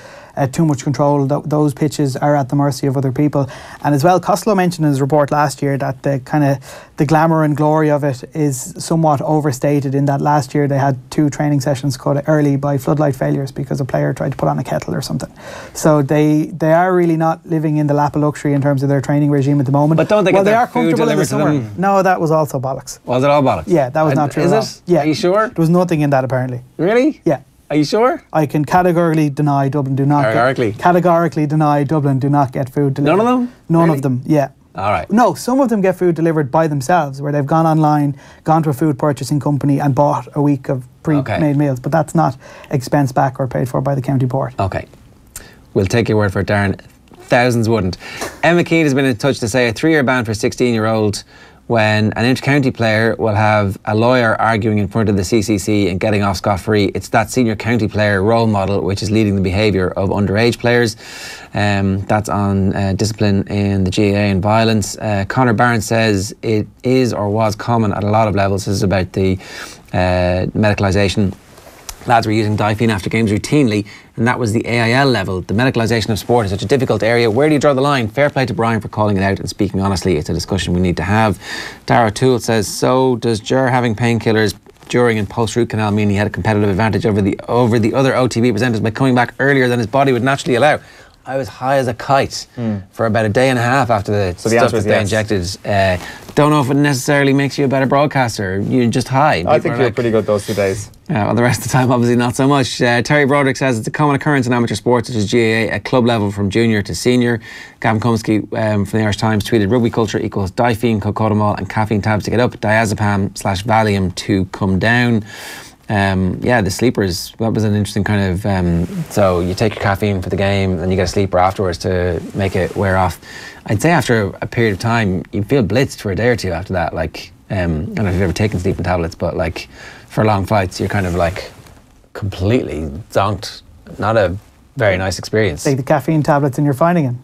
too much control. Those pitches are at the mercy of other people. And as well, Costello mentioned in his report last year that the glamour and glory of it is somewhat overstated, in that last year they had 2 training sessions cut early by floodlight failures because a player tried to put on a kettle or something. So they are really not living in the lap of luxury in terms of their training regime at the moment. But don't they get their food delivered to them? No, that was also bollocks. Was it all bollocks? Yeah, that was not true. Is at all. it? Yeah. Are you sure? There was nothing in that, apparently. Really? Yeah. Are you sure? I can categorically deny Dublin do not categorically deny Dublin do not get food delivered. None of them? None Really? of them, yeah. All right. No, some of them get food delivered by themselves, where they've gone online, gone to a food purchasing company and bought a week of pre-made meals, but that's not expense back or paid for by the county board. Okay. We'll take your word for it, Darren. Thousands wouldn't. Emma Keane has been in touch to say a 3-year ban for a 16-year-old when an inter-county player will have a lawyer arguing in front of the CCC and getting off scot-free. It's that senior county player role model which is leading the behaviour of underage players. That's on discipline in the GAA and violence. Conor Barnes says it is or was common at a lot of levels. This is about the medicalisation. Lads were using Difene after games routinely, and that was the AIL level. The medicalisation of sport is such a difficult area. Where do you draw the line? Fair play to Brian for calling it out and speaking honestly. It's a discussion we need to have. Dara O'Toole says, so does Ger having painkillers during and post root canal mean he had a competitive advantage over the other OTB presenters by coming back earlier than his body would naturally allow? I was high as a kite for about a day and a half after the stuff that they injected. Don't know if it necessarily makes you a better broadcaster. You're just high. I think you were pretty good those 2 days. Well, the rest of the time, obviously not so much. Terry Broderick says it's a common occurrence in amateur sports such as GAA at club level from junior to senior. Gavin Kumsky from the Irish Times tweeted, rugby culture equals Difene, cocodamol and caffeine tabs to get up, diazepam/Valium to come down. The sleepers, that was an interesting kind of so you take your caffeine for the game and you get a sleeper afterwards to make it wear off. I'd say after a period of time you feel blitzed for a day or two after that. Like I don't know if you've ever taken sleeping tablets, but like for long flights you're kind of like completely zonked. Not a very nice experience. Take the caffeine tablets and you're finding it.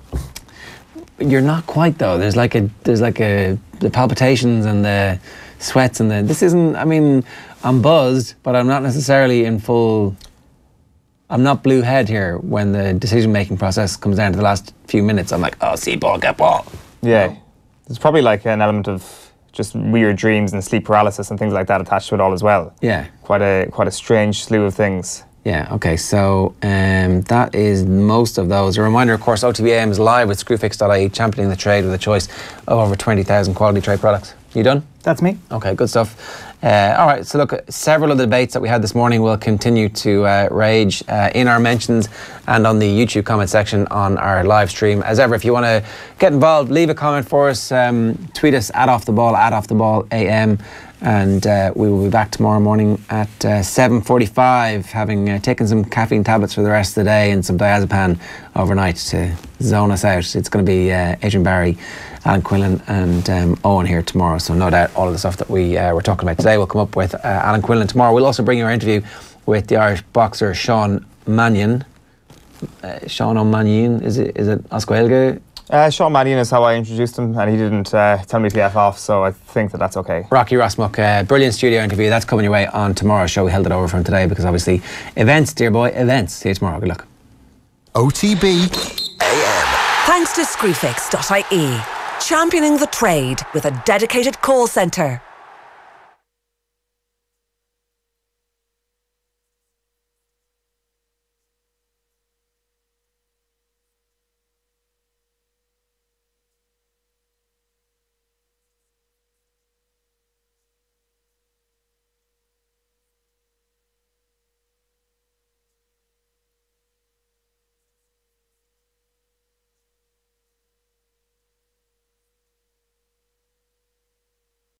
You're not quite though. There's like the palpitations and the sweats and this isn't, I mean, I'm buzzed, but I'm not necessarily in full, I'm not blue head here when the decision-making process comes down to the last few minutes. I'm like, oh, see ball, get ball. Yeah, there's probably like an element of just weird dreams and sleep paralysis and things like that attached to it all as well. Yeah. Quite a strange slew of things. Yeah, okay, so that is most of those. A reminder, of course, OTB AM is live with screwfix.ie, championing the trade with a choice of over 20,000 quality trade products. You done? That's me. Okay, good stuff. All right, so look, several of the debates that we had this morning will continue to rage in our mentions and on the YouTube comment section on our live stream. As ever, if you want to get involved, leave a comment for us, tweet us at @OffTheBall AM, and we will be back tomorrow morning at 7:45, having taken some caffeine tablets for the rest of the day and some diazepam overnight to zone us out. It's going to be Adrian Barry, Alan Quinlan and Owen here tomorrow, so no doubt all of the stuff that we were talking about today will come up with Alan Quinlan tomorrow. We'll also bring you our interview with the Irish boxer Sean Mannion. Sean O'Mannion, is it Osquelga? Sean Mannion is how I introduced him, and he didn't tell me to F off, so I think that's okay. Rocky Rossmuck, brilliant studio interview. That's coming your way on tomorrow's show. We held it over from today because obviously events, dear boy, events. See you tomorrow. Good luck. OTB AM. Thanks to screwfix.ie, championing the trade with a dedicated call centre.